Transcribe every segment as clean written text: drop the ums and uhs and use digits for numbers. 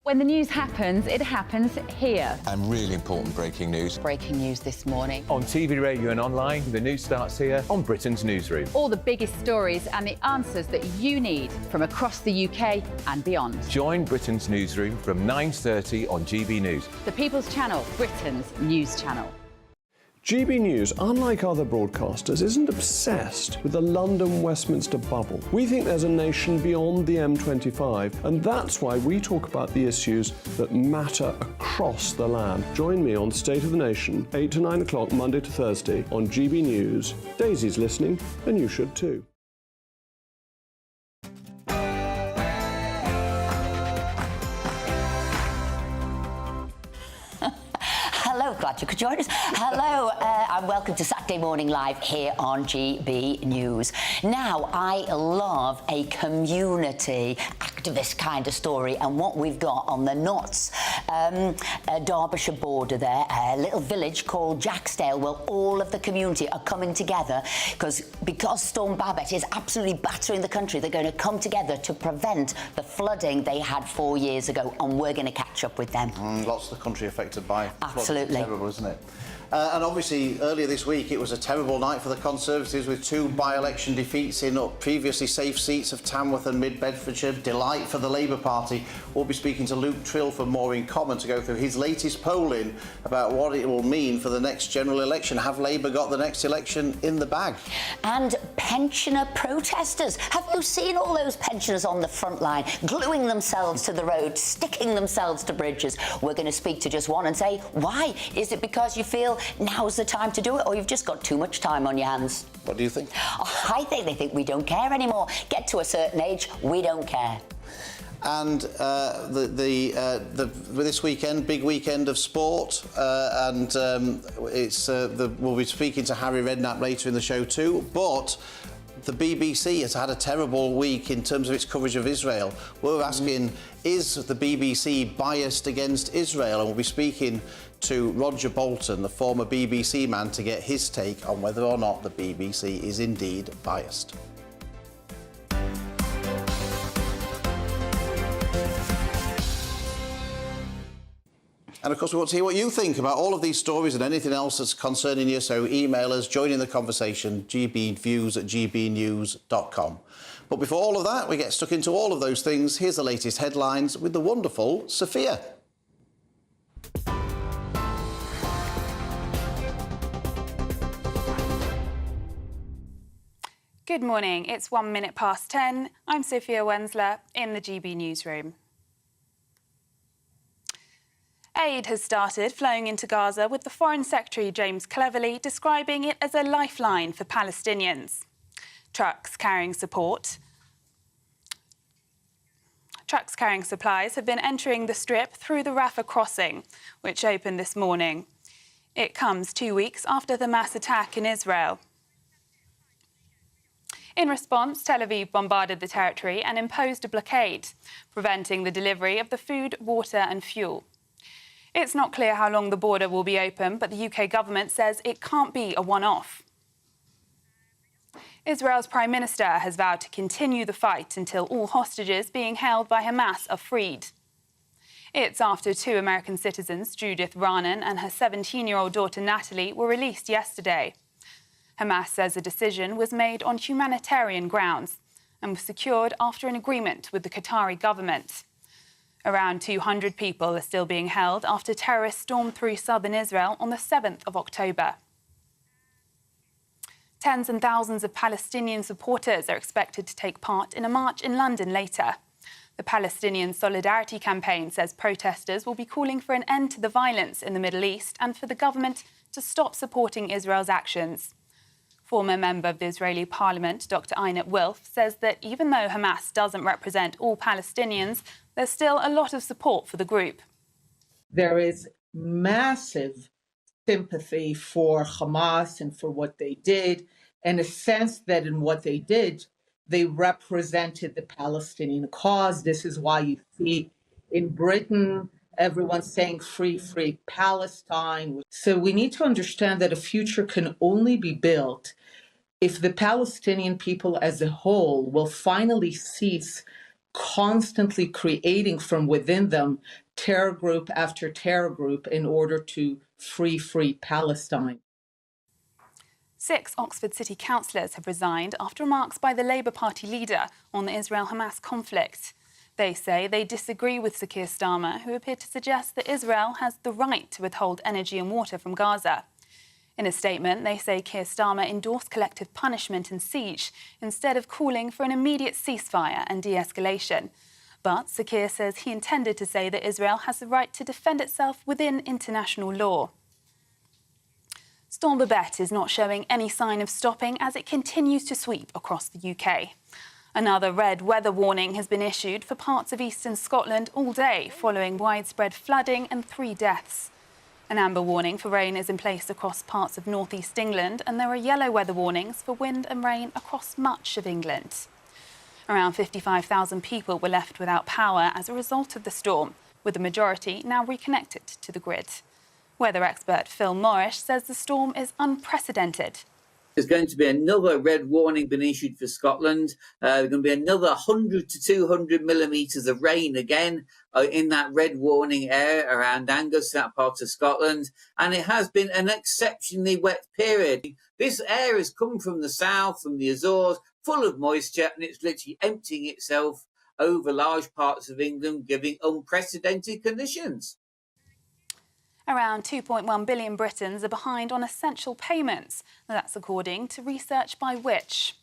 When the news happens, it happens here. And really important breaking news. Breaking news this morning. On TV, radio and online, the news starts here on Britain's Newsroom. All the biggest stories and the answers that you need from across the UK and beyond. Join Britain's Newsroom from 9:30 on GB News. The People's Channel, Britain's news channel. GB News, unlike other broadcasters, isn't obsessed with the London-Westminster bubble. We think there's a nation beyond the M25, and that's why we talk about the issues that matter across the land. Join me on State of the Nation, 8 to 9 o'clock, Monday to Thursday, on GB News. Daisy's listening, and you should too. Hello, glad you could join us. Hello, and welcome to Saturday Morning Live here on GB News. Now, I love a community activist kind of story, and what we've got on the Notts, Derbyshire border there, a little village called Jacksdale, where all of the community are coming together because Storm Babette is absolutely battering the country. They're going to come together to prevent the flooding they had 4 years ago, and we're going to catch up with them. Lots of the country affected by Absolutely. Terrible, isn't it? And obviously, earlier this week, it was a terrible night for the Conservatives with 2 by-election defeats in previously safe seats of Tamworth and Mid-Bedfordshire. Delight for the Labour Party. We'll be speaking to Luke Trill from More in Common to go through his latest polling about what it will mean for the next general election. Have Labour got the next election in the bag? And pensioner protesters. Have you seen all those pensioners on the front line, gluing themselves to the road, sticking themselves to bridges? We're going to speak to just one and say, why? Is it because you feel now's the time to do it, or you've just got too much time on your hands? What do you think? Oh, I think they think we don't care anymore. Get to a certain age, we don't care. And this weekend, big weekend of sport, we'll be speaking to Harry Redknapp later in the show too. But the BBC has had a terrible week in terms of its coverage of Israel. We're asking, is the BBC biased against Israel? And we'll be speaking to Roger Bolton, the former BBC man, to get his take on whether or not the BBC is indeed biased. And of course, we want to hear what you think about all of these stories and anything else that's concerning you, so email us, join in the conversation, gbviews@gbnews.com. But before all of that, we get stuck into all of those things. Here's the latest headlines with the wonderful Sophia. Good morning, it's 1 minute past 10. I'm Sophia Wensler in the GB Newsroom. Aid has started flowing into Gaza, with the Foreign Secretary James Cleverly describing it as a lifeline for Palestinians. Trucks carrying supplies have been entering the Strip through the Rafah crossing, which opened this morning. It comes 2 weeks after the mass attack in Israel. In response, Tel Aviv bombarded the territory and imposed a blockade, preventing the delivery of the food, water and fuel. It's not clear how long the border will be open, but the UK government says it can't be a one-off. Israel's Prime Minister has vowed to continue the fight until all hostages being held by Hamas are freed. It's after 2 American citizens, Judith Raanan and her 17-year-old daughter Natalie, were released yesterday. Hamas says the decision was made on humanitarian grounds and was secured after an agreement with the Qatari government. Around 200 people are still being held after terrorists stormed through southern Israel on the 7th of October. Tens and thousands of Palestinian supporters are expected to take part in a march in London later. The Palestinian Solidarity Campaign says protesters will be calling for an end to the violence in the Middle East and for the government to stop supporting Israel's actions. Former member of the Israeli parliament, Dr. Einat Wilf, says that even though Hamas doesn't represent all Palestinians, there's still a lot of support for the group. There is massive sympathy for Hamas and for what they did, and a sense that in what they did, they represented the Palestinian cause. This is why you see in Britain, everyone's saying free, free Palestine. So we need to understand that a future can only be built if the Palestinian people as a whole will finally cease constantly creating from within them terror group after terror group in order to free Palestine. 6 Oxford City councillors have resigned after remarks by the Labour Party leader on the Israel-Hamas conflict. They say they disagree with Sir Keir Starmer, who appeared to suggest that Israel has the right to withhold energy and water from Gaza. In a statement, they say Keir Starmer endorsed collective punishment and siege instead of calling for an immediate ceasefire and de-escalation. But Sir Keir says he intended to say that Israel has the right to defend itself within international law. Storm Babette is not showing any sign of stopping as it continues to sweep across the UK. Another red weather warning has been issued for parts of eastern Scotland all day, following widespread flooding and 3 deaths. An amber warning for rain is in place across parts of northeast England, and there are yellow weather warnings for wind and rain across much of England. Around 55,000 people were left without power as a result of the storm, with the majority now reconnected to the grid. Weather expert Phil Morris says the storm is unprecedented. There's going to be another red warning being issued for Scotland. There's going to be another 100 to 200 millimetres of rain again in that red warning area around Angus, that part of Scotland. And it has been an exceptionally wet period. This air has come from the south, from the Azores, full of moisture, and it's literally emptying itself over large parts of England, giving unprecedented conditions. Around 2.1 billion Britons are behind on essential payments. That's according to research by Which.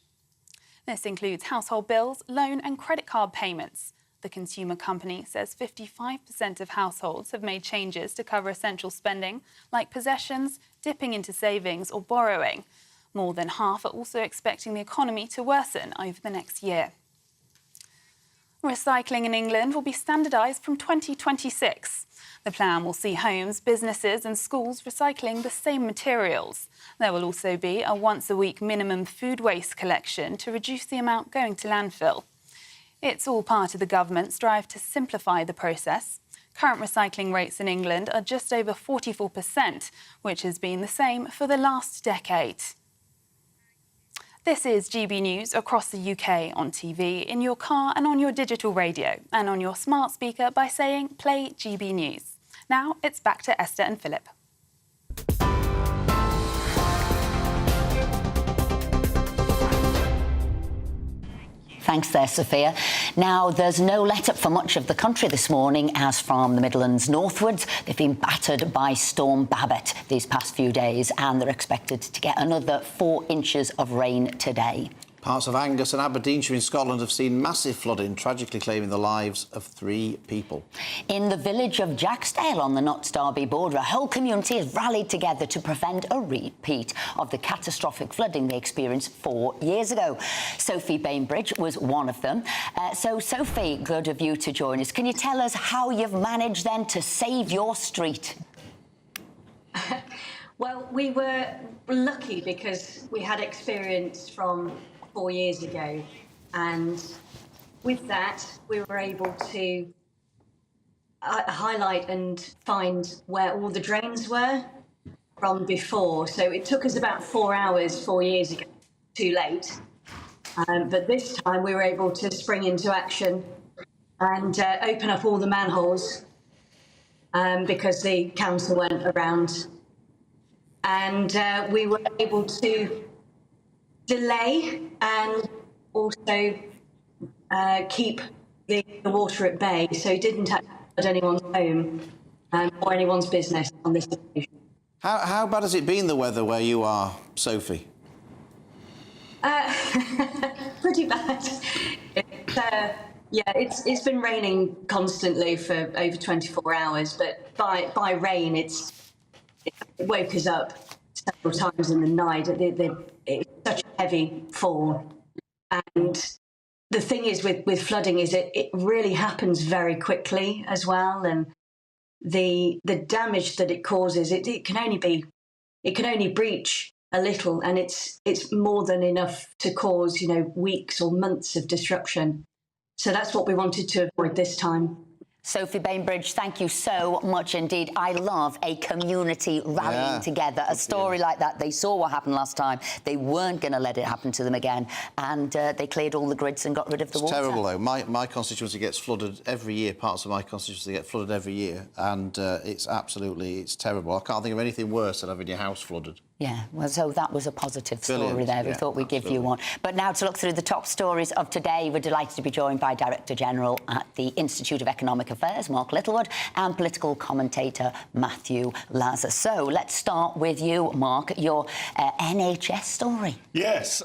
This includes household bills, loan and credit card payments. The consumer company says 55% of households have made changes to cover essential spending, like possessions, dipping into savings or borrowing. More than half are also expecting the economy to worsen over the next year. Recycling in England will be standardised from 2026. The plan will see homes, businesses and schools recycling the same materials. There will also be a once-a-week minimum food waste collection to reduce the amount going to landfill. It's all part of the government's drive to simplify the process. Current recycling rates in England are just over 44%, which has been the same for the last decade. This is GB News across the UK on TV, in your car and on your digital radio, and on your smart speaker by saying play GB News. Now it's back to Esther and Philip. Thanks there, Sophia. Now, there's no let-up for much of the country this morning, as from the Midlands northwards. They've been battered by Storm Babette these past few days, and they're expected to get another 4 inches of rain today. Parts of Angus and Aberdeenshire in Scotland have seen massive flooding, tragically claiming the lives of 3 people. In the village of Jacksdale on the Notts Derby border, a whole community has rallied together to prevent a repeat of the catastrophic flooding they experienced 4 years ago. Sophie Bainbridge was one of them. So, Sophie, good of you to join us. Can you tell us how you've managed then to save your street? Well, we were lucky because we had experience from 4 years ago, and with that we were able to highlight and find where all the drains were from before. So it took us about 4 hours 4 years ago, too late, but this time we were able to spring into action and open up all the manholes because the council went around, and we were able to delay and also keep the water at bay, so it didn't flood anyone's home or anyone's business on this occasion. How bad has it been, the weather where you are, Sophie? Pretty bad. It's been raining constantly for over 24 hours, but by rain it woke us up several times in the night. It's such a heavy fall, and the thing is with flooding is it really happens very quickly as well, and the damage that it causes, it can only breach a little, and it's more than enough to cause weeks or months of disruption. So that's what we wanted to avoid this time. Sophie Bainbridge, thank you so much indeed. I love a community rallying together. A story like that. They saw what happened last time. They weren't going to let it happen to them again. And they cleared all the grids and got rid of the water. It's terrible, though. My constituency gets flooded every year. Parts of my constituency get flooded every year. And it's terrible. I can't think of anything worse than having your house flooded. Yeah, well, so that was a positive story Brilliant. there. We thought we'd give you one. But now to look through the top stories of today, we're delighted to be joined by Director General at the Institute of Economic Affairs, Mark Littlewood, and political commentator Matthew Lazar. So let's start with you, Mark, your NHS story. Yes,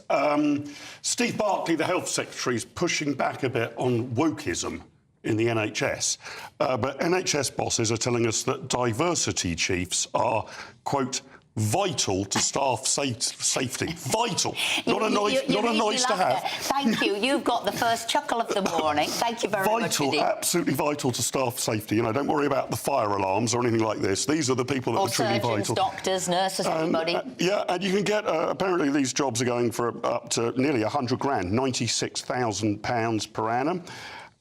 Steve Barclay, the Health Secretary, is pushing back a bit on wokeism in the NHS. But NHS bosses are telling us that diversity chiefs are, quote, vital to staff safety. Vital. Not a noise to have. Thank you. You've got the first chuckle of the morning. Thank you very much. Vital, absolutely vital to staff safety. You know, don't worry about the fire alarms or anything like this. These are the people that are truly vital. Surgeons, doctors, nurses, everybody. Yeah, and you can get, apparently these jobs are going for up to nearly 100 grand, £96,000 per annum.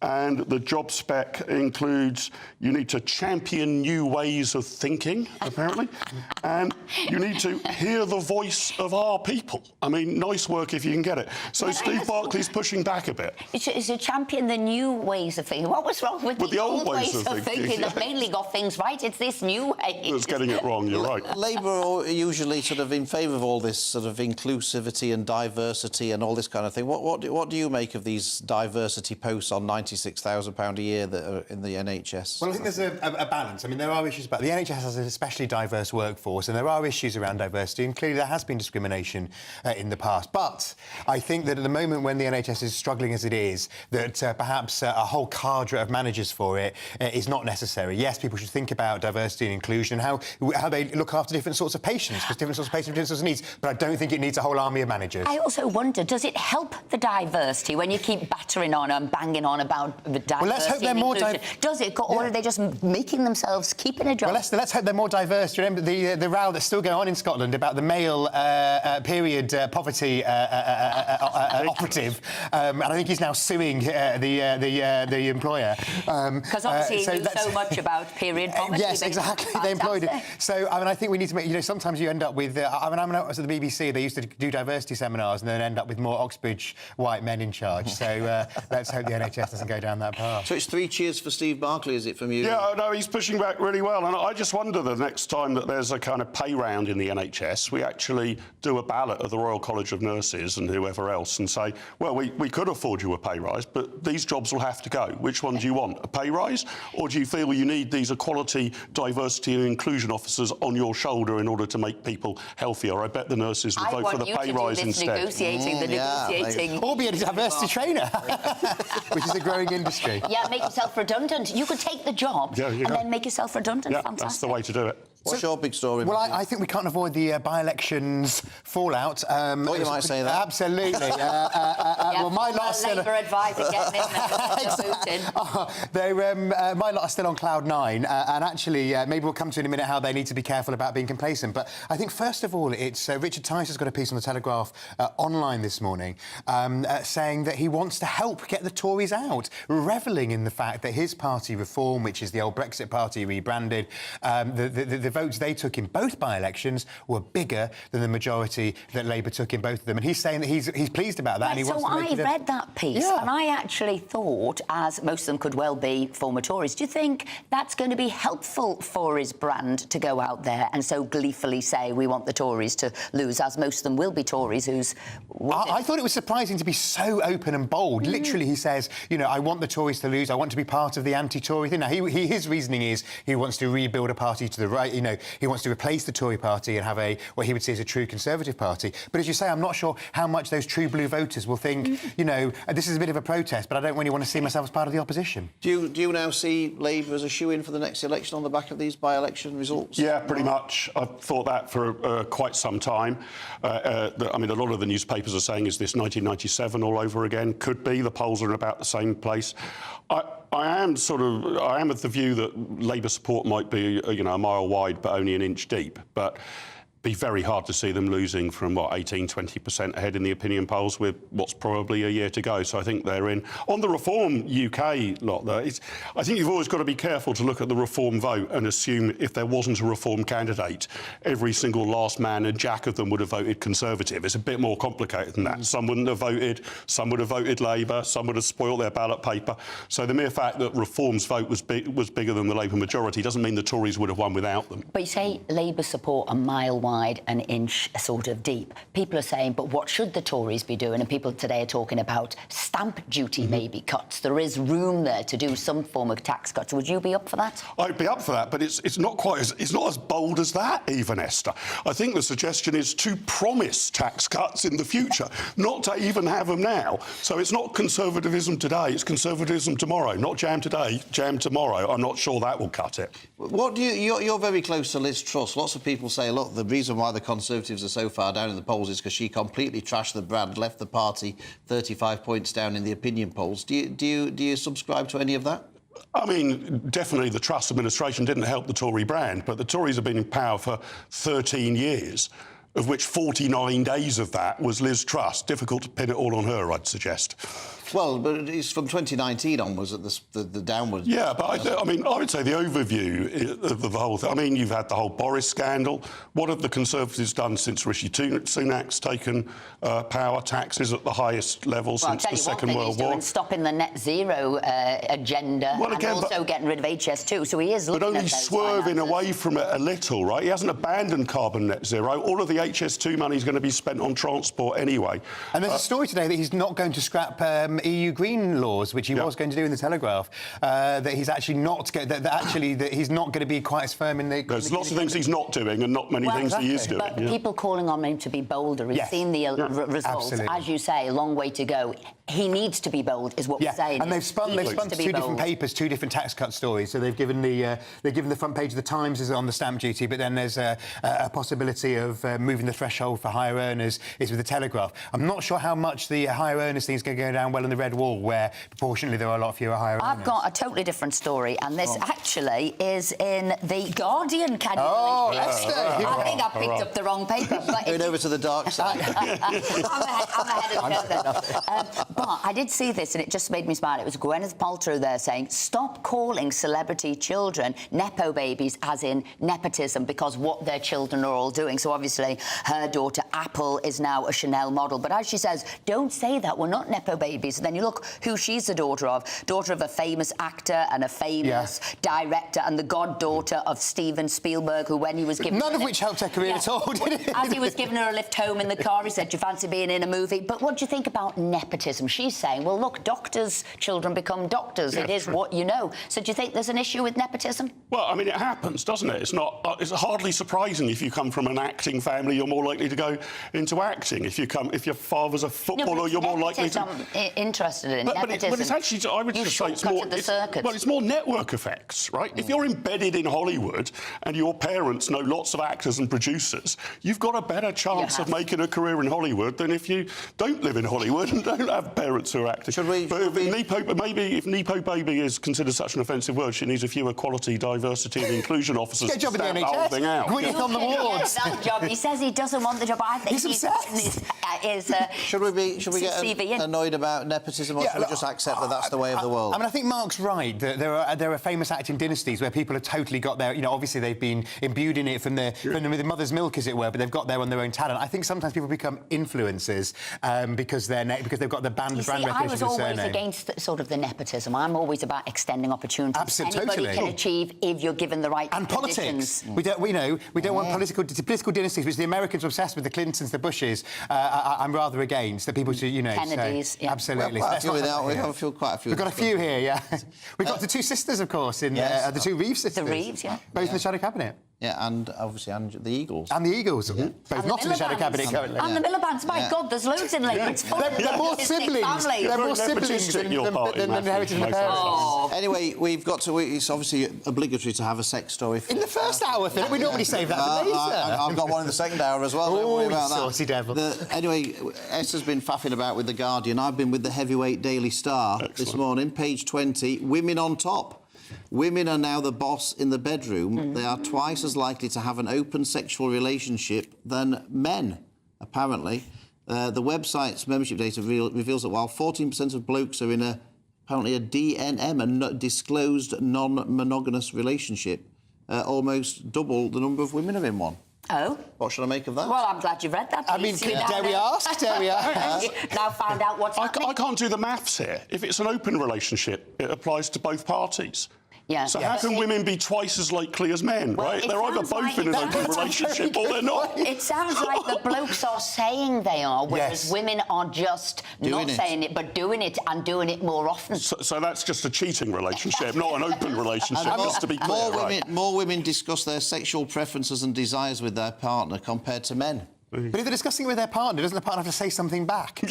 And the job spec includes you need to champion new ways of thinking, apparently, and you need to hear the voice of our people. I mean, nice work if you can get it. So Steve Barclay's pushing back a bit. It's to champion the new ways of thinking. What was wrong with the old ways of thinking that mainly got things right? It's this new way. It's getting it wrong, you're right. Labour are usually sort of in favour of all this sort of inclusivity and diversity and all this kind of thing. What do you make of these diversity posts on £96,000 a year that are in the NHS? Well, I think there's a balance. I mean, there are issues about... The NHS has an especially diverse workforce, and there are issues around diversity, and clearly there has been discrimination in the past. But I think that at the moment when the NHS is struggling as it is, that perhaps a whole cadre of managers for it is not necessary. Yes, people should think about diversity and inclusion and how they look after different sorts of patients, because different sorts of patients have different sorts of needs. But I don't think it needs a whole army of managers. I also wonder, does it help the diversity when you keep battering on and banging on about the diversity? Well, let's hope they're more Does it? Or are they just making themselves keeping a job? Well, let's hope they're more diverse. Do you remember the row that's still going on in Scotland about the male period poverty operative? And I think he's now suing the employer. Because obviously he knew so much about period poverty. Yes, exactly. They employed him. So, I mean, I think we need to make... You know, sometimes you end up with... I mean, I was at the BBC, they used to do diversity seminars and then end up with more Oxbridge white men in charge. So let's hope the NHS doesn't go down that path. So it's 3 cheers for Steve Barclay, is it, from you? Yeah, no, he's pushing back really well. And I just wonder the next time that there's a kind of pay round in the NHS, we actually do a ballot of the Royal College of Nurses and whoever else and say, well, we could afford you a pay rise, but these jobs will have to go. Which one do you want, a pay rise? Or do you feel you need these equality, diversity and inclusion officers on your shoulder in order to make people healthier? I bet the nurses would vote for the pay rise instead. Negotiating. Or be a diversity trainer, which is a growing industry. Yeah, make yourself redundant. You could take the job and then make yourself redundant. Yeah, Fantastic. that's the way to do it. What's your big story? Well, I think we can't avoid the by-elections fallout. Thought you might say that. Absolutely. Well, my lot are still... Labour advisor getting in there. My lot are still on cloud 9, and actually, maybe we'll come to in a minute how they need to be careful about being complacent. But I think, first of all, it's Richard Tice has got a piece on the Telegraph online this morning saying that he wants to help get the Tories out, revelling in the fact that his party Reform, which is the old Brexit party rebranded, the votes they took in both by-elections were bigger than the majority that Labour took in both of them. And he's saying that he's pleased about that. Right, and he wants to make I read that piece, and I actually thought, as most of them could well be former Tories, do you think that's going to be helpful for his brand to go out there and so gleefully say we want the Tories to lose, as most of them will be Tories whose... I thought it was surprising to be so open and bold. Literally, he says, you know, I want the Tories to lose, I want to be part of the anti-Tory thing. Now, his reasoning is he wants to rebuild a party to the right, you know, he wants to replace the Tory party and have what he would see as a true Conservative party. But as you say, I'm not sure how much those true blue voters will think, you know, this is a bit of a protest, but I don't really want to see myself as part of the opposition. Do you now see Labour as a shoe-in for the next election on the back of these by-election results? Yeah, pretty much. I've thought that for quite some time. I mean, a lot of the newspapers are saying, is this 1997 all over again? Could be. The polls are in about the same place. I am of the view that Labour support might be, you know, a mile wide but only an inch deep. But be very hard to see them losing from, 18-20% ahead in the opinion polls with what's probably a year to go. So I think they're in. On the Reform UK lot, though, I think you've always got to be careful to look at the Reform vote and assume if there wasn't a Reform candidate, every single last man and jack of them would have voted Conservative. It's a bit more complicated than that. Some wouldn't have voted, some would have voted Labour, some would have spoilt their ballot paper. So the mere fact that Reform's vote was bigger than the Labour majority doesn't mean the Tories would have won without them. But you say Labour support a mile wide, an inch sort of deep. People are saying, but what should the Tories be doing? And people today are talking about stamp duty maybe cuts. There is room there to do some form of tax cuts. Would you be up for that? I'd be up for that, but it's not as bold as that, even, Esther. I think the suggestion is to promise tax cuts in the future, not to even have them now. So it's not conservatism today, it's conservatism tomorrow. Not jam today, jam tomorrow. I'm not sure that will cut it. What do you're very close to Liz Truss. Lots of people say, look, the reason why the Conservatives are so far down in the polls is because she completely trashed the brand, left the party 35 points down in the opinion polls. Do you subscribe to any of that? I mean, definitely the Truss administration didn't help the Tory brand, but the Tories have been in power for 13 years, of which 49 days of that was Liz Truss. Difficult to pin it all on her, I'd suggest. Well, but it's from 2019 onwards that the downward... Yeah, but I would say the overview of the whole thing... I mean, you've had the whole Boris scandal. What have the Conservatives done since Rishi Sunak's taken power? Taxes at the highest level since the Second World War. Stopping the net zero agenda, well, again, and also getting rid of HS2. So he is looking but only at those swerving finances. away from it a little, right? He hasn't abandoned carbon net zero. All of the HS2 money is going to be spent on transport anyway. And there's a story today that he's not going to scrap EU green laws, which he was going to do in the Telegraph. That he's actually not that he's not going to be quite as firm in the. There's lots of things he's not doing, and not many things he is doing. But people calling on him to be bolder. We've seen the results. Absolutely. As you say, a long way to go. He needs to be bold, is what we're saying. And they've spun two different papers, two different tax cut stories. So they've given the front page of the Times is on the stamp duty, but then there's a possibility of moving the threshold for higher earners is with the Telegraph. I'm not sure how much the higher earners thing is going to go down well in the Red Wall, where proportionally there are a lot fewer higher earners. I've got a totally different story, and this actually is in The Guardian. Can you believe it? Esther! I think I picked up the wrong paper. But going over to the dark side. I'm ahead of the curve. But I did see this, and it just made me smile. It was Gwyneth Paltrow there saying, stop calling celebrity children Nepo babies, as in nepotism, because what their children are all doing. So obviously her daughter Apple is now a Chanel model. But as she says, don't say that, we're not Nepo babies. And then you look who she's the daughter of a famous actor and a famous director, and the goddaughter of Steven Spielberg, who when he was giving... None of which helped her career at all, did it? As he was giving her a lift home in the car, he said, do you fancy being in a movie? But what do you think about nepotism? She's saying, well, look, doctors' children become doctors. It is what you know. So do you think there's an issue with nepotism? Well, I mean, it happens, doesn't it? It's not. It's hardly surprising if you come from an acting family, you're more likely to go into acting. If your father's a footballer, you're more likely to... I'm interested in nepotism. But it's actually, I would just say it's more... it's more network effects, right? If you're embedded in Hollywood and your parents know lots of actors and producers, you've got a better chance of making a career in Hollywood than if you don't live in Hollywood and don't have parents who are actors. If Nepo baby is considered such an offensive word, she needs a few equality, diversity and inclusion officers to stamp the whole thing out. Winning on the wards. That job. He says he doesn't want the job. I think he's obsessed. Should we get annoyed about nepotism, or should we just accept that that's the way of the world? I mean, I think Mark's right. That there are famous acting dynasties where people have totally got their... obviously they've been imbued in it from the mother's milk, as it were, but they've got there on their own talent. I think sometimes people become influencers because they've got the brand recognition. I was always against sort of the nepotism. I'm always about extending opportunities. Absolutely. Anybody can achieve if you're given the right conditions. We don't want political dynasties, which the Americans are obsessed with, the Clintons, the Bushes. I'm rather against that people should, Kennedys, absolutely. Quite a few. We've got a few here, yeah. We've got the two sisters, of course, in the two Reeves sisters. The Reeves, both in the Shadow Cabinet. Yeah, and obviously the Eagles. And the Eagles, both not in the Shadow Cabinet currently. And the Miliband's, my God, there's loads in Labour. They're more siblings. They're more siblings than inherited in the parents. Anyway, we've got to... It's obviously obligatory to have a sex story. In the first hour, Philip, we normally save that for later. I've got one in the second hour as well. Don't worry about that. Saucy devil. Anyway, Esther's been faffing about with The Guardian. I've been with the heavyweight Daily Star this morning, page 20, women on top. Women are now the boss in the bedroom. They are twice as likely to have an open sexual relationship than men, apparently. The website's membership data reveals that while 14% of blokes are in apparently a DNM, a disclosed non-monogamous relationship, almost double the number of women are in one. Oh? What should I make of that? Well, I'm glad you've read that. I mean, dare we ask? Dare we ask? Now found out what's happening. I can't do the maths here. If it's an open relationship, it applies to both parties. Yeah. So how can women be twice as likely as men, right? They're either both in an open relationship or they're not. It sounds like the blokes are saying they are, whereas women are just not saying it, but doing it and doing it more often. So that's just a cheating relationship, not an open relationship, just to be clear. More women discuss their sexual preferences and desires with their partner compared to men. But if they're discussing it with their partner, doesn't the partner have to say something back?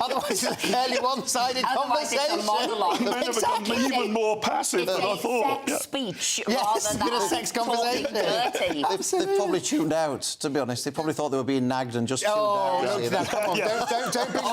Otherwise, it's a fairly one-sided conversation. It's a monologue. Men have become even more passive than I thought. Sex speech rather than a sex conversation. They've probably tuned out, to be honest. They probably thought they were being nagged and just tuned out. Come on, don't bring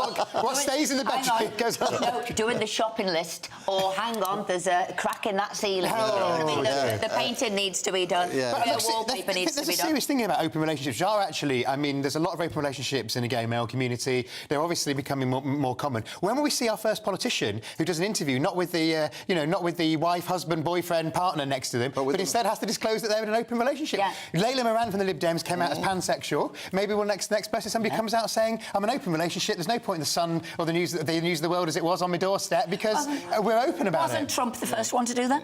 what stays in the bedroom goes on. No, doing the shopping list, or hang on, there's a crack in that ceiling. The painting needs to be done. The wallpaper needs to be done. There's a serious thing about open relationships. Are actually, I mean, there's a lot of open relationships in the gay male community. They're obviously becoming more common. When will we see our first politician who does an interview, not with the, not with the wife, husband, boyfriend, partner next to them, but instead has to disclose that they're in an open relationship? Layla Moran from the Lib Dems came out as pansexual. Maybe next person, somebody comes out saying, I'm an open relationship. There's no point in the Sun or the news of the world as it was on my doorstep because we're open about it. Wasn't Trump the first one to do that?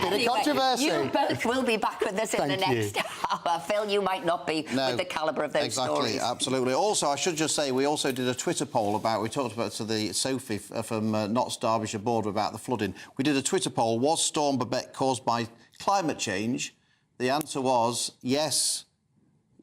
Bit of controversy. You both will be back with us in the next hour. Phil, you might not be with the calibre of those stories. Absolutely. Also, I should just say, we also did a Twitter poll we talked about to the Sophie from Notts Derbyshire Board about the flooding. We did a Twitter poll, was Storm Babette caused by climate change? The answer was yes,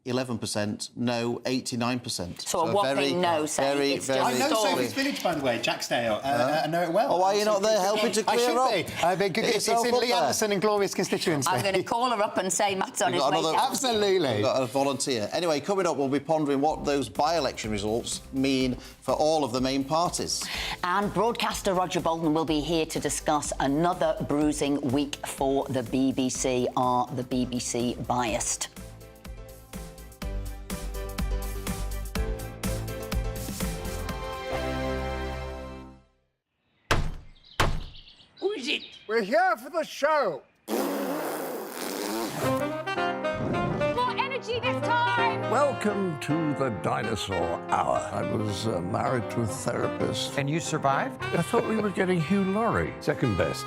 11%, no, 89%. So a whopping no, saying it's just I know Sophie's Village, by the way, Jacksdale. I know it well. Oh, why are you not there helping to clear up? I should be. It's in Lee Anderson and Gloria's constituency. I'm going to call her up and say Matt's on his way down. Absolutely. We've got a volunteer. Anyway, coming up, we'll be pondering what those by-election results mean for all of the main parties. And broadcaster Roger Bolton will be here to discuss another bruising week for the BBC. Are the BBC biased? Who is it? We're here for the show. More energy this time! Welcome to the Dinosaur Hour. I was married to a therapist. And you survived? I thought we were getting Hugh Laurie, second best.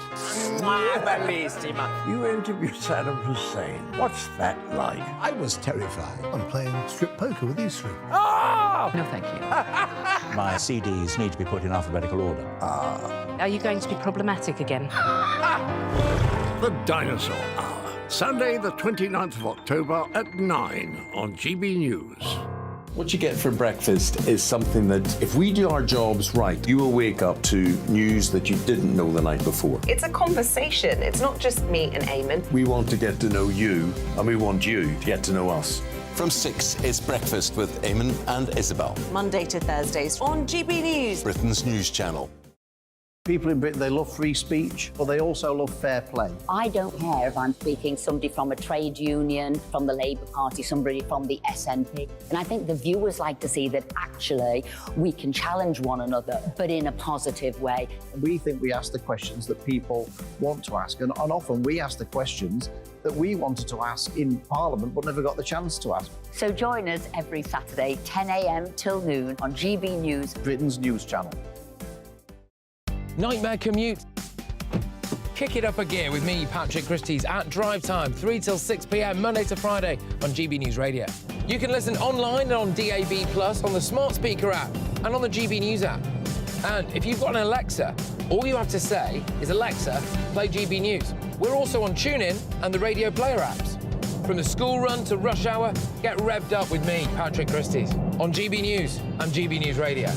You interviewed Saddam Hussein. What's that like? I was terrified. I'm playing strip poker with these three. Oh! No, thank you. My CDs need to be put in alphabetical order. Are you going to be problematic again? The Dinosaur Hour. Sunday, the 29th of October at 9 on GB News. What you get for breakfast is something that, if we do our jobs right, you will wake up to news that you didn't know the night before. It's a conversation. It's not just me and Eamon. We want to get to know you, and we want you to get to know us. From 6, it's Breakfast with Eamon and Isabel. Monday to Thursdays on GB News. Britain's news channel. People in Britain, they love free speech, but they also love fair play. I don't care if I'm speaking somebody from a trade union, from the Labour Party, somebody from the SNP. And I think the viewers like to see that actually we can challenge one another, but in a positive way. We think we ask the questions that people want to ask, and often we ask the questions that we wanted to ask in Parliament but never got the chance to ask. So join us every Saturday, 10 a.m. till noon on GB News, Britain's news channel. Nightmare commute. Kick it up a gear with me, Patrick Christie's at Drive Time, 3 till 6 p.m, Monday to Friday on GB News Radio. You can listen online and on DAB+, on the smart speaker app and on the GB News app. And if you've got an Alexa, all you have to say is, Alexa, play GB News. We're also on TuneIn and the Radio Player apps. From the school run to rush hour, get revved up with me, Patrick Christie's, on GB News and GB News Radio.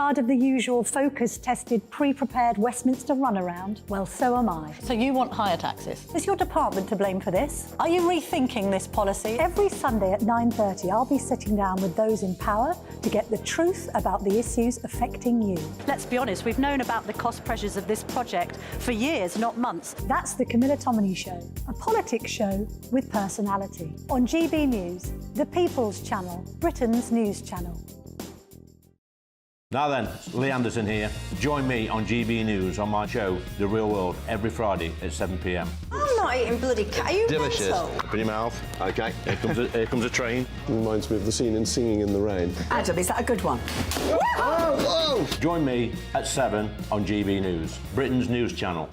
tired of the usual focus-tested, pre-prepared Westminster runaround? Well, so am I. So you want higher taxes? Is your department to blame for this? Are you rethinking this policy? Every Sunday at 9:30, I'll be sitting down with those in power to get the truth about the issues affecting you. Let's be honest, we've known about the cost pressures of this project for years, not months. That's the Camilla Tominey Show, a politics show with personality. On GB News, the People's Channel, Britain's news channel. Now then, Lee Anderson here. Join me on GB News on my show, The Real World, every Friday at 7 p.m. I'm not eating bloody cat. Are you Delicious. mental? Open your mouth. OK, here comes a train. Reminds me of the scene in Singing in the Rain. Adam, is that a good one? Whoa! Join me at 7 on GB News, Britain's news channel.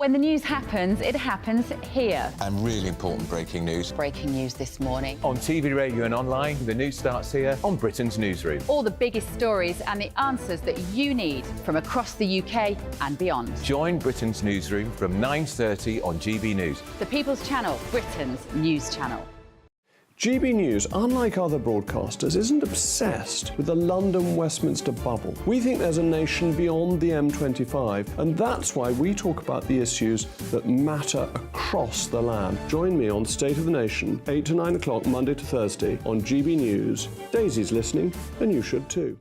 When the news happens, it happens here. And really important breaking news. Breaking news this morning. On TV, radio and online, the news starts here on Britain's newsroom. All the biggest stories and the answers that you need from across the UK and beyond. Join Britain's newsroom from 9:30 on GB News. The People's Channel, Britain's news channel. GB News, unlike other broadcasters, isn't obsessed with the London-Westminster bubble. We think there's a nation beyond the M25, and that's why we talk about the issues that matter across the land. Join me on State of the Nation, 8 to 9 o'clock, Monday to Thursday, on GB News. Daisy's listening, and you should too.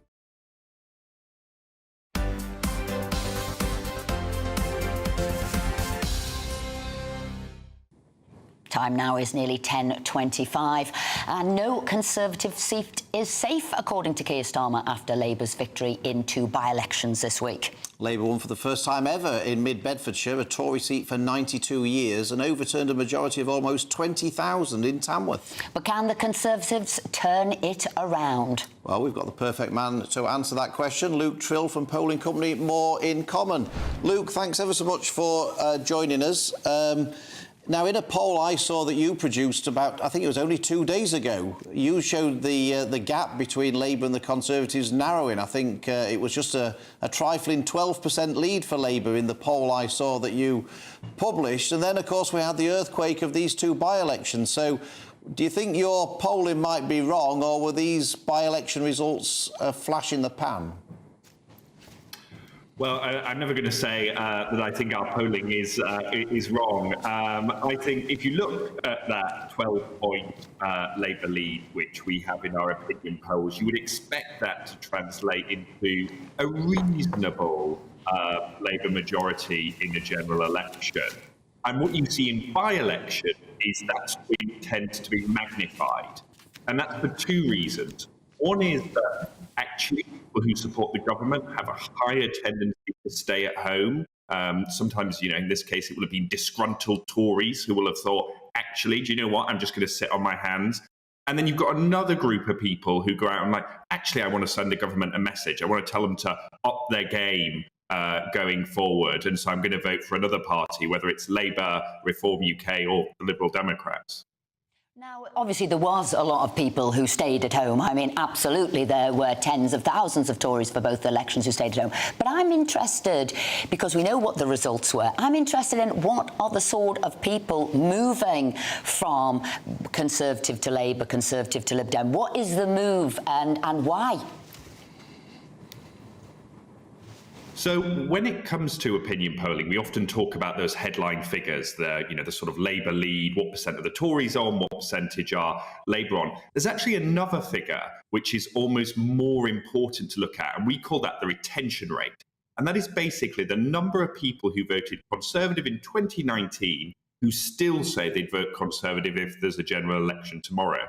Time now is nearly 10:25, and no Conservative seat is safe, according to Keir Starmer, after Labour's victory in 2 by-elections this week. Labour won for the first time ever in mid-Bedfordshire, a Tory seat for 92 years, and overturned a majority of almost 20,000 in Tamworth. But can the Conservatives turn it around? Well, we've got the perfect man to answer that question, Luke Trill from polling company More in Common. Luke, thanks ever so much for joining us. Now, in a poll I saw that you produced about, I think it was only 2 days ago, you showed the gap between Labour and the Conservatives narrowing. I think it was just a trifling 12% lead for Labour in the poll I saw that you published. And then, of course, we had the earthquake of these 2 by-elections. So do you think your polling might be wrong, or were these by-election results a flash in the pan? Well, I'm never going to say that I think our polling is wrong. I think if you look at that 12-point Labour lead, which we have in our opinion polls, you would expect that to translate into a reasonable Labour majority in the general election. And what you see in by-election is that swing tends to be magnified. And that's for 2 reasons. One is that actually people who support the government have a higher tendency to stay at home. Sometimes, in this case, it will have been disgruntled Tories who will have thought, actually, do you know what? I'm just going to sit on my hands. And then you've got another group of people who go out and actually, I want to send the government a message. I want to tell them to up their game going forward. And so I'm going to vote for another party, whether it's Labour, Reform UK or the Liberal Democrats. Now, obviously, there was a lot of people who stayed at home. I mean, absolutely, there were tens of thousands of Tories for both elections who stayed at home. But I'm interested, because we know what the results were, I'm interested in what are the sort of people moving from Conservative to Labour, Conservative to Lib Dem. What is the move and why? So when it comes to opinion polling, we often talk about those headline figures, the sort of Labour lead, what percent of the Tories on, what percentage are Labour on. There's actually another figure which is almost more important to look at, and we call that the retention rate. And that is basically the number of people who voted Conservative in 2019 who still say they'd vote Conservative if there's a general election tomorrow.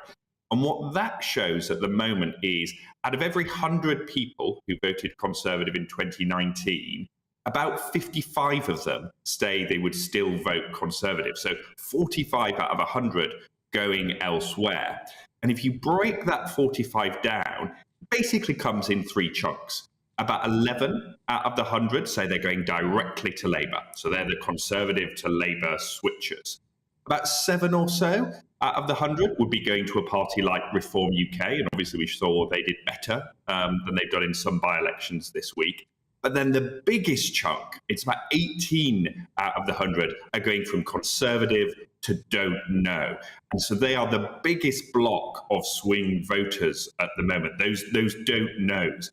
And what that shows at the moment is, out of every 100 people who voted Conservative in 2019, about 55 of them say they would still vote Conservative. So 45 out of 100 going elsewhere. And if you break that 45 down, it basically comes in 3 chunks. About 11 out of the 100 say they're going directly to Labour. So they're the Conservative to Labour switchers. About 7 or so out of the 100 would be going to a party like Reform UK, and obviously we saw they did better than they've done in some by-elections this week. But then the biggest chunk, it's about 18 out of the 100, are going from Conservative to Don't Know. And so they are the biggest block of swing voters at the moment, those Don't Knows.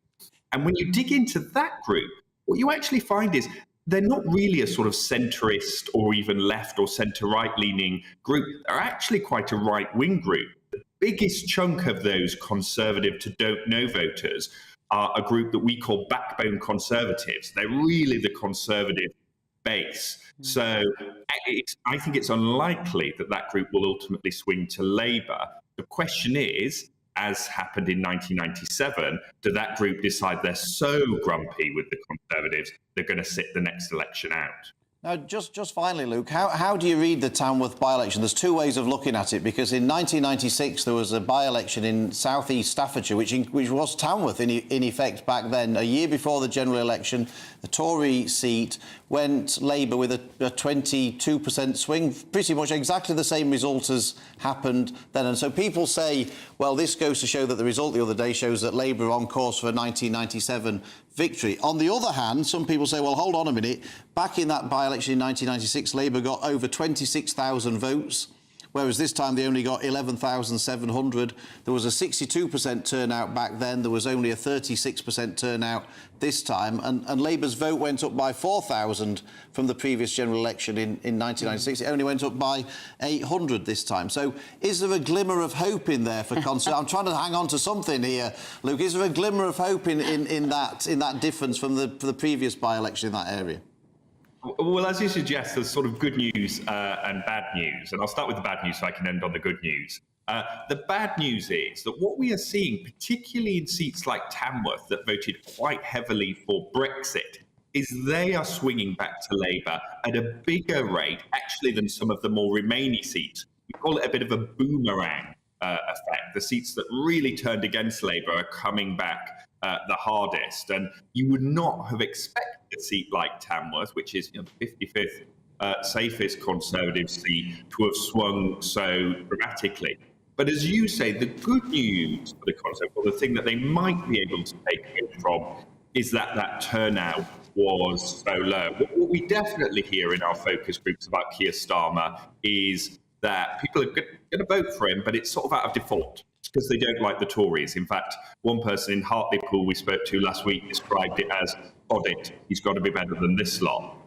And when you dig into that group, what you actually find is they're not really a sort of centrist or even left or centre-right leaning group. They're actually quite a right-wing group. The biggest chunk of those conservative to don't know voters are a group that we call backbone conservatives. They're really the conservative base. So I think it's unlikely that that group will ultimately swing to Labour. The question is, as happened in 1997, did that group decide they're so grumpy with the Conservatives, they're going to sit the next election out? Now, just finally, Luke, how do you read the Tamworth by-election? There's two ways of looking at it, because in 1996 there was a by-election in South East Staffordshire, which was Tamworth in effect back then. A year before the general election, the Tory seat went Labour with a 22% swing, pretty much exactly the same result as happened then. And so people say, well, this goes to show that the result the other day shows that Labour are on course for a 1997 victory. On the other hand, some people say, well, hold on a minute. Back in that by-election in 1996, Labour got over 26,000 votes, whereas this time they only got 11,700. There was a 62% turnout back then. There was only a 36% turnout this time. And Labour's vote went up by 4,000 from the previous general election in 1996. It only went up by 800 this time. So is there a glimmer of hope in there for Conservative? I'm trying to hang on to something here, Luke. Is there a glimmer of hope in that difference from the previous by-election in that area? Well, as you suggest, there's sort of good news and bad news. And I'll start with the bad news so I can end on the good news. The bad news is that what we are seeing, particularly in seats like Tamworth that voted quite heavily for Brexit, is they are swinging back to Labour at a bigger rate, actually, than some of the more Remainy seats. We call it a bit of a boomerang effect. The seats that really turned against Labour are coming back the hardest. And you would not have expected a seat like Tamworth, which is the 55th safest Conservative seat, to have swung so dramatically. But as you say, the good news for the Conservative, or the thing that they might be able to take it from, is that that turnout was so low. What we definitely hear in our focus groups about Keir Starmer is that people are going to vote for him, but it's sort of out of default. Because they don't like the Tories. In fact, one person in Hartlepool we spoke to last week described it as, "Od it, he's got to be better than this lot."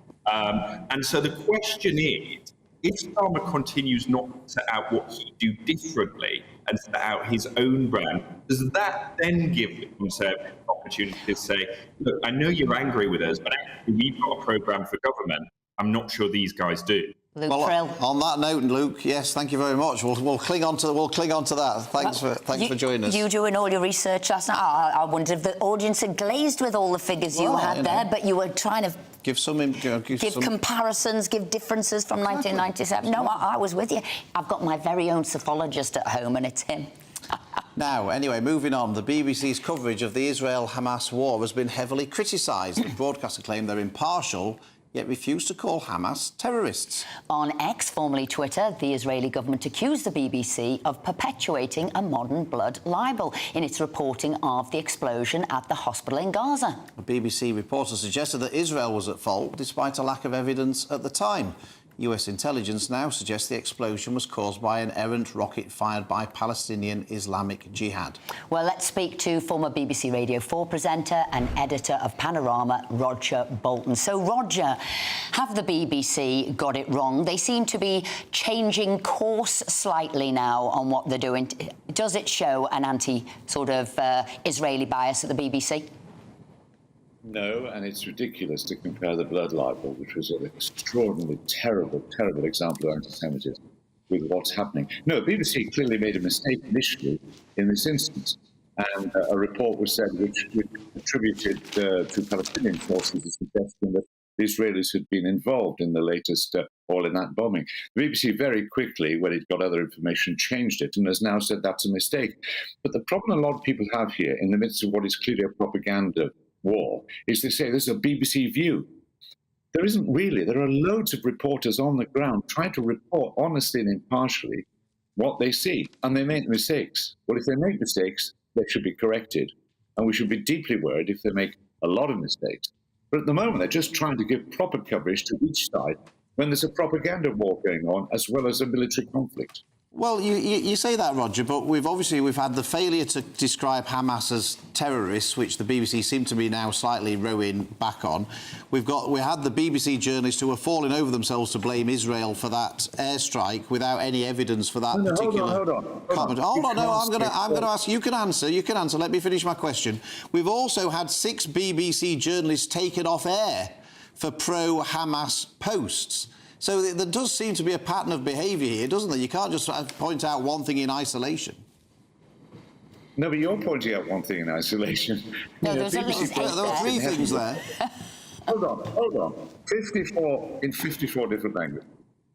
And so the question is, if Starmer continues not to set out what he'd do differently and set out his own brand, does that then give the Conservatives an opportunity to say, look, I know you're angry with us, but actually we've got a programme for government. I'm not sure these guys do. Well, on that note, Luke, yes, thank you very much. We'll cling on to that. Thanks for joining us. You doing all your research last night. I wondered if the audience had glazed with all the figures you had there, but you were trying to give some comparisons, give differences from 1997. No, I was with you. I've got my very own psephologist at home, and it's him. Now, anyway, moving on, the BBC's coverage of the Israel-Hamas war has been heavily criticised. The broadcaster claimed they're impartial, yet refused to call Hamas terrorists. On X, formerly Twitter, the Israeli government accused the BBC of perpetuating a modern blood libel in its reporting of the explosion at the hospital in Gaza. A BBC reporter suggested that Israel was at fault, despite a lack of evidence at the time. US intelligence now suggests the explosion was caused by an errant rocket fired by Palestinian Islamic Jihad. Well, let's speak to former BBC Radio 4 presenter and editor of Panorama, Roger Bolton. So, Roger, have the BBC got it wrong? They seem to be changing course slightly now on what they're doing. Does it show an Israeli bias at the BBC? No, and it's ridiculous to compare the blood libel, which was an extraordinarily terrible example of anti-Semitism, with what's happening. No, BBC clearly made a mistake initially in this instance, and a report was said which attributed to Palestinian forces a suggestion that the Israelis had been involved in the latest all in that bombing. The BBC very quickly, when it got other information, changed it and has now said that's a mistake. But the problem a lot of people have here, in the midst of what is clearly a propaganda war, is they say this is a BBC view. There isn't really. There are loads of reporters on the ground trying to report honestly and impartially what they see, and they make mistakes. Well, if they make mistakes, they should be corrected, and we should be deeply worried if they make a lot of mistakes. But at the moment, they're just trying to give proper coverage to each side when there's a propaganda war going on as well as a military conflict. Well, you say that, Roger, but we've had the failure to describe Hamas as terrorists, which the BBC seem to be now slightly rowing back on. We had the BBC journalists who were falling over themselves to blame Israel for that airstrike without any evidence for that particular comment. Hold on, no, I'm going to ask. You can answer. Let me finish my question. We've also had 6 BBC journalists taken off air for pro-Hamas posts. So there does seem to be a pattern of behaviour here, doesn't there? You can't just point out one thing in isolation. No, but you're pointing out one thing in isolation. No, there were 3 things there. Hold on. 54 in 54 different languages.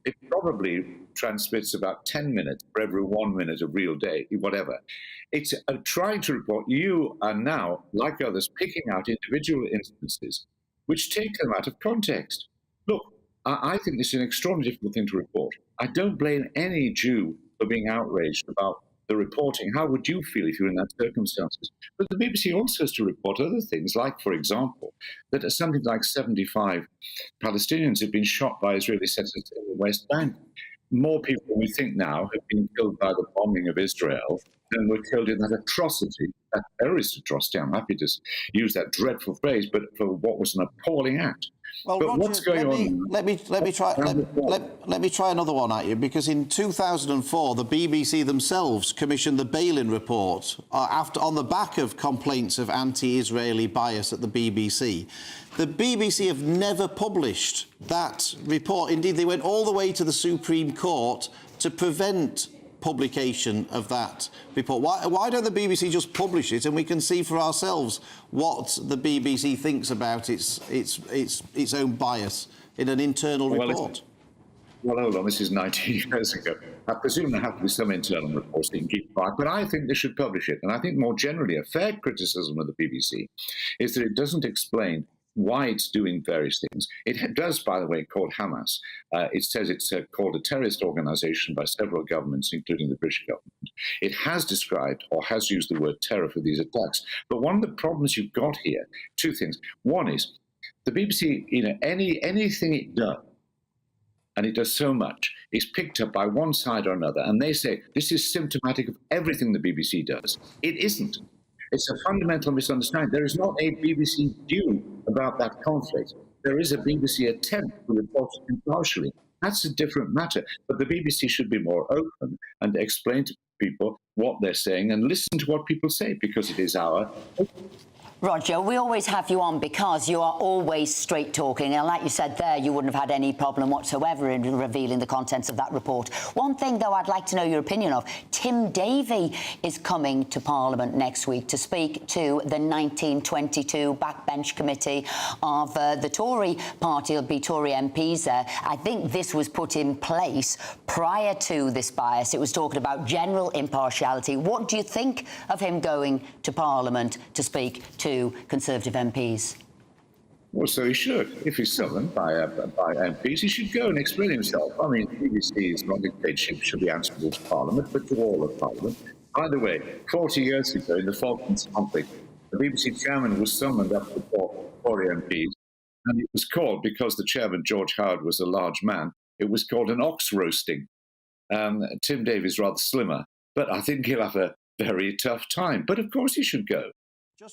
It probably transmits about 10 minutes for every 1 minute of real day, whatever. It's trying to report. You are now, like others, picking out individual instances which take them out of context. Look, I think this is an extraordinarily difficult thing to report. I don't blame any Jew for being outraged about the reporting. How would you feel if you were in that circumstances? But the BBC also has to report other things, like, for example, that something like 75 Palestinians have been shot by Israeli settlers in the West Bank. More people than we think now have been killed by the bombing of Israel than were killed in that atrocity, that terrorist atrocity. I'm happy to use that dreadful phrase, but for what was an appalling act. Well, but Roger, what's going on? Let me try another one at you, because in 2004 the BBC themselves commissioned the Balin report on the back of complaints of anti-Israeli bias at the BBC. The BBC have never published that report. Indeed, they went all the way to the Supreme Court to prevent publication of that report. Why don't the BBC just publish it and we can see for ourselves what the BBC thinks about its own bias in an internal report? Well, hold on, this is 19 years ago. I presume there have to be some internal reports that you can keep quiet, but I think they should publish it. And I think more generally, a fair criticism of the BBC is that it doesn't explain why it's doing various things. It does, by the way, call Hamas. It says it's called a terrorist organization by several governments, including the British government. It has described or has used the word terror for these attacks. But one of the problems you've got here, 2 things. One is the BBC, anything it does, and it does so much, is picked up by one side or another, and they say this is symptomatic of everything the BBC does. It isn't. It's a fundamental misunderstanding. There is not a BBC view about that conflict. There is a BBC attempt to report it impartially. That's a different matter. But the BBC should be more open and explain to people what they're saying and listen to what people say, because it is our... Roger, we always have you on because you are always straight talking, and like you said there, you wouldn't have had any problem whatsoever in revealing the contents of that report. One thing, though, I'd like to know your opinion of. Tim Davie is coming to Parliament next week to speak to the 1922 backbench committee of the Tory party. There'll be Tory MPs there. I think this was put in place prior to this bias. It was talking about general impartiality. What do you think of him going to Parliament to speak to Conservative MPs? Well, so he should. If he's summoned by MPs, he should go and explain himself. I mean, the BBC is not dictatorship, should be answerable to Parliament, but to all of Parliament. By the way, 40 years ago, in the Falklands conflict, the BBC chairman was summoned up to Tory MPs, and it was called, because the chairman, George Howard, was a large man, it was called an ox roasting. Tim Davies rather slimmer, but I think he'll have a very tough time. But of course he should go.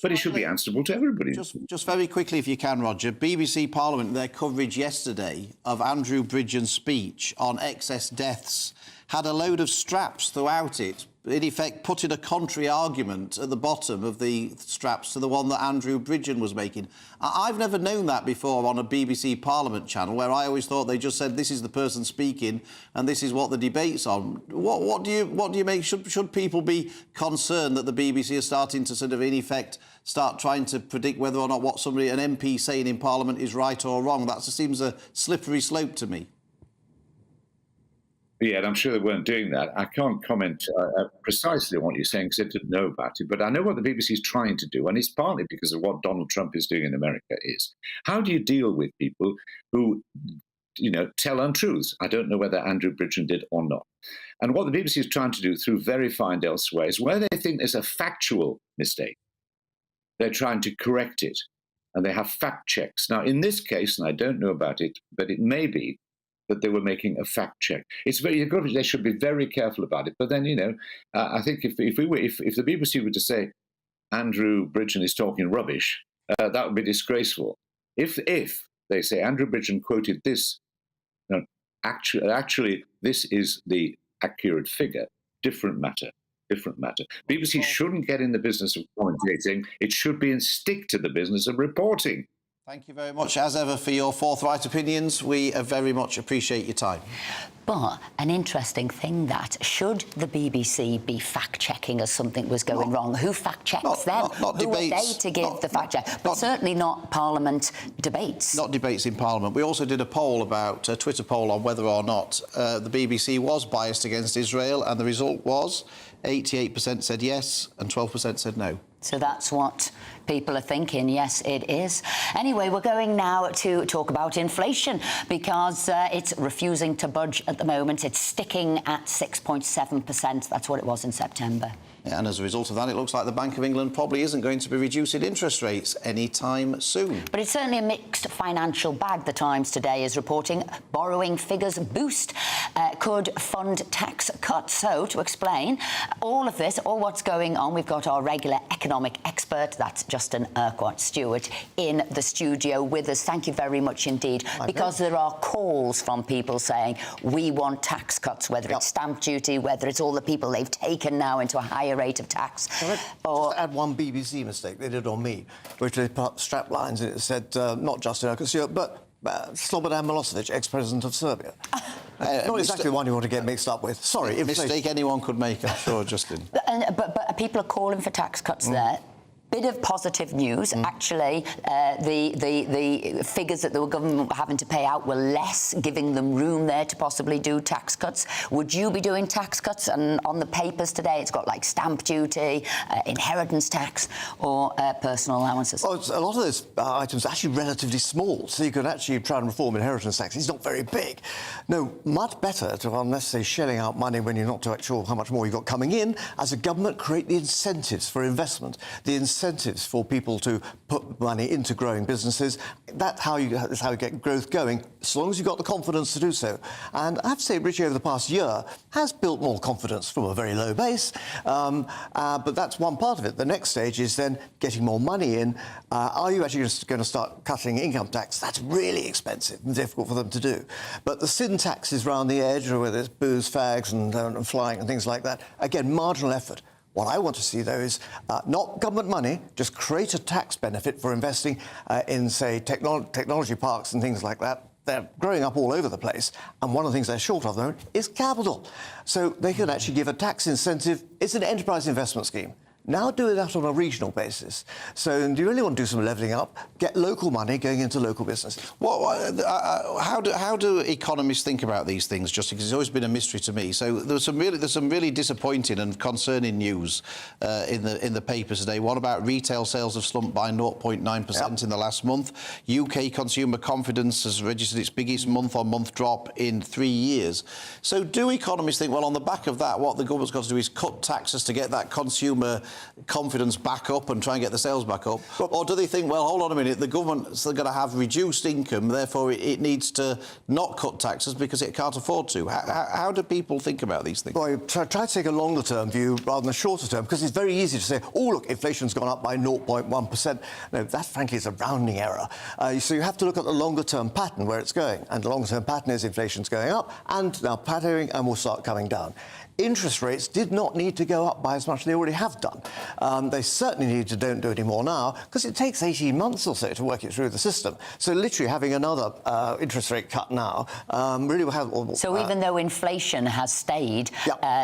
But he should be answerable to everybody. Just very quickly, if you can, Roger. BBC Parliament, their coverage yesterday of Andrew Bridgen's speech on excess deaths had a load of straps throughout it, in effect putting a contrary argument at the bottom of the straps to the one that Andrew Bridgen was making. I've never known that before on a BBC Parliament channel, where I always thought they just said this is the person speaking and this is what the debate's on. What do you make? Should people be concerned that the BBC is starting to sort of, in effect, start trying to predict whether or not what an MP saying in Parliament is right or wrong? That seems a slippery slope to me. Yeah, and I'm sure they weren't doing that. I can't comment precisely on what you're saying because I didn't know about it, but I know what the BBC is trying to do, and it's partly because of what Donald Trump is doing in America is. How do you deal with people who, tell untruths? I don't know whether Andrew Bridgen did or not. And what the BBC is trying to do through Verified elsewhere is where they think there's a factual mistake, they're trying to correct it, and they have fact checks. Now, in this case, and I don't know about it, but it may be that they were making a fact check. It's very good. They should be very careful about it. But then, I think if the BBC were to say Andrew Bridgen is talking rubbish, that would be disgraceful. If they say Andrew Bridgen quoted this, actually this is the accurate figure, different matter. BBC shouldn't get in the business of commentating. It should be and stick to the business of reporting. Thank you very much, as ever, for your forthright opinions. We very much appreciate your time. But an interesting thing that, should the BBC be fact-checking as something was going wrong? Who fact-checks them? Not Who debates. are they to give the fact-check? But certainly not Parliament debates. Not debates in Parliament. We also did a poll a Twitter poll on whether or not the BBC was biased against Israel, and the result was 88% said yes and 12% said no. So that's what people are thinking. Yes, it is. Anyway, we're going now to talk about inflation, because it's refusing to budge at the moment. It's sticking at 6.7%. That's what it was in September. Yeah, and as a result of that, it looks like the Bank of England probably isn't going to be reducing interest rates anytime soon. But it's certainly a mixed financial bag. The Times today is reporting borrowing figures boost could fund tax cuts. So, to explain all of this, all what's going on, we've got our regular economic expert, that's Justin Urquhart-Stewart, in the studio with us. Thank you very much indeed, because there are calls from people saying we want tax cuts, whether it's stamp duty, whether it's all the people they've taken now into a higher rate of tax. Or add one BBC mistake they did on me, which they put strap lines in it. It said not Justin Urquhart-Stewart, but Slobodan Milosevic, ex-president of Serbia. Not exactly the one you want to get mixed up with. Sorry, a mistake anyone could make, I'm sure, Justin. But people are calling for tax cuts there. Bit of positive news. Actually, the figures that the government were having to pay out were less, giving them room there to possibly do tax cuts. Would you be doing tax cuts? And on the papers today, it's got like stamp duty, inheritance tax, or personal allowances. Well, a lot of those items are actually relatively small, so you could actually try and reform inheritance tax. It's not very big. No, much better to, unless they're shelling out money when you're not quite sure how much more you've got coming in, as a government, create the incentives for investment, the incentives for people to put money into growing businesses. That's how you get growth going, as long as you've got the confidence to do so. And I have to say, Richie, over the past year, has built more confidence from a very low base. But that's one part of it. The next stage is then getting more money in. Are you actually just going to start cutting income tax? That's really expensive and difficult for them to do. But the sin taxes round the edge, or whether it's booze, fags and flying and things like that, again, marginal effort. What I want to see, though, is not government money, just create a tax benefit for investing in, say, technology parks and things like that. They're growing up all over the place, and one of the things they're short of, though, is capital. So they can actually give a tax incentive. It's an enterprise investment scheme. Now do that on a regional basis. So do you really want to do some levelling up? Get local money going into local businesses. How do economists think about these things, Justin? Because it's always been a mystery to me. So there's some really disappointing and concerning news in the papers today. One about retail sales have slumped by 0.9% in the last month. UK consumer confidence has registered its biggest month-on-month drop in 3 years. So do economists think, well, on the back of that, what the government's got to do is cut taxes to get that consumer confidence back up and try and get the sales back up? Or do they think, well, hold on a minute, the government's going to have reduced income, therefore it needs to not cut taxes because it can't afford to? How do people think about these things? Well, try to take a longer-term view rather than a shorter-term, because it's very easy to say, oh, look, inflation's gone up by 0.1%. No, that, frankly, is a rounding error. So you have to look at the longer-term pattern, where it's going. And the longer-term pattern is inflation's going up and now plateauing and will start coming down. Interest rates did not need to go up by as much as they already have done. They certainly don't do any more now, because it takes 18 months or so to work it through the system. So literally having another interest rate cut now really will have... So even though inflation has stayed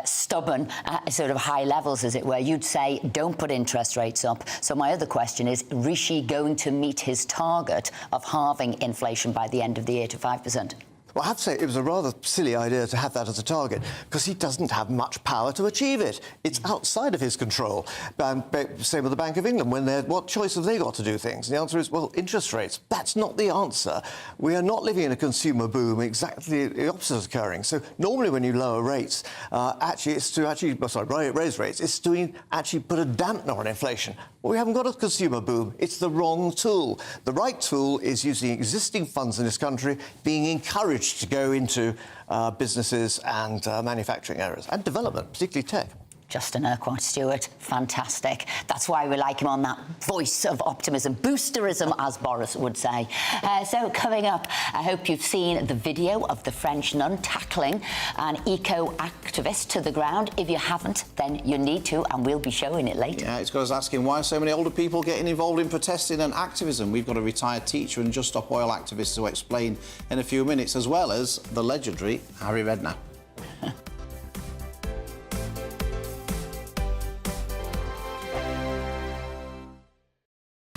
stubborn at sort of high levels, as it were, you'd say don't put interest rates up. So my other question is Rishi going to meet his target of halving inflation by the end of the year to 5%? Well, I have to say, it was a rather silly idea to have that as a target, because he doesn't have much power to achieve it. It's outside of his control. Same with the Bank of England. What choice have they got to do things? And the answer is, well, interest rates. That's not the answer. We are not living in a consumer boom. Exactly the opposite is occurring. So normally when you lower rates, raise rates, it's to actually put a dampener on inflation. Well, we haven't got a consumer boom. It's the wrong tool. The right tool is using existing funds in this country, being encouraged encouraged to go into businesses and manufacturing areas and development, particularly tech. Justin Urquhart Stewart, fantastic. That's why we like him on that voice of optimism, boosterism, as Boris would say. So coming up, I hope you've seen the video of the French nun tackling an eco-activist to the ground. If you haven't, then you need to, and we'll be showing it later. Yeah, it's got us asking why so many older people getting involved in protesting and activism. We've got a retired teacher and Just Stop Oil activist to explain in a few minutes, as well as the legendary Harry Redknapp.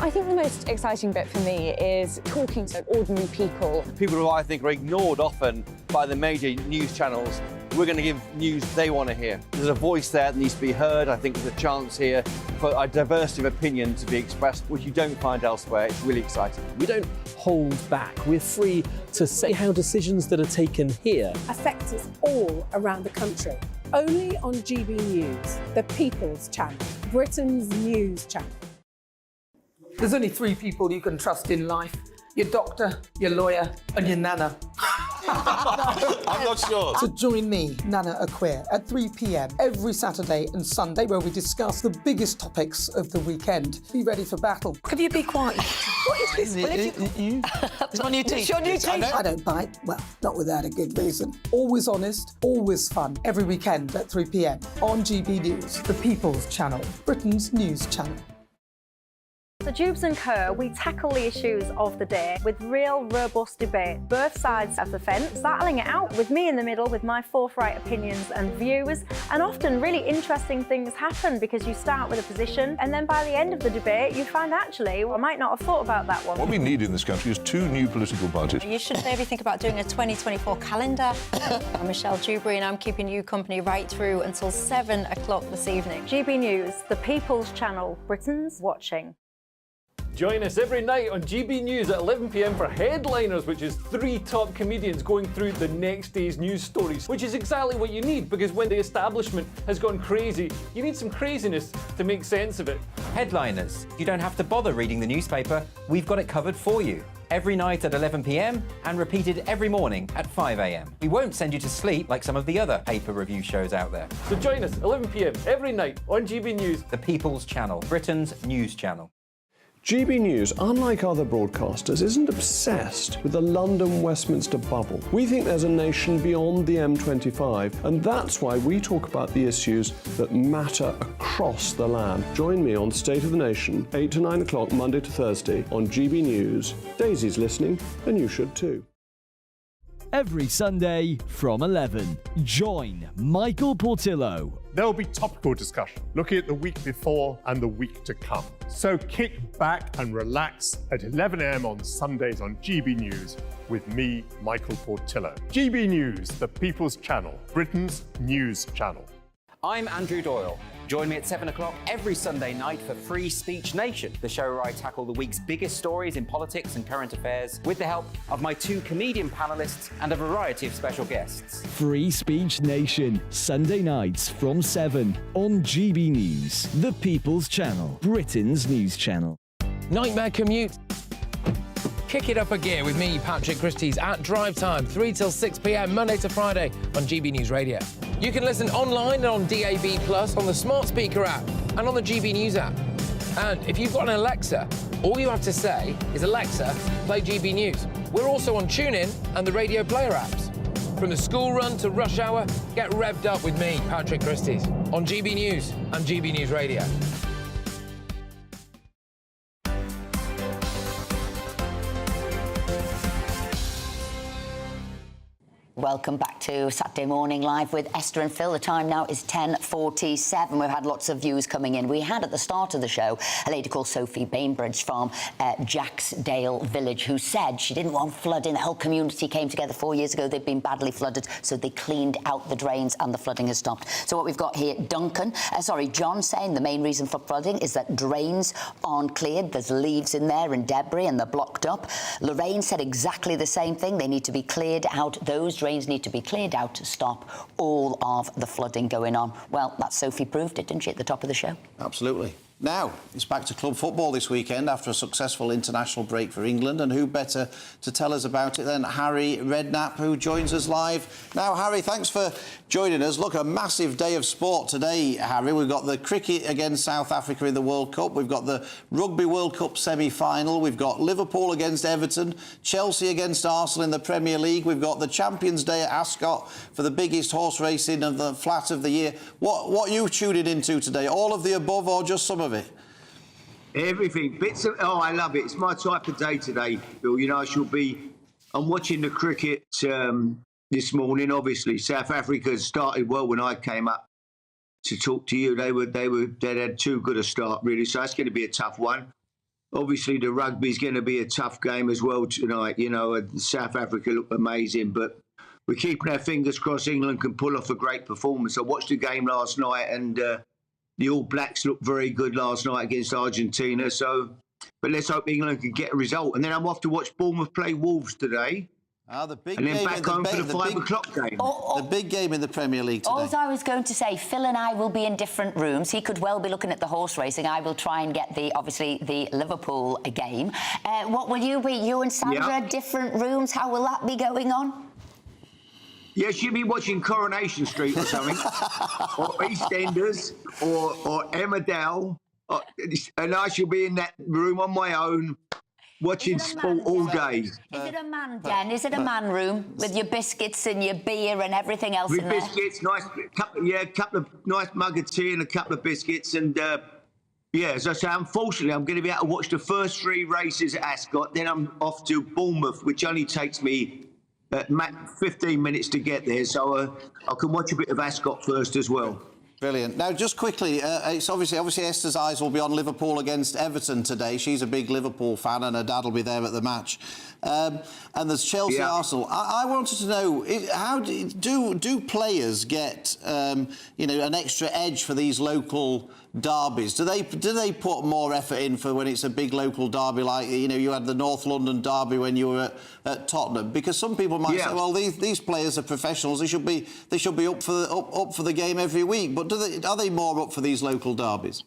I think the most exciting bit for me is talking to ordinary people. People who I think are ignored often by the major news channels. We're going to give news they want to hear. There's a voice there that needs to be heard. I think there's a chance here for a diversity of opinion to be expressed, which you don't find elsewhere. It's really exciting. We don't hold back. We're free to say how decisions that are taken here affect us all around the country. Only on GB News, the People's Channel, Britain's news channel. There's only three people you can trust in life: your doctor, your lawyer, and your nana. I'm not sure. So join me, Nana Aquia, at 3 p.m. every Saturday and Sunday, where we discuss the biggest topics of the weekend. Be ready for battle. Could you be quiet? What is this? It's my new teeth. It's your new teeth. I don't bite. Well, not without a good reason. Always honest, always fun. Every weekend at 3 p.m. on GB News, the People's Channel, Britain's news channel. So Jubes and Kerr, we tackle the issues of the day with real, robust debate, both sides of the fence, battling it out with me in the middle with my forthright opinions and views. And often really interesting things happen because you start with a position and then by the end of the debate you find actually, well, I might not have thought about that one. What we need in this country is two new political parties. You should maybe think about doing a 2024 calendar. I'm Michelle Dewberry and I'm keeping you company right through until 7 o'clock this evening. GB News, the People's Channel, Britain's watching. Join us every night on GB News at 11 p.m. for Headliners, which is 3 top comedians going through the next day's news stories, which is exactly what you need, because when the establishment has gone crazy, you need some craziness to make sense of it. Headliners. You don't have to bother reading the newspaper. We've got it covered for you. Every night at 11 p.m. and repeated every morning at 5 a.m. We won't send you to sleep like some of the other paper review shows out there. So join us 11 p.m. every night on GB News. The People's Channel, Britain's news channel. GB News, unlike other broadcasters, isn't obsessed with the London-Westminster bubble. We think there's a nation beyond the M25, and that's why we talk about the issues that matter across the land. Join me on State of the Nation, 8 to 9 o'clock, Monday to Thursday, on GB News. Daisy's listening, and you should too. Every Sunday from 11, join Michael Portillo. There will be topical discussion, looking at the week before and the week to come. So kick back and relax at 11 a.m. on Sundays on GB News with me, Michael Portillo. GB News, the People's Channel, Britain's news channel. I'm Andrew Doyle. Join me at 7 o'clock every Sunday night for Free Speech Nation, the show where I tackle the week's biggest stories in politics and current affairs with the help of my 2 comedian panellists and a variety of special guests. Free Speech Nation, Sunday nights from 7 on GB News, the People's Channel, Britain's news channel. Nightmare commute. Kick it up a gear with me, Patrick Christie's, at drive time, 3 till 6 p.m, Monday to Friday on GB News Radio. You can listen online and on DAB+, on the smart speaker app and on the GB News app. And if you've got an Alexa, all you have to say is, Alexa, play GB News. We're also on TuneIn and the Radio Player apps. From the school run to rush hour, get revved up with me, Patrick Christie's, on GB News and GB News Radio. Welcome back to Saturday Morning Live with Esther and Phil. The time now is 10:47. We've had lots of views coming in. We had at the start of the show a lady called Sophie Bainbridge from Jacksdale Village who said she didn't want flooding. The whole community came together 4 years ago. They'd been badly flooded, so they cleaned out the drains and the flooding has stopped. So what we've got here, John saying the main reason for flooding is that drains aren't cleared. There's leaves in there and debris and they're blocked up. Lorraine said exactly the same thing. They need to be cleared out. Those drains need to be cleared out to stop all of the flooding going on. Well, that Sophie proved it, didn't she, at the top of the show? Absolutely. Now, it's back to club football this weekend after a successful international break for England, and who better to tell us about it than Harry Redknapp, who joins us live. Now, Harry, thanks for joining us. Look, a massive day of sport today, Harry. We've got the cricket against South Africa in the World Cup. We've got the Rugby World Cup semi-final. We've got Liverpool against Everton, Chelsea against Arsenal in the Premier League. We've got the Champions Day at Ascot for the biggest horse racing of the flat of the year. What are you tuning into today? All of the above or just some of it? Everything. Bits of, oh, I love it. It's my type of day today, Bill. You know, I'm watching the cricket this morning, obviously. South Africa started well when I came up to talk to you. They had too good a start, really. So that's going to be a tough one. Obviously, the rugby is going to be a tough game as well tonight. You know, South Africa looked amazing, but we're keeping our fingers crossed England can pull off a great performance. I watched the game last night and the All Blacks looked very good last night against Argentina. But let's hope England can get a result. And then I'm off to watch Bournemouth play Wolves today. The big and then game back home for the 5 o'clock game. The big game in the Premier League today. All I was going to say, Phil and I will be in different rooms. He could well be looking at the horse racing. I will try and get obviously the Liverpool game. What will you be? You and Sandra, different rooms? How will that be going on? Yeah, she'll be watching Coronation Street or something, or EastEnders, or Emmerdale, and I shall be in that room on my own, watching sport all day. Is it a man den? Is it a man room with your biscuits and your beer and everything else in there? With biscuits, couple of nice mug of tea and a couple of biscuits, and as I say, unfortunately, I'm going to be able to watch the first 3 races at Ascot. Then I'm off to Bournemouth, which only takes me 15 minutes to get there, so I can watch a bit of Ascot first as well. Brilliant. Now, just quickly, it's obviously Esther's eyes will be on Liverpool against Everton today. She's a big Liverpool fan, and her dad will be there at the match. And there's Chelsea, Arsenal. I wanted to know, how do players get an extra edge for these local derbies? Do they put more effort in for when it's a big local derby, like you had the North London derby when you were at Tottenham? Because some people might say, well, these players are professionals. They should be up for the game every week. But are they more up for these local derbies?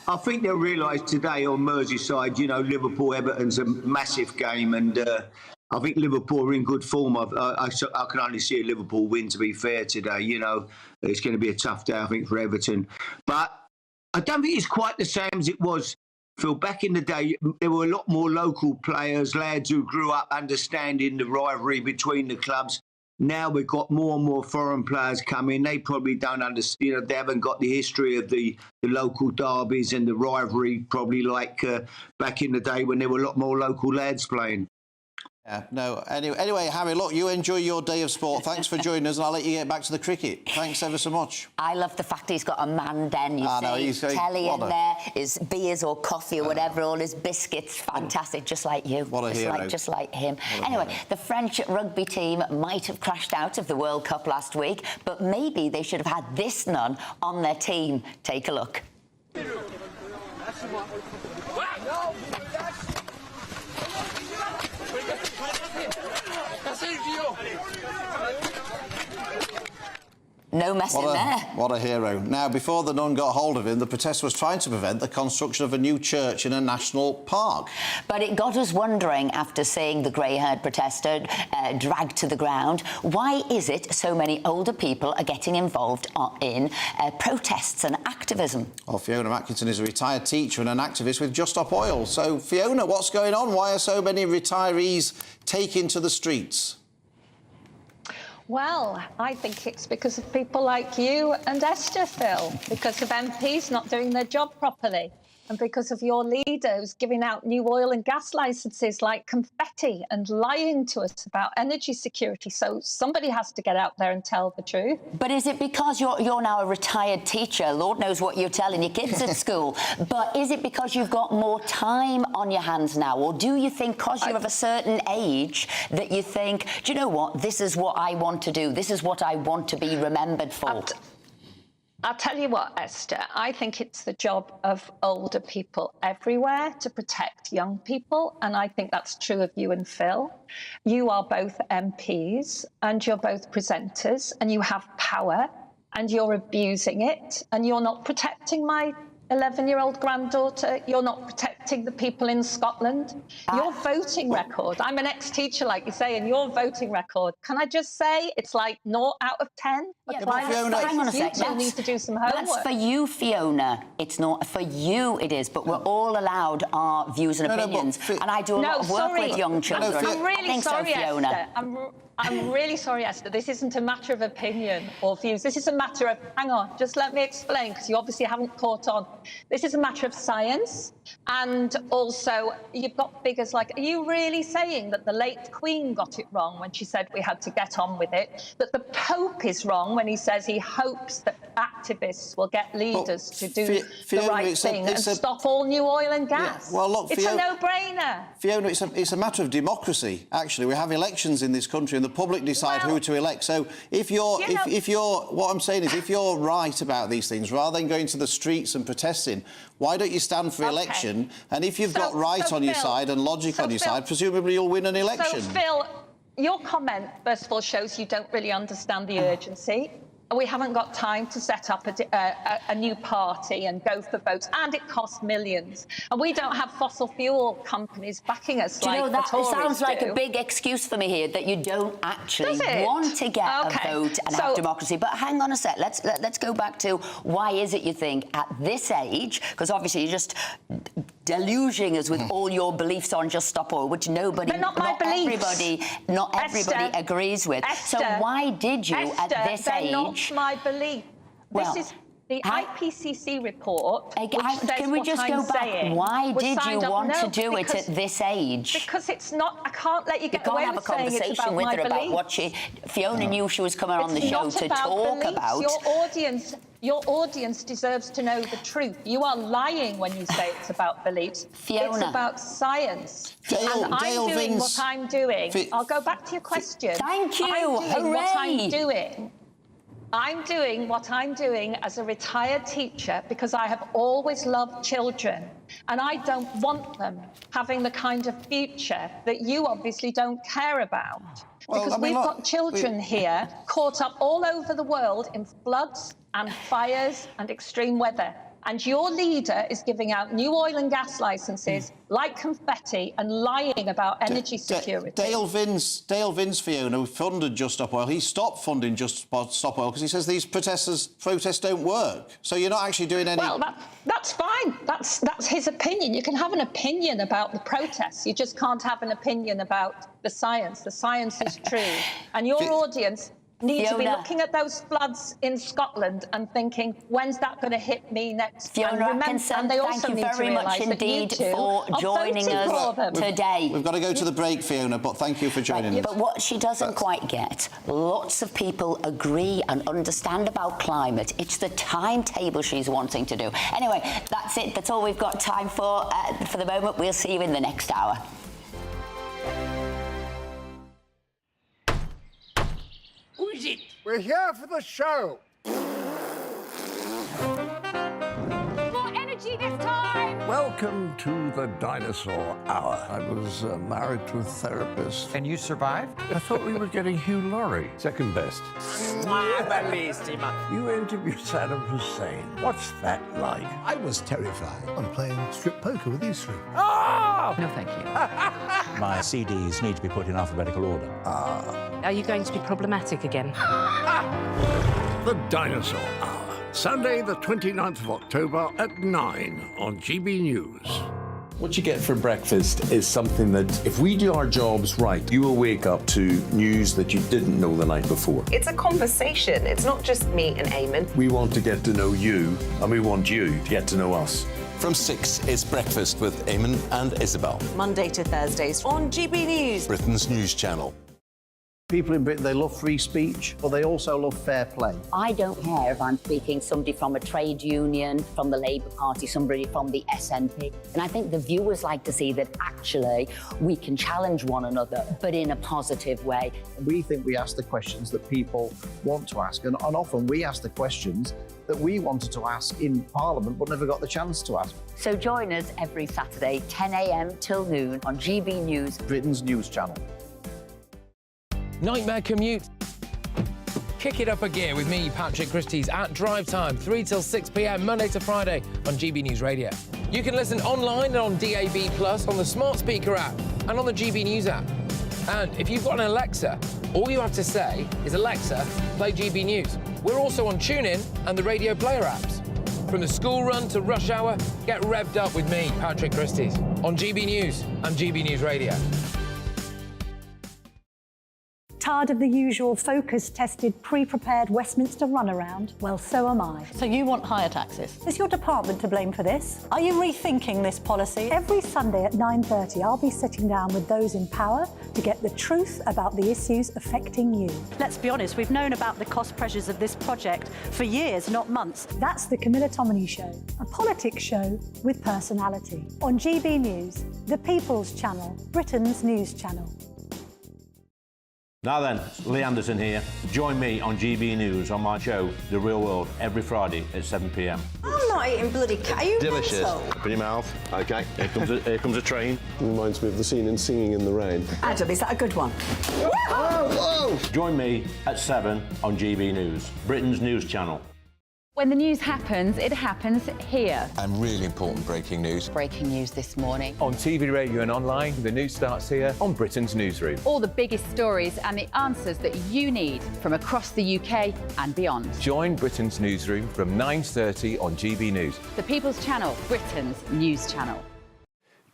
I think they'll realise today on Merseyside, Liverpool-Everton's a massive game, and I think Liverpool are in good form. I can only see a Liverpool win, to be fair, today. It's going to be a tough day, I think, for Everton. But I don't think it's quite the same as it was, Phil. Back in the day, there were a lot more local players, lads who grew up understanding the rivalry between the clubs. Now we've got more and more foreign players coming. They probably don't understand. They haven't got the history of the local derbies and the rivalry, probably like back in the day when there were a lot more local lads playing. Yeah, no. Anyway, Harry, look, you enjoy your day of sport. Thanks for joining us, and I'll let you get back to the cricket. Thanks ever so much. I love the fact he's got a man den, telly in there, his beers or coffee or whatever, all his biscuits. Fantastic, just like you. What a hero. Just like him. Anyway, the French rugby team might have crashed out of the World Cup last week, but maybe they should have had this nun on their team. Take a look. No messing there. What a hero. Now, before the nun got hold of him, the protest was trying to prevent the construction of a new church in a national park. But it got us wondering, after seeing the grey-haired protester dragged to the ground, why is it so many older people are getting involved in protests and activism? Well, Fiona Atkinson is a retired teacher and an activist with Just Stop Oil. So, Fiona, what's going on? Why are so many retirees taking to the streets? Well, I think it's because of people like you and Esther, Phil, because of MPs not doing their job properly, and because of your leaders giving out new oil and gas licences like confetti and lying to us about energy security. So somebody has to get out there and tell the truth. But is it because you're now a retired teacher? Lord knows what you're telling your kids at school. But is it because you've got more time on your hands now? Or do you think because you're of a certain age that you think, do you know what, this is what I want to do, this is what I want to be remembered for? I'll tell you what, Esther, I think it's the job of older people everywhere to protect young people, and I think that's true of you and Phil. You are both MPs and you're both presenters and you have power and you're abusing it and you're not protecting my 11-year-old granddaughter. You're not protecting the people in Scotland. Your voting record, I'm an ex-teacher, like you say, and your voting record, can I just say it's like 0 out of 10? Yeah, Fiona, hang on a sec. You two need to do some homework. That's for you, Fiona. It's not for you, it is. But we're all allowed our views and opinions. And I do a lot of work with young children. I'm really sorry, Fiona. Esther. I'm really sorry, Esther. This isn't a matter of opinion or views. This is a matter of, hang on, just let me explain, because you obviously haven't caught on. This is a matter of science. And also, you've got figures like, are you really saying that the late Queen got it wrong when she said we had to get on with it? That the Pope is wrong when he says he hopes that activists will get leaders to do the right thing and stop all new oil and gas? Yeah, well, look, it's a no-brainer. Fiona, it's a matter of democracy, actually. We have elections in this country and the public decide who to elect. So if you're, what I'm saying is, if you're right about these things, rather than going to the streets and protesting, why don't you stand for election? And if you've got right on your side and logic on your side, presumably you'll win an election. So, Phil, your comment, first of all, shows you don't really understand the urgency. We haven't got time to set up a new party and go for votes, and it costs millions. And we don't have fossil fuel companies backing us. Do you know, that sounds like a big excuse for me here, that you don't actually want to get a vote and have democracy. But hang on a sec, let's go back to why is it you think at this age, because obviously you're just deluging us with all your beliefs on Just Stop Oil, which nobody, not everybody agrees with. Esther, so why did you at this age? Not my belief. Well, this is the IPCC report. Can we just go back? Why did you want to do it at this age? Because it's not. I can't let you get away with saying it's about my belief. You can't have a conversation with her about what Fiona knew she was coming on the show to talk about. Your audience deserves to know the truth. You are lying when you say it's about beliefs. Fiona. It's about science. And I'm doing what I'm doing. I'll go back to your question. Thank you. I'm doing what I'm doing as a retired teacher because I have always loved children, and I don't want them having the kind of future that you obviously don't care about. Because we've got children here caught up all over the world in floods and fires and extreme weather. And your leader is giving out new oil and gas licenses like confetti and lying about energy security. Dale Vince, Fiona, who funded Just Stop Oil, he stopped funding Just Stop Oil because he says these protests don't work. So you're not actually doing any... Well, that's fine. That's his opinion. You can have an opinion about the protests. You just can't have an opinion about the science. The science is true. And your audience need to be looking at those floods in Scotland and thinking, when's that going to hit me next? Fiona Atkinson, thank you very much indeed for joining us today. We've got to go to the break, Fiona, but thank you for joining us. But what she doesn't quite get, lots of people agree and understand about climate. It's the timetable she's wanting to do. Anyway, that's it. That's all we've got time for the moment. We'll see you in the next hour. Who is it? We're here for the show. More energy this time! Welcome to the Dinosaur Hour. I was married to a therapist. And you survived? I thought we were getting Hugh Laurie. Second best. You interviewed Saddam Hussein. What's that like? I was terrified. I'm playing strip poker with these three. Oh! No, thank you. My CDs need to be put in alphabetical order. Are you going to be problematic again? The Dinosaur Hour. Sunday, the 29th of October at 9 on GB News. What you get for breakfast is something that, if we do our jobs right, you will wake up to news that you didn't know the night before. It's a conversation. It's not just me and Eamon. We want to get to know you, and we want you to get to know us. From 6 is Breakfast with Eamon and Isabel. Monday to Thursdays on GB News. Britain's news channel. People in Britain, they love free speech, but they also love fair play. I don't care if I'm speaking somebody from a trade union, from the Labour Party, somebody from the SNP. And I think the viewers like to see that actually we can challenge one another, but in a positive way. We think we ask the questions that people want to ask, and often we ask the questions that we wanted to ask in Parliament but never got the chance to ask. So join us every Saturday, 10 a.m. till noon on GB News, Britain's news channel. Nightmare commute. Kick it up a gear with me, Patrick Christie's, at drive time, 3 till 6 p.m, Monday to Friday on GB News Radio. You can listen online and on DAB+, on the smart speaker app and on the GB News app. And if you've got an Alexa, all you have to say is, Alexa, play GB News. We're also on TuneIn and the Radio Player apps. From the school run to rush hour, get revved up with me, Patrick Christie's, on GB News and GB News Radio. Tired of the usual focus-tested, pre-prepared Westminster runaround? Well, so am I. So you want higher taxes? Is your department to blame for this? Are you rethinking this policy? Every Sunday at 9:30, I'll be sitting down with those in power to get the truth about the issues affecting you. Let's be honest, we've known about the cost pressures of this project for years, not months. That's the Camilla Tominey Show, a politics show with personality. On GB News, the People's Channel, Britain's news channel. Now then, Lee Anderson here. Join me on GB News on my show, The Real World, every Friday at 7 p.m. I'm not eating bloody cat. Are you Delicious. mental? Open your mouth. OK, here comes a train. Reminds me of the scene in Singing in the Rain. Adam, is that a good one? Whoa! Join me at 7 on GB News, Britain's news channel. When the news happens, it happens here. And really important breaking news. Breaking news this morning. On TV, radio and online, the news starts here on Britain's Newsroom. All the biggest stories and the answers that you need from across the UK and beyond. Join Britain's Newsroom from 9:30 on GB News. The People's Channel, Britain's news channel.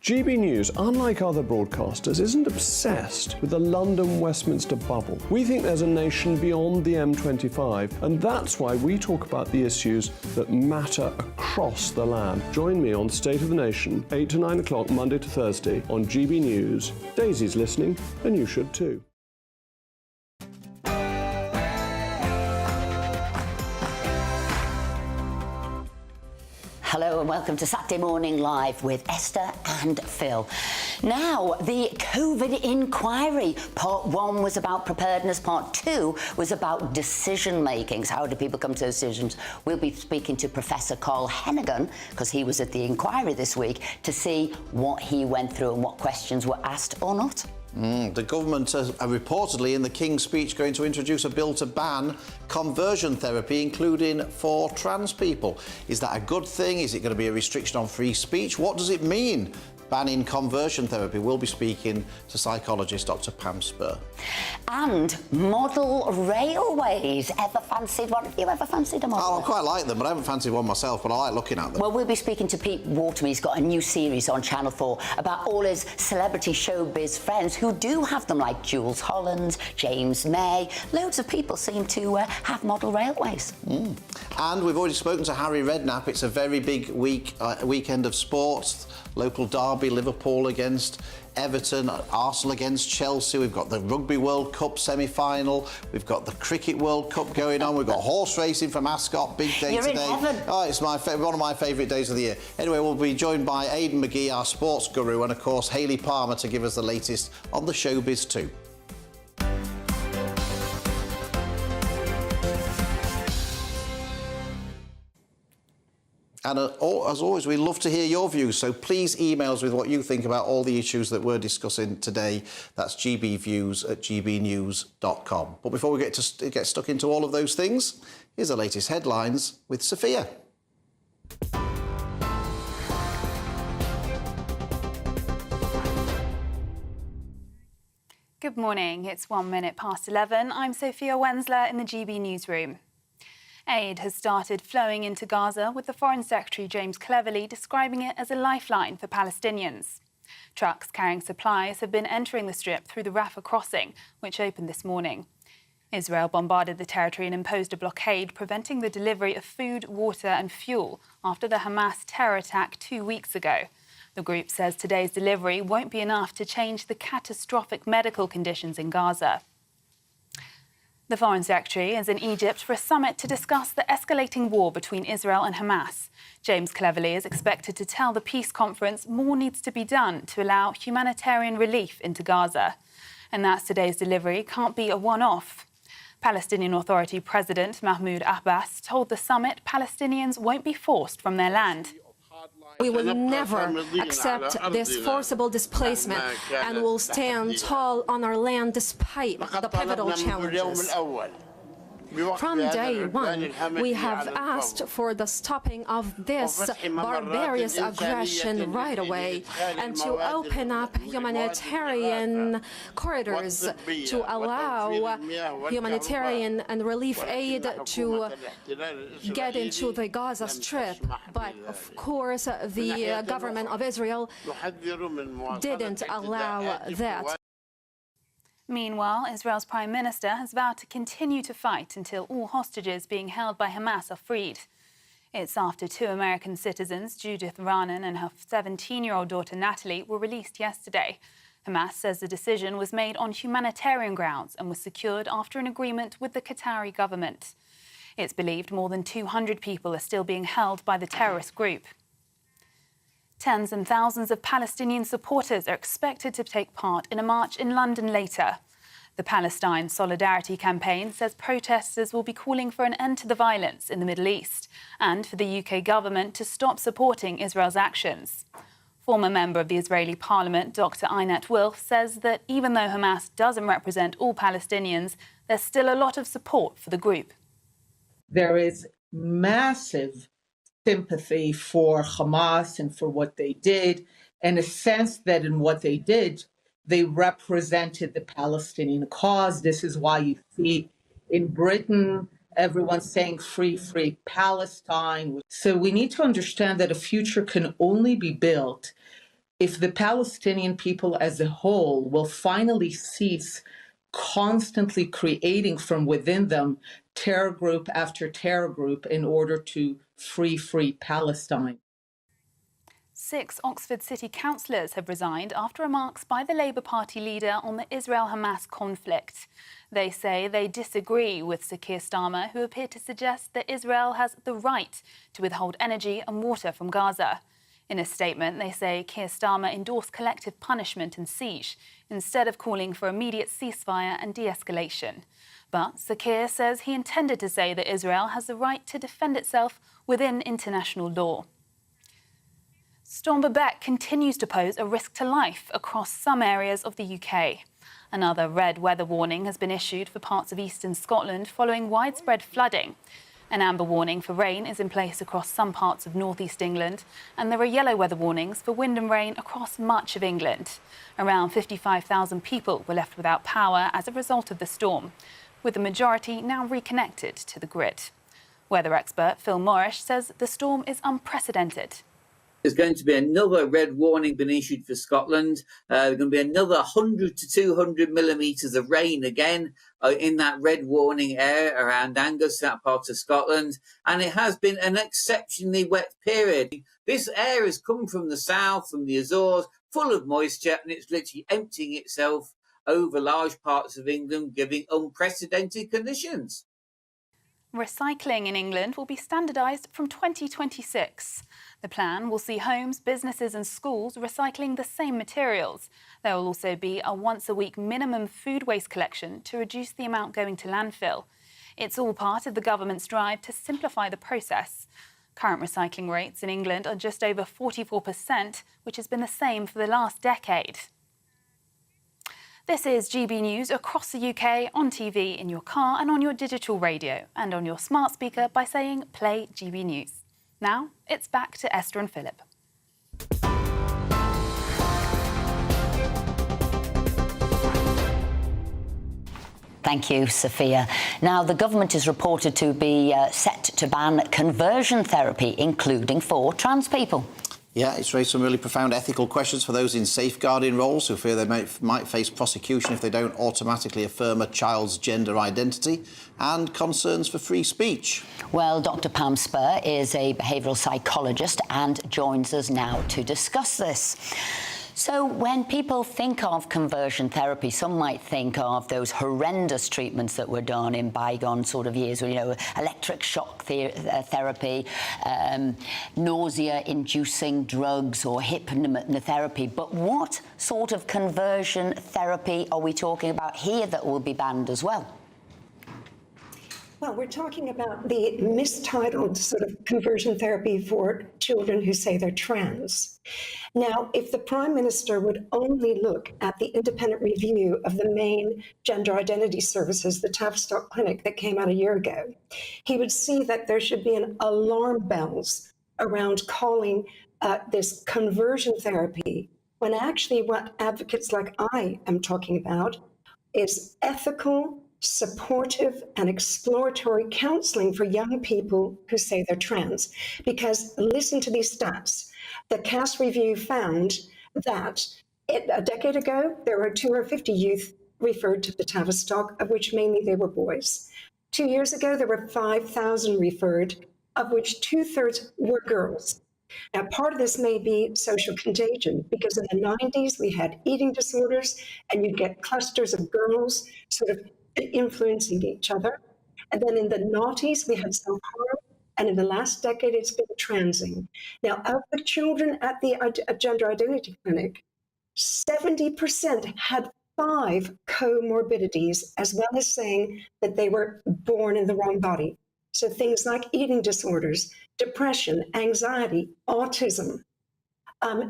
GB News, unlike other broadcasters, isn't obsessed with the London-Westminster bubble. We think there's a nation beyond the M25, and that's why we talk about the issues that matter across the land. Join me on State of the Nation, 8 to 9 o'clock, Monday to Thursday, on GB News. Daisy's listening, and you should too. Hello and welcome to Saturday Morning Live with Esther and Phil. Now, the COVID inquiry. Part 1 was about preparedness, Part 2 was about decision making. So how do people come to decisions? We'll be speaking to Professor Carl Hennigan, because he was at the inquiry this week, to see what he went through and what questions were asked or not. The government are reportedly in the King's speech going to introduce a bill to ban conversion therapy, including for trans people. Is that a good thing? Is it going to be a restriction on free speech? What does it mean, banning conversion therapy? We'll be speaking to psychologist Dr. Pam Spur. And model railways. Ever fancied one? Have you ever fancied a model? Oh, I quite like them, but I haven't fancied one myself, but I like looking at them. Well, we'll be speaking to Pete Waterman. He's got a new series on Channel 4 about all his celebrity showbiz friends who do have them, like Jules Holland, James May. Loads of people seem to have model railways. And we've already spoken to Harry Redknapp. It's a very big weekend of sports. Local derby, Liverpool against Everton, Arsenal against Chelsea. We've got the Rugby World Cup semi-final. We've got the Cricket World Cup going on. We've got horse racing for Mascot. Big day You're today. In heaven. Oh, it's one of my favourite days of the year. Anyway, we'll be joined by Aidan McGee, our sports guru, and of course Hayley Palmer to give us the latest on the showbiz too. And as always, we love to hear your views, so please email us with what you think about all the issues that we're discussing today. That's gbviews@gbnews.com. But before we get stuck into all of those things, here's the latest headlines with Sophia. Good morning. It's 1 minute past 11. I'm Sophia Wensler in the GB newsroom. Aid has started flowing into Gaza, with the Foreign Secretary James Cleverly describing it as a lifeline for Palestinians. Trucks carrying supplies have been entering the Strip through the Rafah crossing, which opened this morning. Israel bombarded the territory and imposed a blockade, preventing the delivery of food, water and fuel after the Hamas terror attack 2 weeks ago. The group says today's delivery won't be enough to change the catastrophic medical conditions in Gaza. The Foreign Secretary is in Egypt for a summit to discuss the escalating war between Israel and Hamas. James Cleverly is expected to tell the peace conference more needs to be done to allow humanitarian relief into Gaza. And that today's delivery can't be a one-off. Palestinian Authority President Mahmoud Abbas told the summit Palestinians won't be forced from their land. We will never accept this forcible displacement and will stand tall on our land despite the pivotal challenges. From day one, we have asked for the stopping of this barbarous aggression right away and to open up humanitarian corridors to allow humanitarian and relief aid to get into the Gaza Strip. But of course, the government of Israel didn't allow that. Meanwhile, Israel's Prime Minister has vowed to continue to fight until all hostages being held by Hamas are freed. It's after 2 American citizens, Judith Raanan and her 17-year-old daughter Natalie, were released yesterday. Hamas says the decision was made on humanitarian grounds and was secured after an agreement with the Qatari government. It's believed more than 200 people are still being held by the terrorist group. Tens and thousands of Palestinian supporters are expected to take part in a march in London later. The Palestine Solidarity Campaign says protesters will be calling for an end to the violence in the Middle East and for the UK government to stop supporting Israel's actions. Former member of the Israeli parliament, Dr. Einat Wilf, says that even though Hamas doesn't represent all Palestinians, there's still a lot of support for the group. There is massive sympathy for Hamas and for what they did, and a sense that in what they did, they represented the Palestinian cause. This is why you see in Britain, everyone saying free, free Palestine. So we need to understand that a future can only be built if the Palestinian people as a whole will finally cease constantly creating from within them terror group after terror group in order to free Palestine. 6 Oxford City councillors have resigned after remarks by the Labour Party leader on the Israel-Hamas conflict. They say they disagree with Sir Keir Starmer, who appeared to suggest that Israel has the right to withhold energy and water from Gaza. In a statement, they say Keir Starmer endorsed collective punishment and siege, instead of calling for immediate ceasefire and de-escalation. But Sir Keir says he intended to say that Israel has the right to defend itself within international law. Storm Babette continues to pose a risk to life across some areas of the UK. Another red weather warning has been issued for parts of eastern Scotland following widespread flooding. An amber warning for rain is in place across some parts of northeast England, and there are yellow weather warnings for wind and rain across much of England. Around 55,000 people were left without power as a result of the storm, with the majority now reconnected to the grid. Weather expert Phil Morrish says the storm is unprecedented. There's going to be another red warning been issued for Scotland. There's going to be another 100 to 200 millimetres of rain again in that red warning area around Angus, that part of Scotland. And it has been an exceptionally wet period. This air has come from the south, from the Azores, full of moisture, and it's literally emptying itself over large parts of England, giving unprecedented conditions. Recycling in England will be standardised from 2026. The plan will see homes, businesses and schools recycling the same materials. There will also be a once-a-week minimum food waste collection to reduce the amount going to landfill. It's all part of the government's drive to simplify the process. Current recycling rates in England are just over 44%, which has been the same for the last decade. This is GB News across the UK, on TV, in your car and on your digital radio, and on your smart speaker by saying Play GB News. Now, it's back to Esther and Philip. Thank you, Sophia. Now, the government is reported to be set to ban conversion therapy, including for trans people. Yeah, it's raised some really profound ethical questions for those in safeguarding roles who fear they might face prosecution if they don't automatically affirm a child's gender identity, and concerns for free speech. Well, Dr. Pam Spur is a behavioural psychologist and joins us now to discuss this. So when people think of conversion therapy, some might think of those horrendous treatments that were done in bygone sort of years, you know, electric shock therapy, nausea-inducing drugs or hypnotherapy. But what sort of conversion therapy are we talking about here that will be banned as well? Well, we're talking about the mistitled sort of conversion therapy for children who say they're trans. Now, if the Prime Minister would only look at the independent review of the main gender identity services, the Tavistock Clinic that came out a year ago, he would see that there should be an alarm bells around calling this conversion therapy, when actually what advocates like I am talking about is ethical, supportive, and exploratory counseling for young people who say they're trans. Because listen to these stats. The Cass review found that a decade ago, there were 250 youth referred to the Tavistock, of which mainly they were boys. 2 years ago, there were 5,000 referred, of which 2/3 were girls. Now, part of this may be social contagion, because in the 90s, we had eating disorders, and you'd get clusters of girls sort of influencing each other. And then in the noughties, we had self-harm, and in the last decade, it's been transing. Now, of the children at the Gender Identity Clinic, 70% had 5 comorbidities, as well as saying that they were born in the wrong body. So things like eating disorders, depression, anxiety, autism.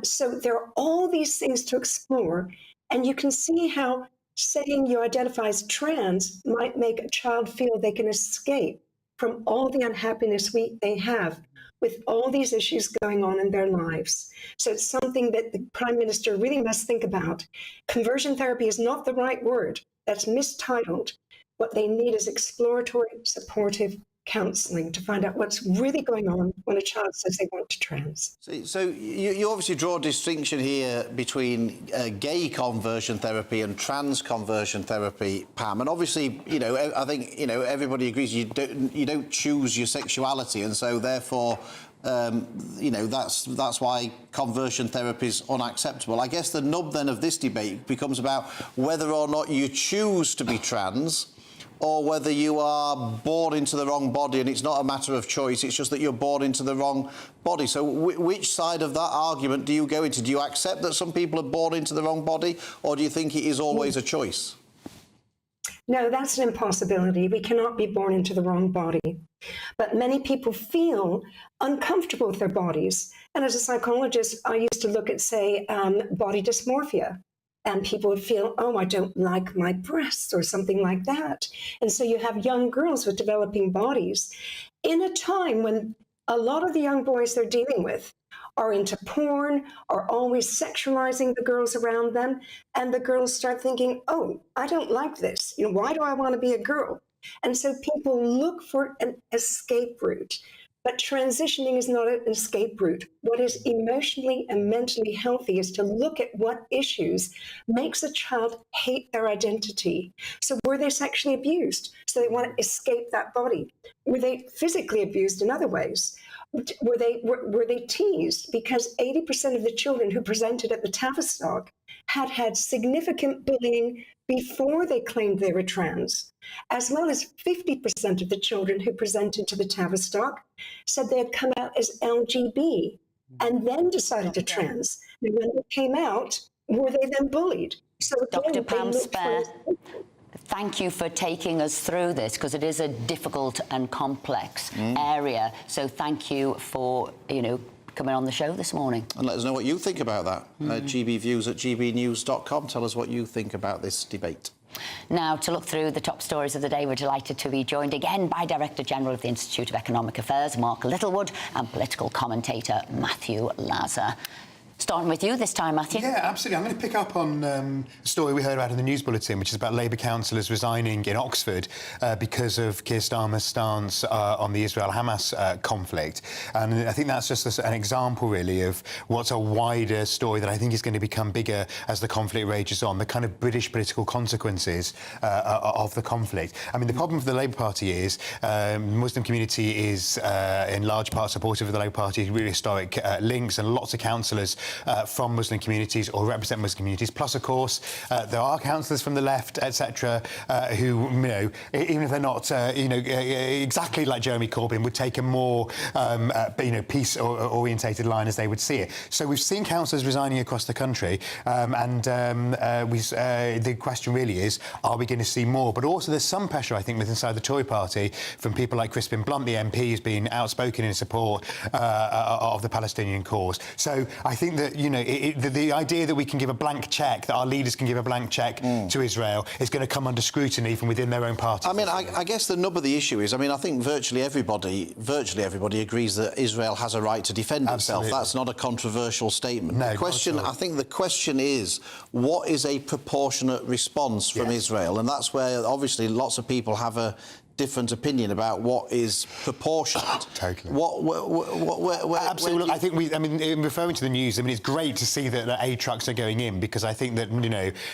So there are all these things to explore, and you can see how saying you identify as trans might make a child feel they can escape from all the unhappiness they have with all these issues going on in their lives. So it's something that the Prime Minister really must think about. Conversion therapy is not the right word. That's mistitled. What they need is exploratory, supportive counselling to find out what's really going on when a child says they want to trans. So you obviously draw a distinction here between gay conversion therapy and trans conversion therapy, Pam. And obviously, I think everybody agrees you don't choose your sexuality, and so therefore, that's why conversion therapy is unacceptable. I guess the nub then of this debate becomes about whether or not you choose to be trans, or whether you are born into the wrong body, and it's not a matter of choice, it's just that you're born into the wrong body. So which side of that argument do you go into? Do you accept that some people are born into the wrong body, or do you think it is always a choice? No, that's an impossibility. We cannot be born into the wrong body. But many people feel uncomfortable with their bodies. And as a psychologist, I used to look at, say, body dysmorphia. And people would feel, oh, I don't like my breasts or something like that. And so you have young girls with developing bodies in a time when a lot of the young boys they're dealing with are into porn, are always sexualizing the girls around them. And the girls start thinking, oh, I don't like this. Why do I want to be a girl? And so people look for an escape route. But transitioning is not an escape route. What is emotionally and mentally healthy is to look at what issues makes a child hate their identity. So were they sexually abused? So they want to escape that body. Were they physically abused in other ways? Were they teased? Because 80% of the children who presented at the Tavistock had significant bullying before they claimed they were trans, as well as 50% of the children who presented to the Tavistock said they had come out as LGB and then decided to trans. And when they came out, were they then bullied? So Dr. Pam Spare, thank you for taking us through this, because it is a difficult and complex area. So thank you for, coming on the show this morning. And let us know what you think about that. GBviews at gbnews.com. Tell us what you think about this debate. Now, to look through the top stories of the day, we're delighted to be joined again by Director General of the Institute of Economic Affairs, Mark Littlewood, and political commentator Matthew Lazar. Starting with you this time, Matthew. Yeah, absolutely. I'm going to pick up on a story we heard about in the news bulletin, which is about Labour councillors resigning in Oxford because of Keir Starmer's stance on the Israel-Hamas conflict. And I think that's just an example, really, of what's a wider story that I think is going to become bigger as the conflict rages on, the kind of British political consequences of the conflict. I mean, the problem for the Labour Party is the Muslim community is in large part supportive of the Labour Party, really historic links, and lots of councillors from Muslim communities or represent Muslim communities. Plus, of course, there are councillors from the left, etc., who, even if they're not, exactly like Jeremy Corbyn, would take a more, peace-orientated line as they would see it. So we've seen councillors resigning across the country, the question really is, are we going to see more? But also there's some pressure, I think, inside the Tory party from people like Crispin Blunt, the MP, who's been outspoken in support of the Palestinian cause. So I think that, the idea that we can give a blank cheque, that our leaders can give a blank cheque to Israel is going to come under scrutiny from within their own party. I mean, I guess the nub of the issue is, I think virtually everybody agrees that Israel has a right to defend itself. That's not a controversial statement. No, I think the question is, what is a proportionate response from Israel? And that's where, obviously, lots of people have a different opinion about what is proportionate. Totally. Absolutely. I think in referring to the news, it's great to see that aid trucks are going in, because I think that,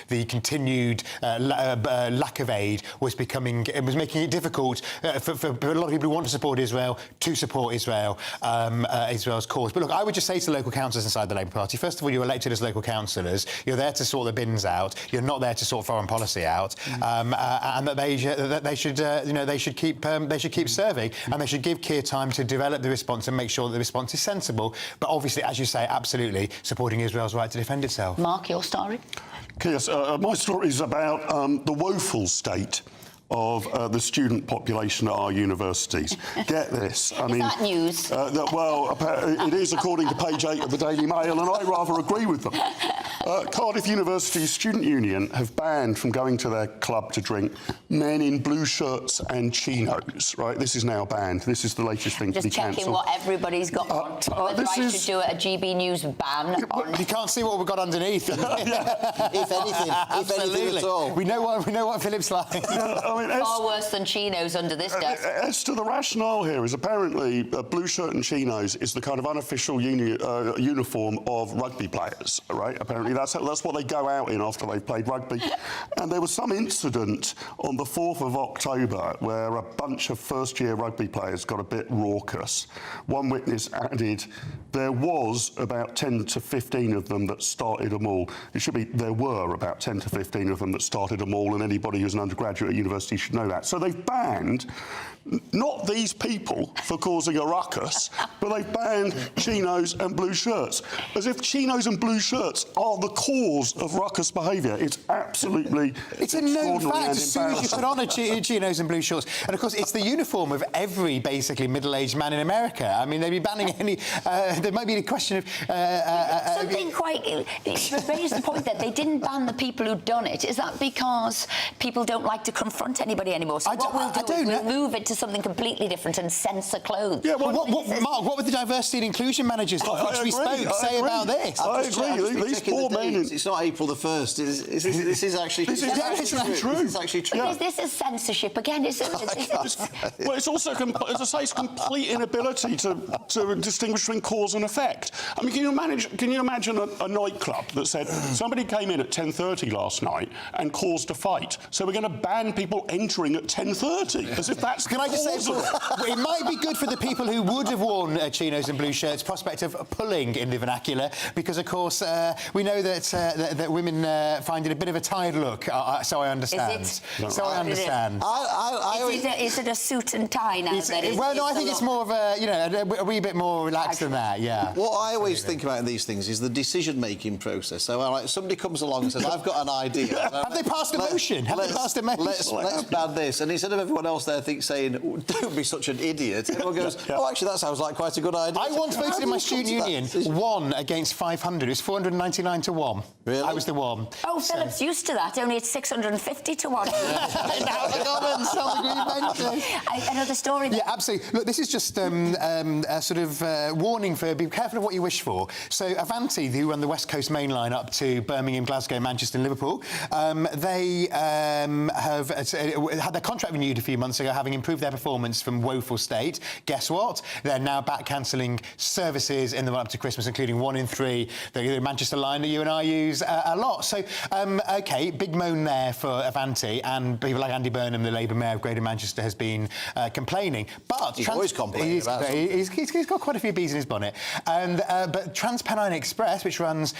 the continued lack of aid was making it difficult for a lot of people who want to support Israel to support Israel's cause. But look, I would just say to local councillors inside the Labour Party, first of all, you're elected as local councillors. You're there to sort the bins out. You're not there to sort foreign policy out. And that they should keep serving, and they should give Keir time to develop the response and make sure that the response is sensible. But obviously, as you say, absolutely supporting Israel's right to defend itself. Mark, your story? Yes, my story is about the woeful state of the student population at our universities. Get this. Is that news? It is, according to page 8 of the Daily Mail, and I rather agree with them. Cardiff University's student union have banned from going to their club to drink men in blue shirts and chinos, right? This is now banned. This is the latest thing to be cancelled. Just checking what everybody's got on. Whether I should do a GB News ban on... You can't see what we've got underneath. If anything at all. We know what Philip's like. Far worse than chinos under this desk. As to the rationale here is apparently a blue shirt and chinos is the kind of unofficial uniform of rugby players, right? Apparently that's what they go out in after they've played rugby. And there was some incident on the 4th of October where a bunch of first-year rugby players got a bit raucous. One witness added there was about 10 to 15 of them that started them all. It should be there were about 10 to 15 of them that started them all, and anybody who's an undergraduate at university should know that. So they've banned not these people for causing a ruckus, but they've banned chinos and blue shirts. As if chinos and blue shirts are the cause of ruckus behaviour. It's absolutely It's a known fact. As soon as you put on chinos and blue shorts, and of course it's the uniform of every basically middle-aged man in America. I mean, they'd be banning any. There might be a question of something quite. It raised the point that they didn't ban the people who'd done it. Is that because people don't like to confront anybody anymore? So what we'll do is we'll move it to something completely different and censor clothes. Yeah, Mark, what would the diversity and inclusion managers of which we spoke say about this? I agree. These poor men. It's not April the 1st. This is actually true. It's actually true. Because this is censorship again, isn't it? Well, it's also, as I say, it's complete inability to distinguish between cause and effect. I mean, can you imagine a nightclub that said somebody came in at 10:30 last night and caused a fight, so we're going to ban people entering at 10:30, as if that's. Can I just say, it might be good for the people who would have worn chinos and blue shirts, prospect of pulling in the vernacular, because of course we know that women find it a bit of a tired look. So I understand. Is it? So I understand. Is it a suit and tie now? I think it's more of a wee bit more relaxed than that. Yeah. What I always think about in these things is the decision-making process. So, all right, somebody comes along and says, "I've got an idea." Have they passed a motion? Let's ban this. And instead of everyone else there saying, "Don't be such an idiot," everyone goes, "Oh, actually, that sounds like quite a good idea." I once voted in my student union 1 against 500. It was 499 to 1. Really? I was the 1. Oh, Philip's used to that. Only it's 650 to 1. Now the Commons, another story. Yeah, absolutely. Look, this is just a sort of warning for be careful of what you wish for. So Avanti, who run the West Coast Main Line up to Birmingham, Glasgow, Manchester and Liverpool, they have had their contract renewed a few months ago, having improved their performance from woeful state. Guess what? They're now back cancelling services in the run-up to Christmas, including 1 in 3, the Manchester line that you and I use a lot. So, OK, big moan there for Avanti, and people like Andy Burnham, the Labour Mayor of Greater Manchester, has been complaining. But he's always complaining about something. He's got quite a few bees in his bonnet. But TransPennine Express, which runs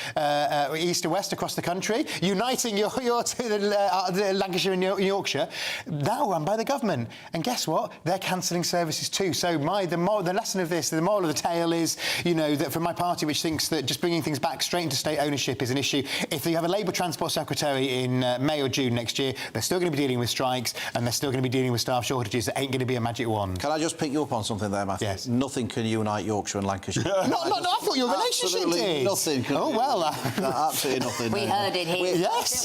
east to west across the country, uniting the Lancashire and Yorkshire, now run by the government. And guess what? They're cancelling services too. So the lesson of this, the moral of the tale is, you know, that for my party, which thinks that just bringing things back straight into state ownership is an issue, if you have a Labour Transport Secretary in May or June next year, they're still going to be dealing with strikes and they're still going to be dealing with staff shortages. That ain't going to be a magic wand. Can I just pick you up on something there, Matthew? Yes. Nothing can unite Yorkshire and Lancashire. No, I thought your relationship did. Nothing. Oh, well. No, absolutely nothing. We heard it here. Yes.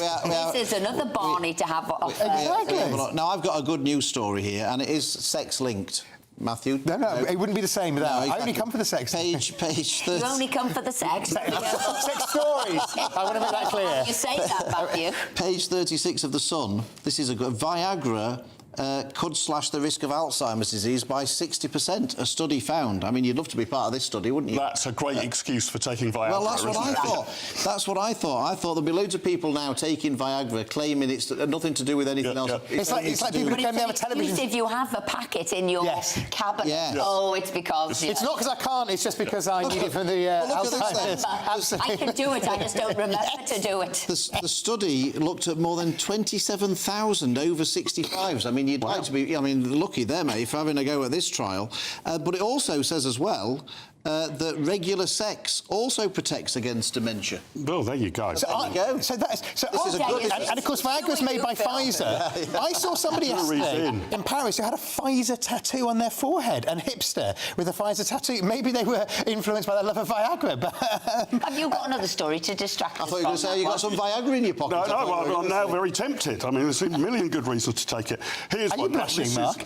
This is another Barney to have off. Exactly. Now, I've got a good news story here, and it is sex-linked. Matthew? No, it wouldn't be the same without. No, exactly. I only come for the sex. Page 30. You only come for the sex. Sex stories. I want to make that clear. You say that, Matthew. Page 36 of The Sun. This is a good... Viagra could slash the risk of Alzheimer's disease by 60%, a study found. I mean, you'd love to be part of this study, wouldn't you? That's a great excuse for taking Viagra, well, that's what isn't I it? thought. That's what I thought. I thought there'd be loads of people now taking Viagra, claiming it's nothing to do with anything else. It's like people who claim they have a television. If you have a packet in your cabinet, oh, it's because... It's not because I can't, it's just because I need it for the Alzheimer's. I can do it, I just don't remember to do it. The study looked at more than 27,000 over 65s. I mean, you'd like to be... I mean, lucky them, eh, for having a go at this trial. But it also says as well that regular sex also protects against dementia. Well, there you go. So this is a good... And of course, Viagra's made by Pfizer. I saw somebody yesterday in Paris who had a Pfizer tattoo on their forehead, and hipster with a Pfizer tattoo. Maybe they were influenced by their love of Viagra, but... Have you got another story to distract us? I thought you were going to say you got some Viagra in your pocket. No, I'm now very tempted. I mean, there's a million good reasons to take it. Here's Are you blushing, Mark?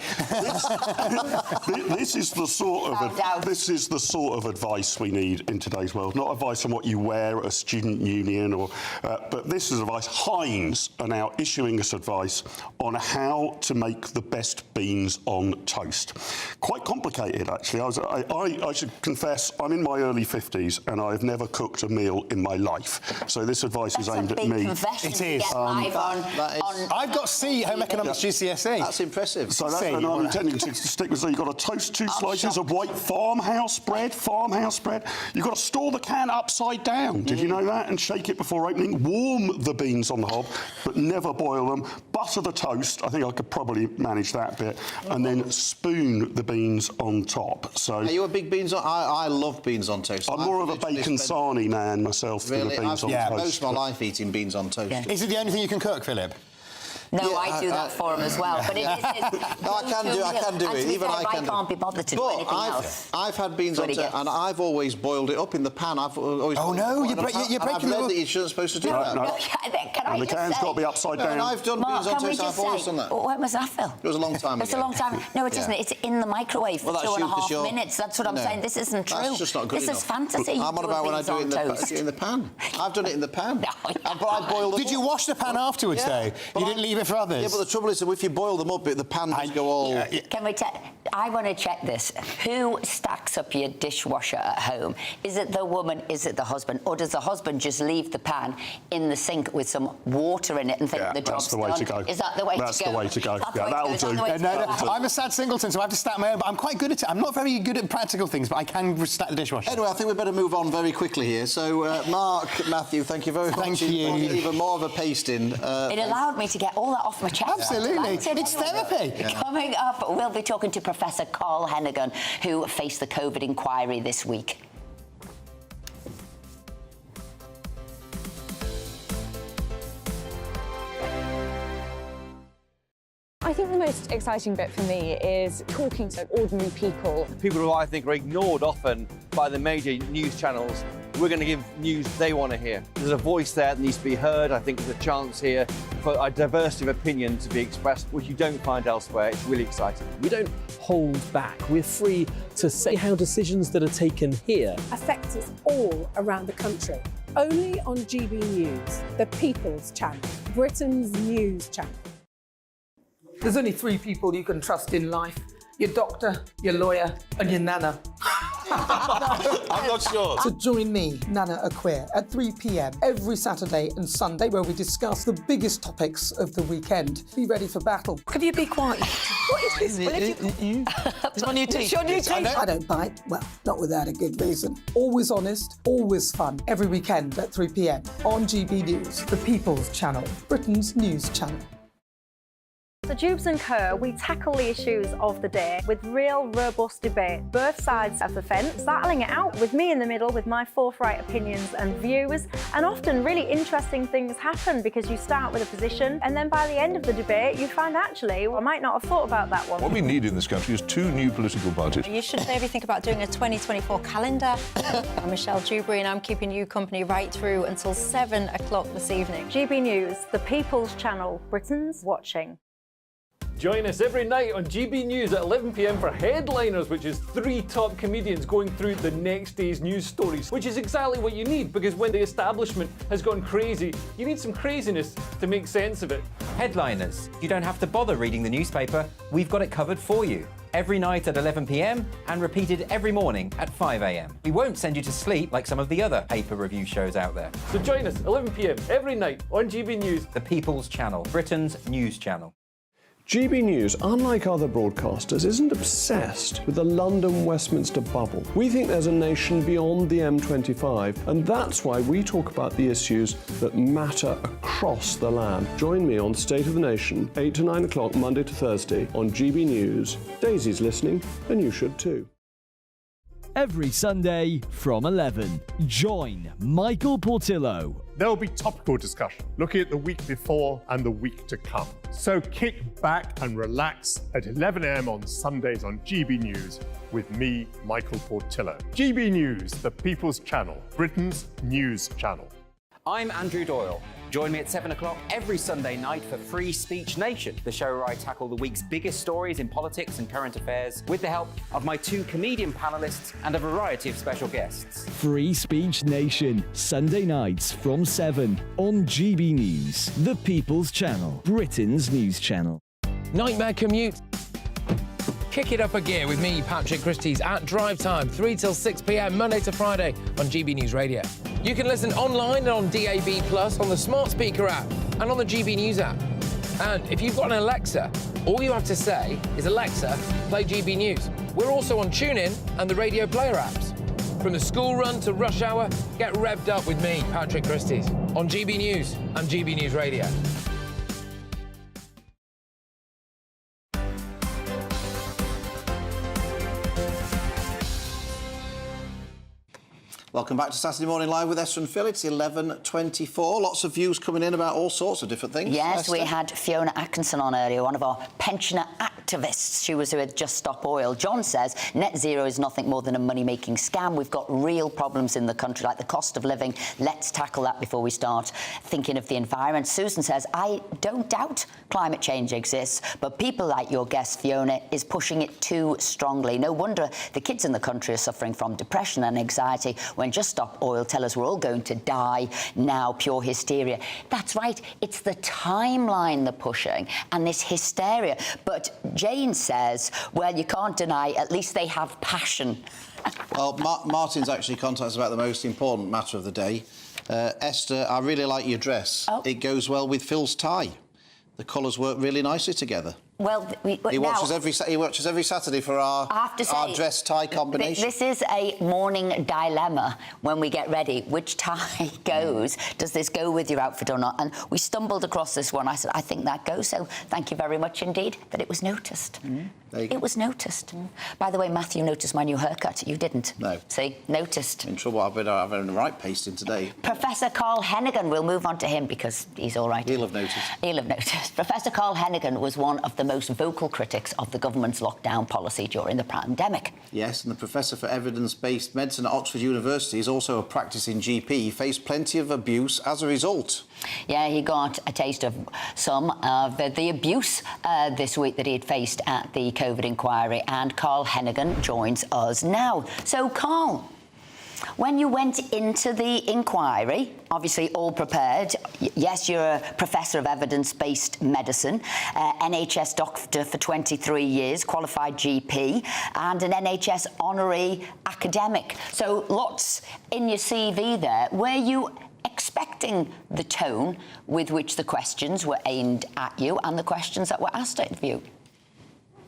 This is the sort of advice we need in today's world. Not advice on what you wear at a student union, but this is advice. Heinz are now issuing us advice on how to make the best beans on toast. Quite complicated, actually. I should confess, I'm in my early 50s and I've never cooked a meal in my life. So this advice is aimed at me. It is. I've got C, Home Economics GCSE. That's impressive. So and I'm intending to stick with. So you've got to toast 2 slices of white farmhouse bread. You've got to store the can upside down. Did you know that? And shake it before opening. Warm the beans on the hob, but never boil them. Butter the toast. I think I could probably manage that bit. And then spoon the beans on top. So. Are you a big beans on? I love beans on toast. I'm more of a bacon sarnie man myself than a beans on toast. Most of my life eating beans on toast. Yeah. Is it the only thing you can cook, Philip? No, I do that for him as well. But it is. No, I can do it. Even I can't be bothered to do anything else. I've had beans on toast, and I've always boiled it up in the pan. I've always. Oh no, you're breaking the rule. That you shouldn't supposed to do that. No. And the can's got to be upside down. And I've done beans on toast. I've always done that. When was that, Phil? It was a long time ago. It's a long time. No, it isn't. It's in the microwave for 2.5 minutes. That's what I'm saying. This isn't true. That's just not good enough. This is fantasy. I'm on about when I do it in the pan. I've done it in the pan. But I boiled them. Did you wash the pan afterwards, though? You didn't leave it for others? Yeah, but the trouble is that if you boil them up, the pan does go all... Can we I want to check this. Who stacks up your dishwasher at home? Is it the woman? Is it the husband? Or does the husband just leave the pan in the sink with some water in it and think the job's done? That's the way to go. Is that the way to go? That's the way to go. Yeah, that'll do. No, I'm a sad singleton, so I have to stack my own, but I'm quite good at it. I'm not very good at practical things, but I can stack the dishwasher. Anyway, I think we better move on very quickly here. So, Mark, Matthew, thank you very much. Thank you. Even more of a pasting. It allowed me to get all that off my chest. Absolutely. It's therapy. Yeah. Coming up, we'll be talking to Professor Carl Hennigan, who faced the COVID inquiry this week. I think the most exciting bit for me is talking to ordinary people. People who I think are ignored often by the major news channels. We're going to give news they want to hear. There's a voice there that needs to be heard. I think there's a chance here for a diversity of opinion to be expressed, which you don't find elsewhere. It's really exciting. We don't hold back. We're free to say how decisions that are taken here affect us all around the country. Only on GB News, the People's Channel, Britain's news channel. There's only 3 people you can trust in life. Your doctor, your lawyer, and your nana. I'm not sure. So join me, Nana Are Queer, at 3 p.m. every Saturday and Sunday, where we discuss the biggest topics of the weekend. Be ready for battle. Could you be quiet? What is this? It's my new teeth. It's your new teeth. I don't bite. Well, not without a good reason. Always honest, always fun. Every weekend at 3 p.m. on GB News, the People's Channel, Britain's news channel. So Jubes and Kerr, we tackle the issues of the day with real, robust debate, both sides of the fence, battling it out with me in the middle with my forthright opinions and views. And often really interesting things happen because you start with a position and then by the end of the debate you find actually, well, I might not have thought about that one. What we need in this country is 2 new political parties. You should maybe think about doing a 2024 calendar. I'm Michelle Dewberry and I'm keeping you company right through until 7 o'clock this evening. GB News, the People's Channel, Britain's watching. Join us every night on GB News at 11 p.m. for Headliners, which is 3 top comedians going through the next day's news stories, which is exactly what you need, because when the establishment has gone crazy, you need some craziness to make sense of it. Headliners. You don't have to bother reading the newspaper. We've got it covered for you. Every night at 11 p.m. and repeated every morning at 5 a.m. We won't send you to sleep like some of the other paper review shows out there. So join us 11 p.m. every night on GB News. The People's Channel, Britain's news channel. GB News, unlike other broadcasters, isn't obsessed with the London-Westminster bubble. We think there's a nation beyond the M25, and that's why we talk about the issues that matter across the land. Join me on State of the Nation, 8 to 9 o'clock, Monday to Thursday, on GB News. Daisy's listening, and you should too. Every Sunday from 11, join Michael Portillo. There will be topical discussion, looking at the week before and the week to come. So kick back and relax at 11 a.m. on Sundays on GB News with me, Michael Portillo. GB News, the People's Channel, Britain's news channel. I'm Andrew Doyle. Join me at 7 o'clock every Sunday night for Free Speech Nation, the show where I tackle the week's biggest stories in politics and current affairs with the help of my 2 comedian panellists and a variety of special guests. Free Speech Nation, Sunday nights from 7 on GB News, the People's Channel, Britain's news channel. Nightmare commute. Kick it up a gear with me, Patrick Christie's, at drive time, 3 till 6 p.m, Monday to Friday on GB News Radio. You can listen online and on DAB+, on the smart speaker app, and on the GB News app. And if you've got an Alexa, all you have to say is, Alexa, play GB News. We're also on TuneIn and the Radio Player apps. From the school run to rush hour, get revved up with me, Patrick Christie's, on GB News and GB News Radio. Welcome back to Saturday Morning Live with Esther and Phil. It's 11:24. Lots of views coming in about all sorts of different things. Yes, Esther? we had Fiona Atkinson on earlier, one of our pensioner activists. She was with Just Stop Oil. John says net zero is nothing more than a money-making scam. We've got real problems in the country, like the cost of living. Let's tackle that before we start thinking of the environment. Susan says, I don't doubt climate change exists, but people like your guest, Fiona, is pushing it too strongly. No wonder the kids in the country are suffering from depression and anxiety when Just Stop Oil tell us we're all going to die now. Pure hysteria. That's right. It's the timeline they're pushing and this hysteria. But Jane says, well, you can't deny, at least they have passion. Well, Martin's actually contacted us about the most important matter of the day. Esther, I really like your dress. Oh. It goes well with Phil's tie. The colours work really nicely together. Well, he watches every Saturday for our dress tie combination. This is a morning dilemma when we get ready. Which tie goes? Does this go with your outfit or not? And we stumbled across this one. I said, I think that goes. So thank you very much indeed that it was noticed. It was noticed. By the way, Matthew noticed my new haircut. You didn't. No. See, noticed. In trouble. I've been the right pasting today. Professor Carl Hennigan. We'll move on to him because he's all right. He'll have noticed. He'll have noticed. Professor Carl Hennigan was one of the most vocal critics of the government's lockdown policy during the pandemic. Yes, and the Professor for Evidence-Based Medicine at Oxford University is also a practising GP. He faced plenty of abuse as a result. Yeah, he got a taste of some of the abuse this week that he had faced at the COVID inquiry, and Carl Hennigan joins us now. So, Carl, when you went into the inquiry, obviously all prepared, Yes, you're a professor of evidence-based medicine, NHS doctor for 23 years, qualified GP, and an NHS honorary academic. So lots in your CV there. Were you expecting the tone with which the questions were aimed at you and the questions that were asked of you?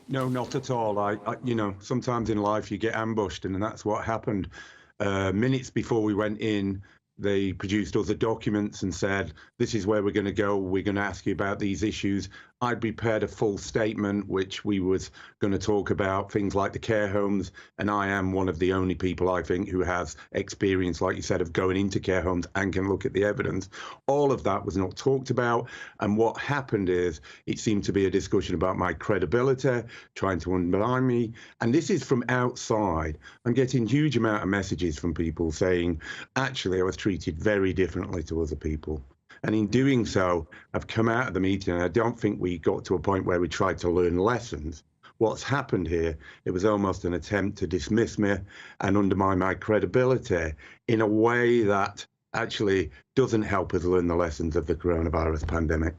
No, not at all. I you know, sometimes in life you get ambushed, and that's what happened. Minutes before we went in, they produced other documents and said, this is where we're going to go. We're going to ask you about these issues. I'd prepared a full statement, which we was going to talk about things like the care homes. And I am one of the only people, I think, who has experience, like you said, of going into care homes and can look at the evidence. All of that was not talked about. And what happened is it seemed to be a discussion about my credibility, trying to undermine me. And this is from outside. I'm getting huge amount of messages from people saying, actually, I was treated very differently to other people. And in doing so, I've come out of the meeting, and I don't think we got to a point where we tried to learn lessons. What's happened here, it was almost an attempt to dismiss me and undermine my credibility in a way that actually doesn't help us learn the lessons of the coronavirus pandemic.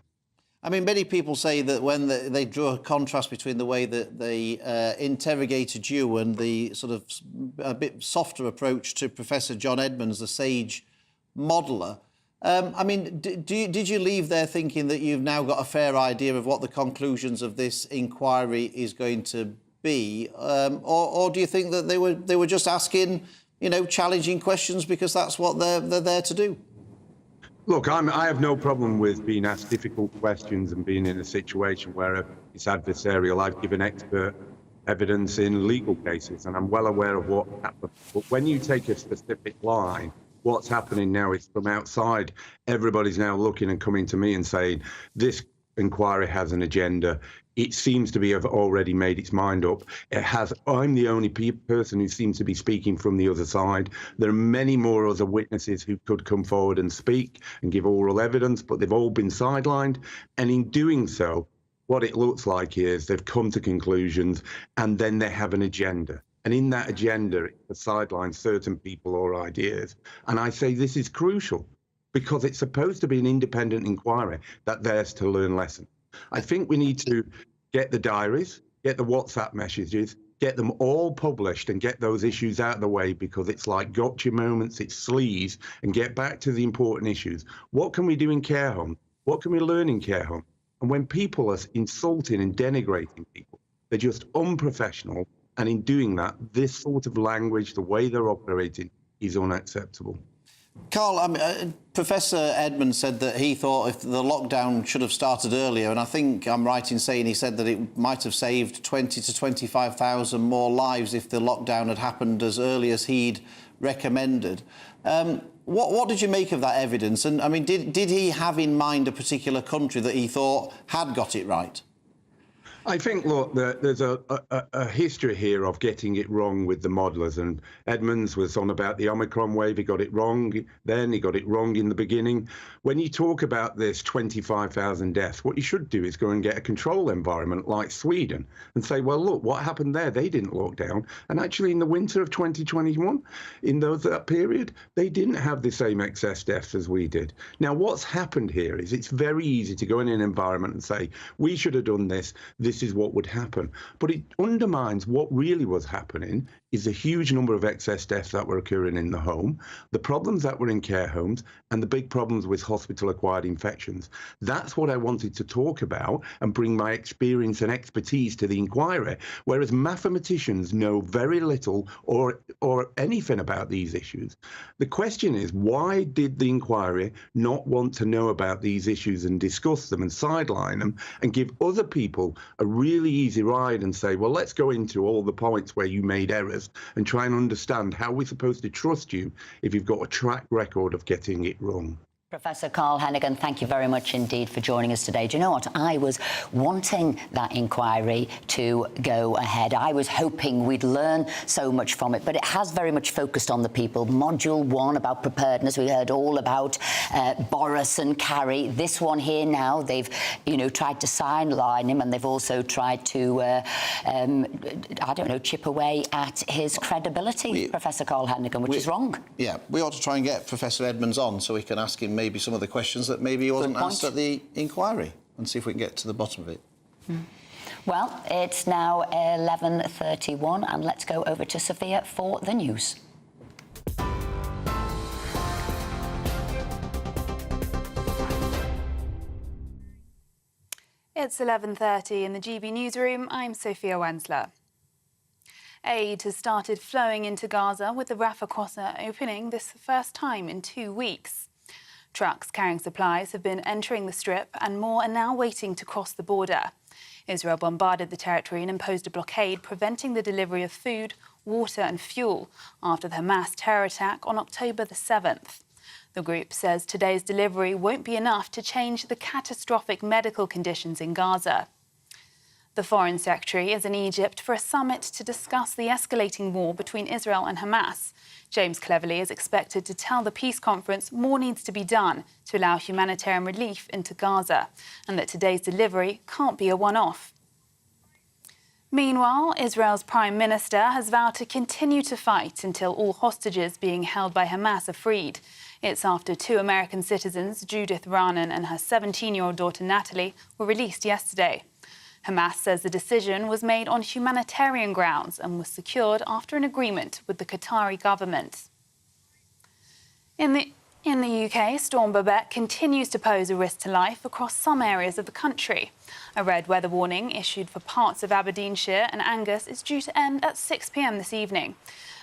I mean, many people say that when they draw a contrast between the way that they interrogated you and the sort of a bit softer approach to Professor John Edmonds, the SAGE modeller. I mean, did you leave there thinking that you've now got a fair idea of what the conclusions of this inquiry is going to be, or do you think that they were just asking, you know, challenging questions because that's what they're there to do? Look, I have no problem with being asked difficult questions and being in a situation where it's adversarial. I've given expert evidence in legal cases, and I'm well aware of what happened. But when you take a specific line, what's happening now is from outside, everybody's now looking and coming to me and saying, this inquiry has an agenda. It seems to have already made its mind up. I'm the only person who seems to be speaking from the other side. There are many more other witnesses who could come forward and speak and give oral evidence, but they've all been sidelined. And in doing so, what it looks like is they've come to conclusions and then they have an agenda. And in that agenda, it sidelines certain people or ideas. And I say this is crucial because it's supposed to be an independent inquiry that there's to learn lessons. I think we need to get the diaries, get the WhatsApp messages, get them all published and get those issues out of the way because it's like gotcha moments, it's sleaze, and get back to the important issues. What can we do in care homes? What can we learn in care homes? And when people are insulting and denigrating people, they're just unprofessional. And in doing that, this sort of language, the way they're operating, is unacceptable. Carl, Professor Edmonds said that he thought if the lockdown should have started earlier, and I think I'm right in saying he said that it might have saved 20 to 25,000 more lives if the lockdown had happened as early as he'd recommended. What did you make of that evidence? And I mean, did he have in mind a particular country that he thought had got it right? I think, look, there's a history here of getting it wrong with the modelers, and Edmonds was on about the Omicron wave. He got it wrong then, he got it wrong in the beginning. When you talk about this 25,000 deaths, what you should do is go and get a control environment like Sweden and say, well, look, what happened there? They didn't lock down. And actually in the winter of 2021, in that period, they didn't have the same excess deaths as we did. Now, what's happened here is it's very easy to go in an environment and say, we should have done this is what would happen. But it undermines what really was happening is a huge number of excess deaths that were occurring in the home, the problems that were in care homes, and the big problems with hospital-acquired infections. That's what I wanted to talk about and bring my experience and expertise to the inquiry, whereas mathematicians know very little or anything about these issues. The question is, why did the inquiry not want to know about these issues and discuss them and sideline them and give other people a really easy ride and say, well, let's go into all the points where you made errors and try and understand how we're supposed to trust you if you've got a track record of getting it wrong. Professor Carl Hennigan, thank you very much indeed for joining us today. Do you know what? I was wanting that inquiry to go ahead. I was hoping we'd learn so much from it, but it has very much focused on the people. Module 1 about preparedness, we heard all about Boris and Carrie. This one here now, they've, tried to sideline him, and they've also tried to, I don't know, chip away at his credibility, Professor Carl Hennigan, which is wrong. Yeah, we ought to try and get Professor Edmonds on so we can ask him maybe some of the questions that maybe he wasn't asked at the inquiry, and see if we can get to the bottom of it. Well, it's now 11:31 and let's go over to Sophia for the news. It's 11:30 in the GB newsroom. I'm Sophia Wensler. Aid has started flowing into Gaza, with the Rafah crossing opening this first time in 2 weeks. Trucks carrying supplies have been entering the strip and more are now waiting to cross the border. Israel bombarded the territory and imposed a blockade, preventing the delivery of food, water and fuel after the Hamas terror attack on October the 7th. The group says today's delivery won't be enough to change the catastrophic medical conditions in Gaza. The Foreign Secretary is in Egypt for a summit to discuss the escalating war between Israel and Hamas. James Cleverly is expected to tell the peace conference more needs to be done to allow humanitarian relief into Gaza, and that today's delivery can't be a one-off. Meanwhile, Israel's Prime Minister has vowed to continue to fight until all hostages being held by Hamas are freed. It's after 2 American citizens, Judith Raanan and her 17-year-old daughter Natalie, were released yesterday. Hamas says the decision was made on humanitarian grounds and was secured after an agreement with the Qatari government. In the UK, Storm Babette continues to pose a risk to life across some areas of the country. A red weather warning issued for parts of Aberdeenshire and Angus is due to end at 6 p.m. this evening.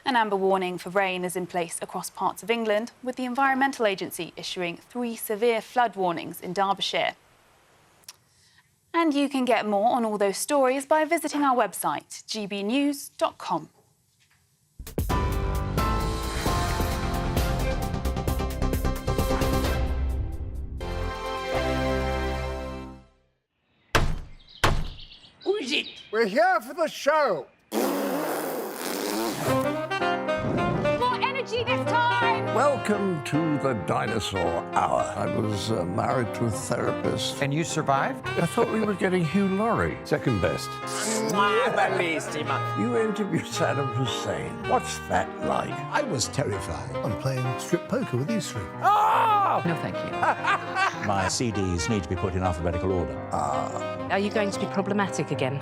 An amber warning for rain is in place across parts of England, with the Environmental Agency issuing 3 severe flood warnings in Derbyshire. And you can get more on all those stories by visiting our website, gbnews.com. Who is it? We're here for the show. More energy this time! Welcome to the Dinosaur Hour. I was married to a therapist. And you survived? I thought we were getting Hugh Laurie. Second best. You interviewed Saddam Hussein. What's that like? I was terrified. I'm playing strip poker with these three. Oh! No, thank you. My CDs need to be put in alphabetical order. Are you going to be problematic again?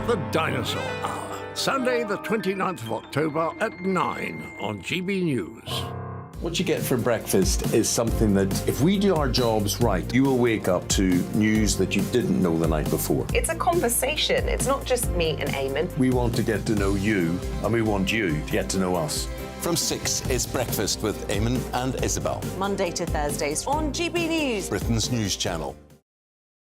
The Dinosaur Hour. Sunday, the 29th of October at 9 on GB News. What you get for breakfast is something that, if we do our jobs right, you will wake up to news that you didn't know the night before. It's a conversation. It's not just me and Eamon. We want to get to know you, and we want you to get to know us. From 6 is Breakfast with Eamon and Isabel. Monday to Thursdays on GB News. Britain's news channel.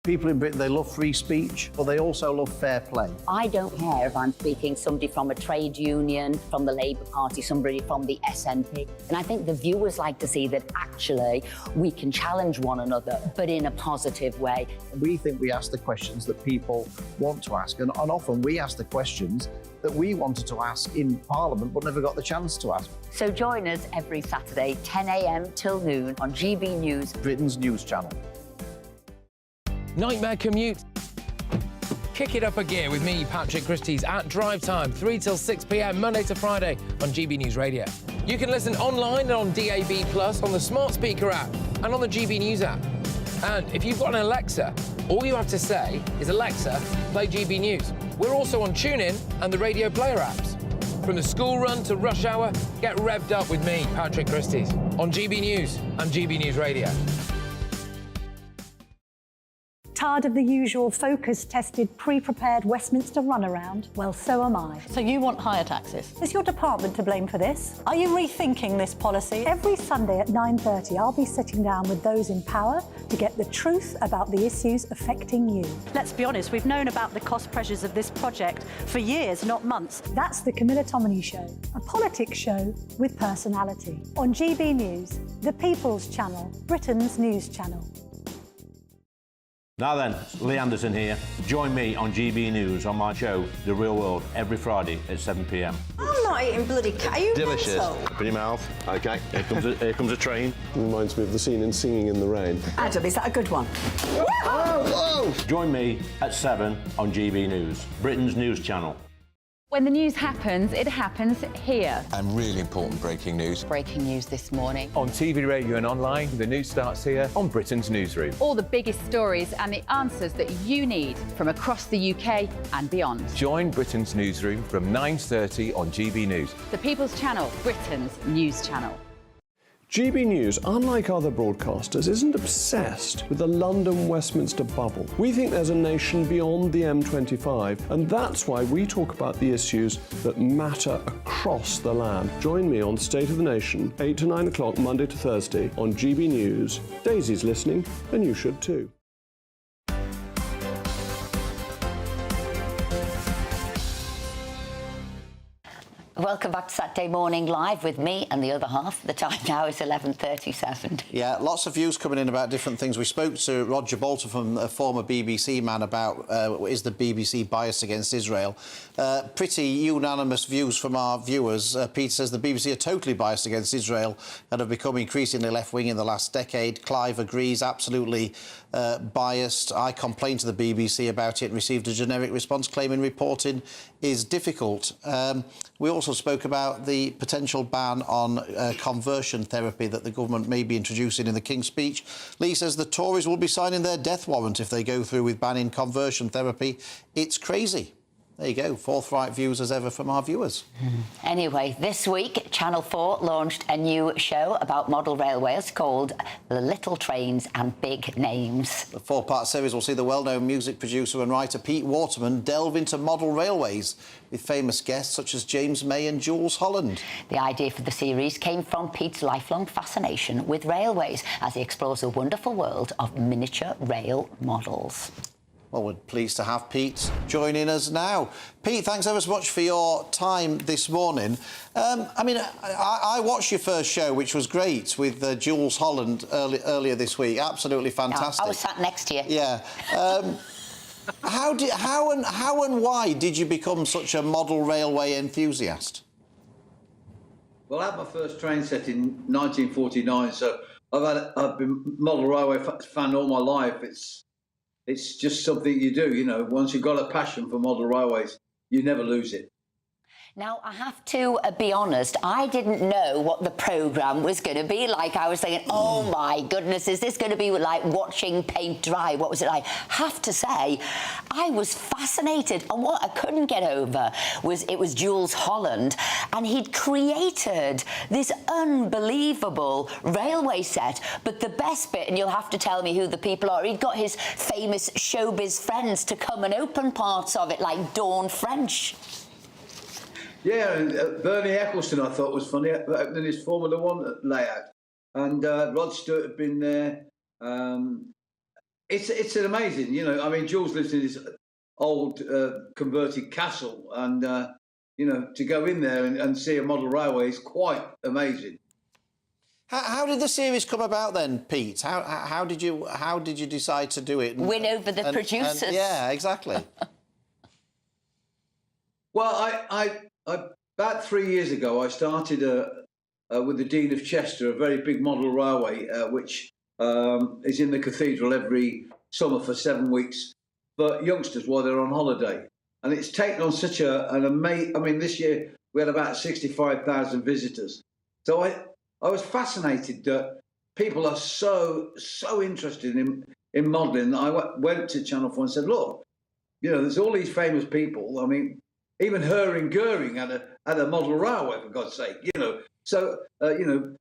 People in Britain, they love free speech, but they also love fair play. I don't care if I'm speaking somebody from a trade union, from the Labour Party, somebody from the SNP. And I think the viewers like to see that actually we can challenge one another, but in a positive way. We think we ask the questions that people want to ask, and often we ask the questions that we wanted to ask in Parliament but never got the chance to ask. So join us every Saturday, 10 a.m. till noon on GB News, Britain's news channel. Nightmare commute. Kick it up a gear with me, Patrick Christie's, at drive time, 3 till 6 p.m, Monday to Friday on GB News Radio. You can listen online and on DAB+, on the smart speaker app and on the GB News app. And if you've got an Alexa, all you have to say is, Alexa, play GB News. We're also on TuneIn and the Radio Player apps. From the school run to rush hour, get revved up with me, Patrick Christie's, on GB News and GB News Radio. Tired of the usual focus-tested, pre-prepared Westminster runaround? Well, so am I. So you want higher taxes? Is your department to blame for this? Are you rethinking this policy? Every Sunday at 9:30, I'll be sitting down with those in power to get the truth about the issues affecting you. Let's be honest, we've known about the cost pressures of this project for years, not months. That's the Camilla Tominey Show, a politics show with personality. On GB News, the People's Channel, Britain's news channel. Now then, Lee Anderson here. Join me on GB News on my show, The Real World, every Friday at 7 p.m. I'm not eating bloody cat. Are you Delicious. mental? Put in your mouth. OK, here comes a train. Reminds me of the scene in Singing in the Rain. Adam, is that a good one? Join me at 7 on GB News, Britain's news channel. When the news happens, it happens here. And really important breaking news. Breaking news this morning. On TV, radio and online, the news starts here on Britain's Newsroom. All the biggest stories and the answers that you need from across the UK and beyond. Join Britain's Newsroom from 9:30 on GB News. The People's Channel, Britain's news channel. GB News, unlike other broadcasters, isn't obsessed with the London-Westminster bubble. We think there's a nation beyond the M25, and that's why we talk about the issues that matter across the land. Join me on State of the Nation, 8 to 9 o'clock, Monday to Thursday, on GB News. Daisy's listening, and you should too. Welcome back to Saturday Morning Live with me and the other half. The time now is 11:37. Yeah, lots of views coming in about different things. We spoke to Roger Bolton, from a former BBC man, about is the BBC biased against Israel. Pretty unanimous views from our viewers. Peter says the BBC are totally biased against Israel and have become increasingly left-wing in the last decade. Clive agrees, absolutely biased. I complained to the BBC about it and received a generic response claiming reporting is difficult. We also spoke about the potential ban on conversion therapy that the government may be introducing in the King's Speech. Lee says the Tories will be signing their death warrant if they go through with banning conversion therapy. It's crazy. There you go, forthright views as ever from our viewers. Anyway, this week, Channel 4 launched a new show about model railways called The Little Trains and Big Names. The four-part series will see the well-known music producer and writer Pete Waterman delve into model railways with famous guests such as James May and Jules Holland. The idea for the series came from Pete's lifelong fascination with railways as he explores a wonderful world of miniature rail models. Well, we're pleased to have Pete joining us now. Pete, thanks ever so much for your time this morning. I watched your first show, which was great, with Jules Holland earlier this week. Absolutely fantastic. I was sat next to you. Yeah. How and why did you become such a model railway enthusiast? Well, I had my first train set in 1949, so I've been model railway fan all my life. It's just something you do, you know. Once you've got a passion for model railways, you never lose it. Now, I have to be honest, I didn't know what the programme was going to be like. I was thinking, oh, my goodness, is this going to be like watching paint dry? What was it like? Have to say, I was fascinated. And what I couldn't get over was it was Jules Holland, and he'd created this unbelievable railway set. But the best bit, and you'll have to tell me who the people are, he'd got his famous showbiz friends to come and open parts of it, like Dawn French. Yeah, and Bernie Eccleston I thought was funny, opening his Formula One layout. And Rod Stewart had been there. It's an amazing, you know, I mean, Jules lives in his old converted castle, and, you know, to go in there and see a model railway is quite amazing. How did the series come about then, Pete? How did you decide to do it? Win over the producers. Yeah, exactly. Well, I about 3 years ago, I started with the Dean of Chester, a very big model railway, which is in the cathedral every summer for 7 weeks for youngsters while they're on holiday. And it's taken on such an amazing... I mean, this year we had about 65,000 visitors. So I was fascinated that people are so interested in modelling that I went to Channel 4 and said, look, you know, there's all these famous people. I mean... Even Herring Goering had a model railway, for God's sake, you know. So, you know,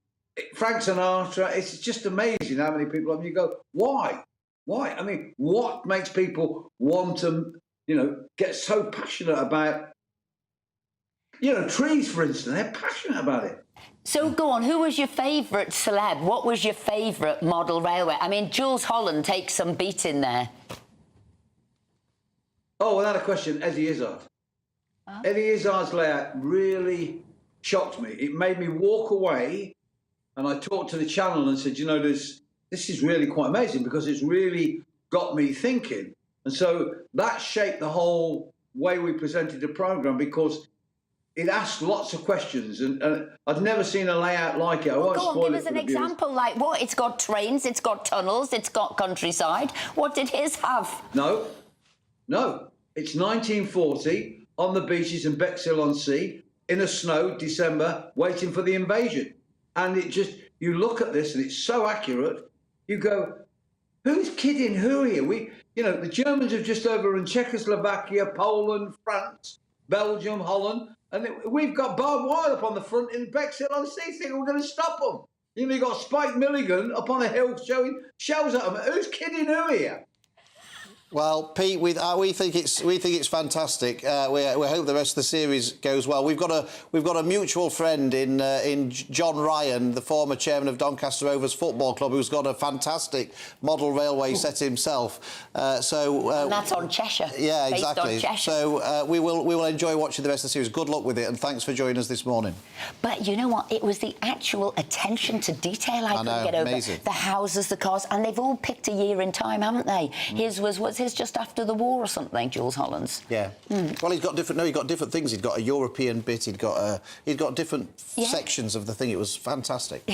Frank Sinatra, it's just amazing how many people, I mean, you go, why? Why? I mean, what makes people want to, you know, get so passionate about, you know, trees, for instance, they're passionate about it. So go on, who was your favourite celeb? What was your favourite model railway? I mean, Jules Holland takes some beating there. Oh, without a question, Eddie Izzard. Eddie Izzard's layout really shocked me. It made me walk away, and I talked to the channel and said, you know, this is really quite amazing because it's really got me thinking. And so that shaped the whole way we presented the programme because it asked lots of questions, and I've never seen a layout like it. I won't spoil it. Go on, give us an example. Like what? It's got trains, it's got tunnels, it's got countryside. What did his have? No. It's 1940. on the beaches in Bexhill-on-Sea in a snow, December, waiting for the invasion. And it just, you look at this and it's so accurate, you go, who's kidding who here? The Germans have just overrun Czechoslovakia, Poland, France, Belgium, Holland, and we've got barbed wire up on the front in Bexhill-on-Sea thinking we're going to stop them. You've got Spike Milligan up on a hill showing shells at them. Who's kidding who here? Well, Pete, we think it's fantastic. We hope the rest of the series goes well. We've got a mutual friend in John Ryan, the former chairman of Doncaster Rovers Football Club, who's got a fantastic model railway set himself. And that's on Cheshire. Yeah, based exactly. On Cheshire. So we will enjoy watching the rest of the series. Good luck with it, and thanks for joining us this morning. But you know what? It was the actual attention to detail I couldn't get over. Amazing. The houses, the cars, and they've all picked a year in time, haven't they? His was his just after the war or something, Jules Holland's. Yeah. Well, he's got different things. He'd got a European bit. He'd got different sections of the thing. It was fantastic.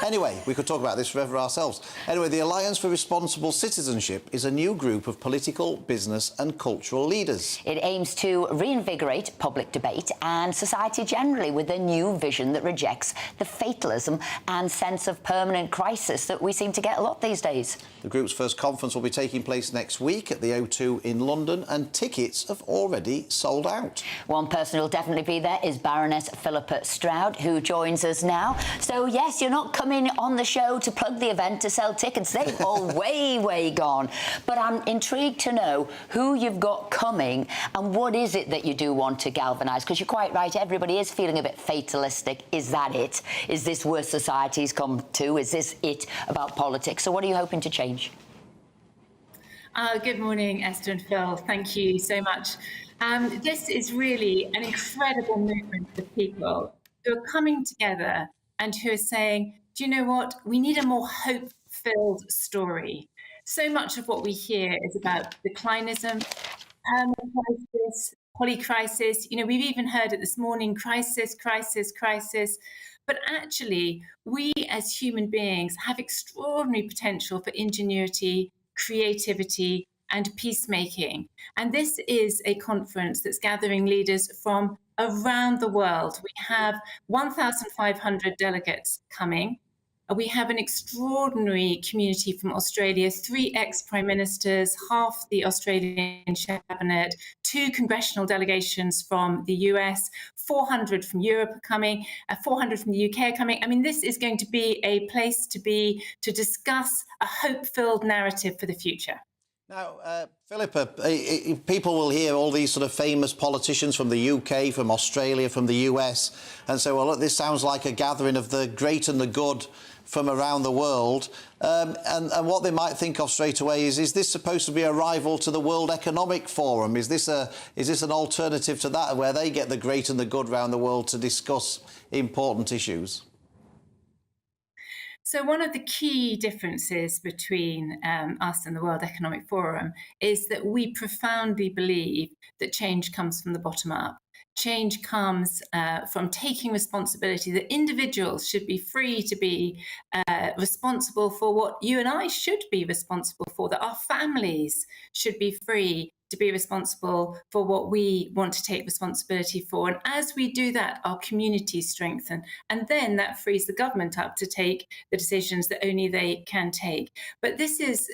Anyway, we could talk about this forever ourselves. Anyway, the Alliance for Responsible Citizenship is a new group of political, business and cultural leaders. It aims to reinvigorate public debate and society generally with a new vision that rejects the fatalism and sense of permanent crisis that we seem to get a lot these days. The group's first conference will be taking place next week at the O2 in London, and tickets have already sold out. One person who'll definitely be there is Baroness Philippa Stroud, who joins us now. So, yes, you're not coming on the show to plug the event to sell tickets. They've all way gone. But I'm intrigued to know who you've got coming and what is it that you do want to galvanise, because you're quite right, everybody is feeling a bit fatalistic. Is that it? Is this where society's come to? Is this it about politics? So what are you hoping to change? Good morning, Esther and Phil. Thank you so much. This is really an incredible movement of people who are coming together and who are saying, do you know what? We need a more hope-filled story. So much of what we hear is about declinism, permacrisis, polycrisis. We've even heard it this morning, crisis. But actually, we as human beings have extraordinary potential for ingenuity, creativity and peacemaking. And this is a conference that's gathering leaders from around the world. We have 1,500 delegates coming. We have an extraordinary community from Australia, 3 ex-prime ministers, half the Australian cabinet, 2 congressional delegations from the US, 400 from Europe are coming, 400 from the UK are coming. I mean, this is going to be a place to be to discuss a hope-filled narrative for the future. Now, Philippa, people will hear all these sort of famous politicians from the UK, from Australia, from the US, and say, well, look, this sounds like a gathering of the great and the good from around the world. And what they might think of straight away is this supposed to be a rival to the World Economic Forum? Is this an alternative to that, where they get the great and the good around the world to discuss important issues? So one of the key differences between us and the World Economic Forum is that we profoundly believe that change comes from the bottom up. Change comes from taking responsibility, that individuals should be free to be responsible for what you and I should be responsible for, that our families should be free to be responsible for what we want to take responsibility for. And as we do that, our communities strengthen. And then that frees the government up to take the decisions that only they can take. But this is,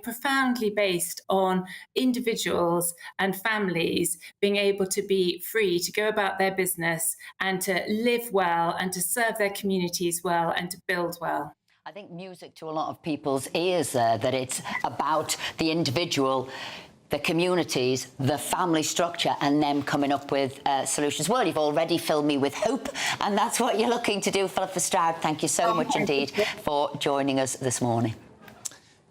profoundly based on individuals and families being able to be free to go about their business and to live well and to serve their communities well and to build well. I think music to a lot of people's ears there, that it's about the individual, the communities, the family structure, and them coming up with solutions. Well, you've already filled me with hope, and that's what you're looking to do, Philippa Stroud. Thank you so much indeed for joining us this morning.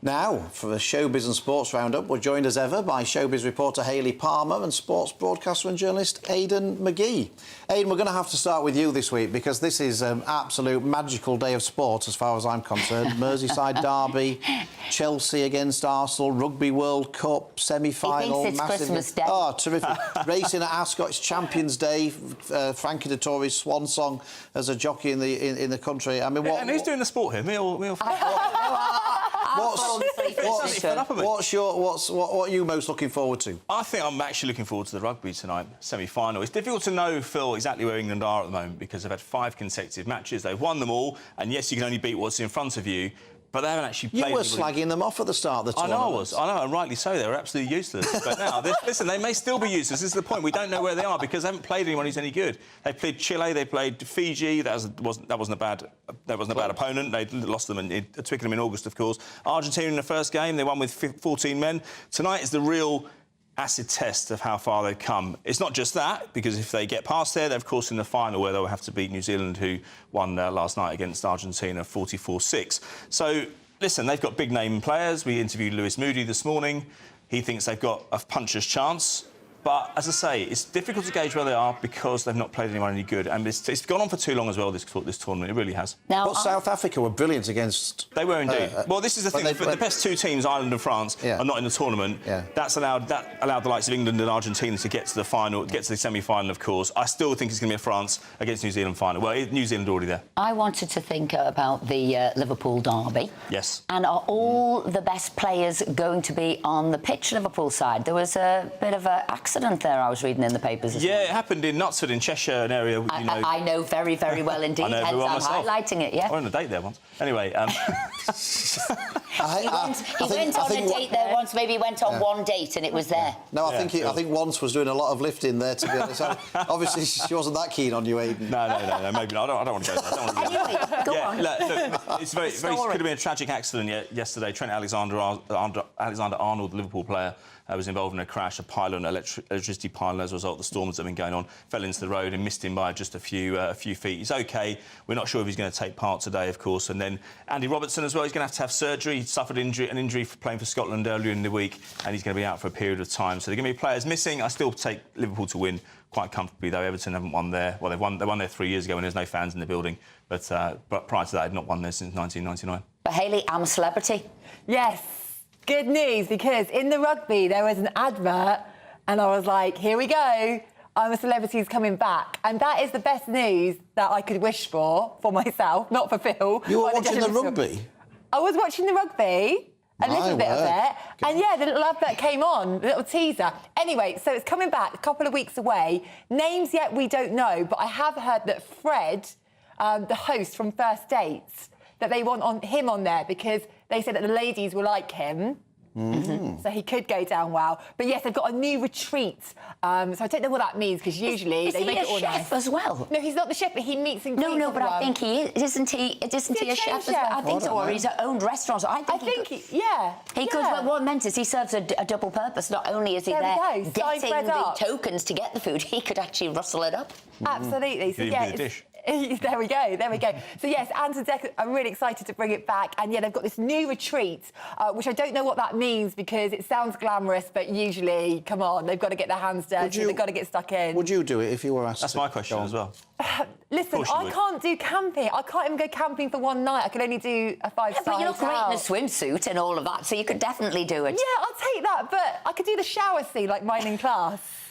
Now, for a showbiz and sports roundup, we're joined as ever by showbiz reporter Hayley Palmer and sports broadcaster and journalist Aidan McGee. Aidan, we're going to have to start with you this week because this is an absolute magical day of sport as far as I'm concerned. Merseyside derby, Chelsea against Arsenal, Rugby World Cup, semi-final. He thinks it's Christmas Day. Oh, terrific. Racing at Ascot, it's Champions Day. Frankie Dettori's swan song as a jockey in the country. I mean, what... And who's doing the sport here? Me or What are you most looking forward to? I think I'm actually looking forward to the rugby tonight, semi-final. It's difficult to know, Phil, exactly where England are at the moment because they've had 5 consecutive matches. They've won them all, and yes, you can only beat what's in front of you. But they haven't actually played... You were slagging them off at the start of the tournament. I know I was. I know, and rightly so. They were absolutely useless. But now, listen, they may still be useless. This is the point. We don't know where they are because they haven't played anyone who's any good. They played Chile, they played Fiji. That wasn't a bad opponent. They lost them at Twickenham in August, of course. Argentina in the first game, they won with 14 men. Tonight is the real acid test of how far they've come. It's not just that, because if they get past there, they're, of course, in the final where they'll have to beat New Zealand, who won last night against Argentina 44-6. So, listen, they've got big-name players. We interviewed Lewis Moody this morning. He thinks they've got a puncher's chance. But, as I say, it's difficult to gauge where they are because they've not played anyone any good. And it's gone on for too long as well, this tournament. It really has. But South Africa were brilliant against... They were indeed. Well, this is the thing. The best 2 teams, Ireland and France, are not in the tournament. Yeah. That allowed the likes of England and Argentina to get to the final, get to the semi-final, of course. I still think it's going to be a France against New Zealand final. Well, New Zealand are already there. I wanted to think about the Liverpool derby. Yes. And are all the best players going to be on the pitch, Liverpool side? There was a bit of an accident there, I was reading in the papers as well. Yeah, it happened in Knutsford in Cheshire, an area you know. I know very, very well indeed. I know Hence, well I'm myself. highlighting it, yeah. I went on a date there once. Anyway... He went on a date there once, maybe he went on one date and it was there. No, I think once was doing a lot of lifting there, to be honest. Obviously, she wasn't that keen on you, Aidan. No, maybe not. I don't want to go there. Anyway, go on. Look, it's very could have been a tragic accident yesterday. Trent Alexander-Arnold, the Liverpool player, was involved in a crash. A pylon, electricity pylon, as a result of the storms that have been going on, fell into the road and missed him by just a few feet. He's OK. We're not sure if he's going to take part today, of course. And then Andy Robertson as well. He's going to have surgery. He suffered an injury for playing for Scotland earlier in the week, and he's going to be out for a period of time. So they're going to be players missing. I still take Liverpool to win quite comfortably, though. Everton haven't won there. Well, they won there 3 years ago when there's no fans in the building. But prior to that, they'd not won there since 1999. But Hayley, I'm a celebrity. Yes. Good news, because in the rugby there was an advert and I was like, here we go, I'm a Celebrity's coming back. And that is the best news that I could wish for myself, not for Phil. You were watching the rugby? I was watching the rugby, a little bit of it. And yeah, the little advert came on, the little teaser. Anyway, so it's coming back a couple of weeks away. Names yet we don't know, but I have heard that Fred, the host from First Dates, that they want him on there because they said that the ladies will like him. Mm-hmm. So he could go down well. But yes, they've got a new retreat. So I don't know what that means because usually they make it all nice. Is he a chef as well? No, he's not the chef, but he meets and greets No, but I think he is. Isn't he a chef as well? I think so. Or he's owned restaurants. I think he could. Well, what I meant is he serves a double purpose. Not only is he there getting the tokens to get the food, he could actually rustle it up. Absolutely. So yeah, there we go. So yes, Ant and Dec, I'm really excited to bring it back. And yeah, they've got this new retreat, which I don't know what that means because it sounds glamorous, but usually, come on, they've got to get their hands dirty, they've got to get stuck in. Would you do it if you were asked? That's my question as well. Listen, I can't do camping. I can't even go camping for one night. I can only do a 5-star but you look hotel. great in a swimsuit and all of that, so you could definitely do it. Yeah, I'll take that, but I could do the shower scene like mine in class.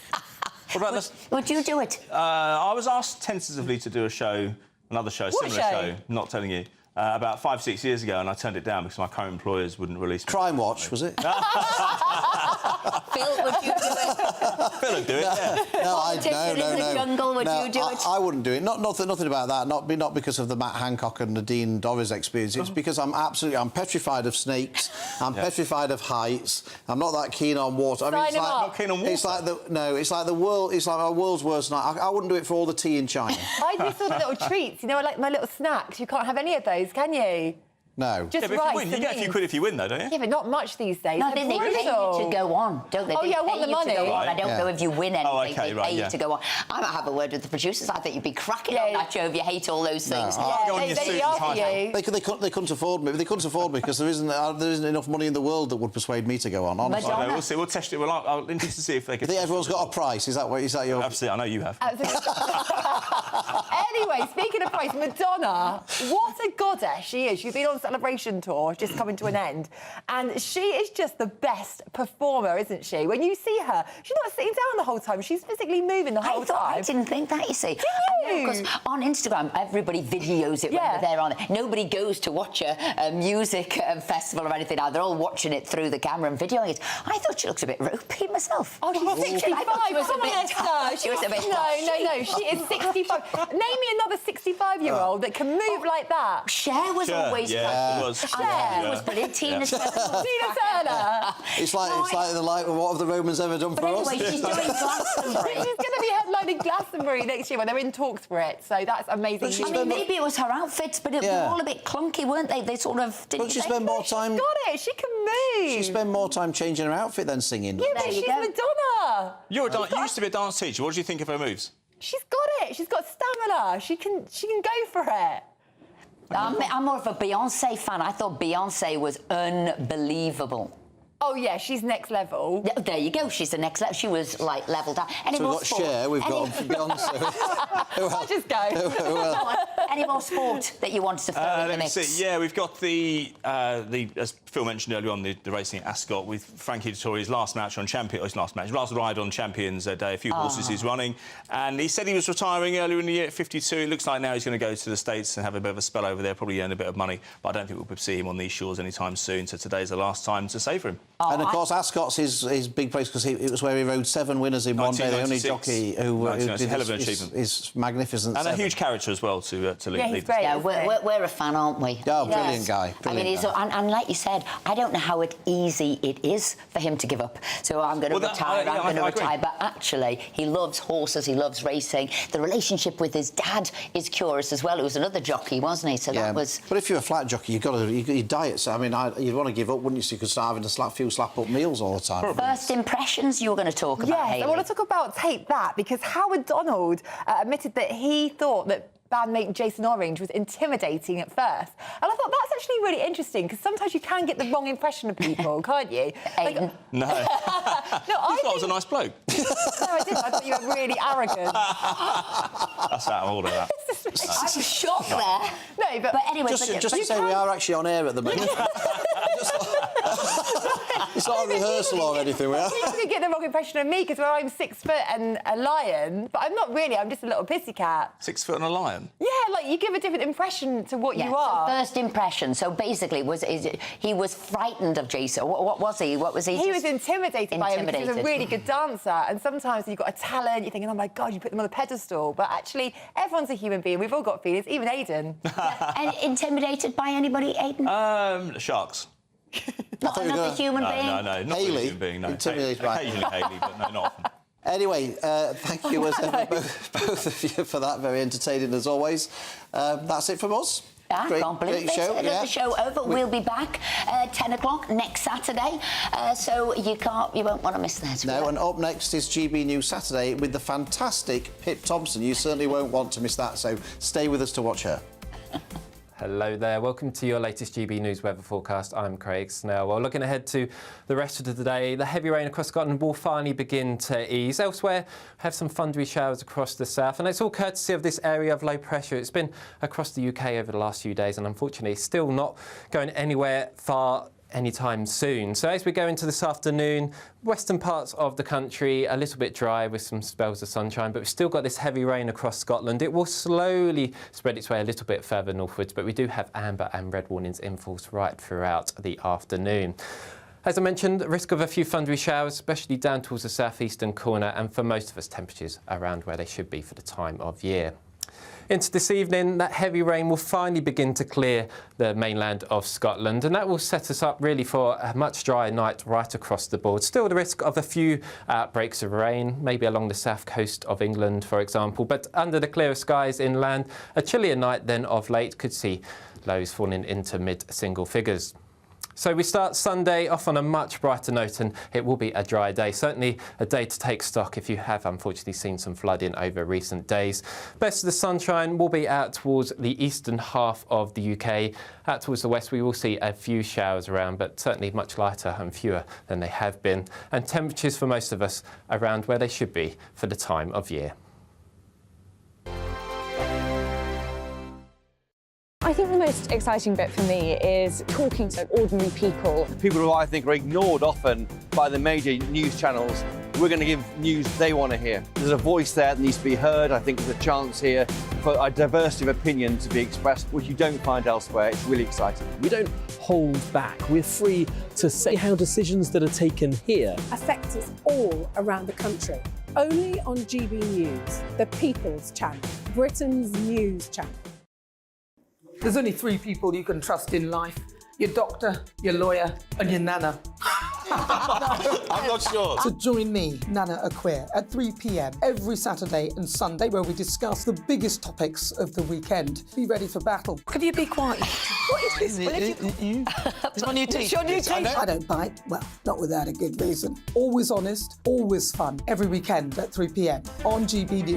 Would you do it? I was asked tentatively to do another show, similar show, not telling you, about 5-6 years ago, and I turned it down because my current employers wouldn't release me. Crime Watch, was it? Phil, would you do it? Phil would do it, yeah. No. Jungle, would you do it? I wouldn't do it. Nothing about that. Not because of the Matt Hancock and Nadine Dorries experience. It's because I'm petrified of snakes. I'm petrified of heights. I'm not that keen on water. I mean, it's like not keen on water. It's like the world. It's like my world's worst night. I wouldn't do it for all the tea in China. I do sort of little treats, like my little snacks. You can't have any of those, can you? No. Just but if you win, you get a few quid if you win, though, don't you? Yeah, but not much these days. No, they pay you to go on, don't they? Oh, yeah, I want the money. I don't know if you win anything. Oh, okay, they pay you to go on. I might have a word with the producers. I think you'd be cracking on that show if you hate all those things. They couldn't afford me. They couldn't afford me because there isn't enough money in the world that would persuade me to go on. Honestly. We'll see. We'll test it. I'll interested to see if they can. I think everyone's got a price. Is that your? Absolutely. I know you have. Anyway, speaking of price, Madonna, what a goddess she is. She's been on Celebration Tour, just coming to an end. And she is just the best performer, isn't she? When you see her, she's not sitting down the whole time. She's physically moving the whole time. I didn't think that, you see. Did you? know. Because on Instagram, everybody videos it when they're on it. Nobody goes to watch a music festival or anything. They're all watching it through the camera and videoing it. I thought she looked a bit ropey myself. Oh, she's 65. Come on, Esther. She was a bit No. She is 65. Name me another 65-year-old that can move like that. Cher was always Cher was brilliant. Tina Turner. It's like what have the Romans ever done for us? Anyway, she's doing Glastonbury. She's going to be headlining Glastonbury next year when they're in talks for it. So that's amazing. I mean, maybe it was her outfits, but they were all a bit clunky, weren't they? They sort of didn't. But she spent more time. She's got it. She can move. She spent more time changing her outfit than singing. Yeah, but she's Madonna. You used to be a dance teacher. What do you think of her moves? She's got it. She's got stamina. She can go for it. I'm more of a Beyonce fan. I thought Beyonce was unbelievable. Oh, yeah, she's next level. Yeah, there you go. She's the next level. She was, like, level down. So we've got Cher, we've got Beyonce. I'll just go. Any more sport that you wanted to throw in the mix? See. Yeah, we've got the as Phil mentioned earlier on, the racing at Ascot with Frankie Dettori's last ride on Champions Day, a few horses he's running. And he said he was retiring earlier in the year at 52. It looks like now he's going to go to the States and have a bit of a spell over there, probably earn a bit of money. But I don't think we'll see him on these shores anytime soon, so today's the last time to savour him. And, of course, Ascot's his big place because it was where he rode 7 winners in one day. The only jockey who did hell of an achievement. His magnificent And a huge character as well to lead. Yeah, he's great. Yeah, we're a fan, aren't we? Oh, brilliant guy. Brilliant and like you said, I don't know how easy it is for him to give up. So I'm going to retire, I'm going to retire. But actually, he loves horses, he loves racing. The relationship with his dad is curious as well. It was another jockey, wasn't he? So that was... But if you're a flat jockey, you've got to diet. So, I mean, you'd want to give up, wouldn't you? So you could start having a few slap-up meals all the time. First impressions you were going to talk about, Yes, I want to talk about Take That, because Howard Donald admitted that he thought that bandmate Jason Orange was intimidating at first. And I thought that's actually really interesting, because sometimes you can get the wrong impression of people, can't you? Aidan. No. I thought I was a nice bloke. No, I didn't. I thought you were really arrogant. That's out of order, that. I was shocked there. No, but anyway... Just to say, we are actually on air at the moment. It's not a rehearsal or anything, we are. You can get the wrong impression of me, because where I'm 6 foot and a lion, but I'm not really, I'm just a little pussycat. 6 foot and a lion? Yeah, like you give a different impression to what you are. So first impression. So basically, he was frightened of Jason. What was he? What was he? He was intimidated by him because he was a really good dancer. And sometimes you've got a talent, you're thinking, oh my God, you put them on a pedestal. But actually, everyone's a human being. We've all got feelings, even Aidan. And intimidated by anybody, Aidan? Sharks. Not another human being? No, not Hayley, a human being, no. Intimidated by... Occasionally Hayley, but no, not often. Anyway, thank you as ever, both of you, for that. Very entertaining as always. That's it from us. I can't believe it. Show, The show over. We'll be back 10 o'clock next Saturday, so you won't want to miss that. No, and up next is GB News Saturday with the fantastic Pip Thompson. You certainly won't want to miss that, so stay with us to watch her. Hello there, welcome to your latest GB News weather forecast. I'm Craig Snell. Well, looking ahead to the rest of the day, the heavy rain across Scotland will finally begin to ease. Elsewhere, we have some thundery showers across the south, and it's all courtesy of this area of low pressure. It's been across the UK over the last few days, and unfortunately, still not going anywhere far anytime soon. So as we go into this afternoon, western parts of the country a little bit dry with some spells of sunshine, but we've still got this heavy rain across Scotland. It will slowly spread its way a little bit further northwards, but we do have amber and red warnings in force right throughout the afternoon. As I mentioned, risk of a few thundery showers, especially down towards the southeastern corner, and for most of us, temperatures around where they should be for the time of year. Into this evening, that heavy rain will finally begin to clear the mainland of Scotland, and that will set us up really for a much drier night right across the board. Still the risk of a few outbreaks of rain, maybe along the south coast of England, for example, but under the clearer skies inland, a chillier night then of late could see lows falling into mid-single figures. So we start Sunday off on a much brighter note, and it will be a dry day. Certainly a day to take stock if you have unfortunately seen some flooding over recent days. Best of the sunshine will be out towards the eastern half of the UK. Out towards the west we will see a few showers around, but certainly much lighter and fewer than they have been. And temperatures for most of us around where they should be for the time of year. I think the most exciting bit for me is talking to ordinary people. People who I think are ignored often by the major news channels We're going to give news they want to hear. There's a voice there that needs to be heard. I think there's a chance here for a diversity of opinion to be expressed, which you don't find elsewhere. It's really exciting. We don't hold back. We're free to say how decisions that are taken here affect us all around the country. Only on GB News, the People's Channel, Britain's news channel. There's only 3 people you can trust in life. Your doctor, your lawyer, and your nana. I'm not sure. So join me, Nana Aquare, at 3 p.m. every Saturday and Sunday, where we discuss the biggest topics of the weekend. Be ready for battle. Could you be quiet? What is this? It's my new teeth. It's your new teeth. I don't bite. Well, not without a good reason. Always honest, always fun. Every weekend at 3 p.m. on GB News.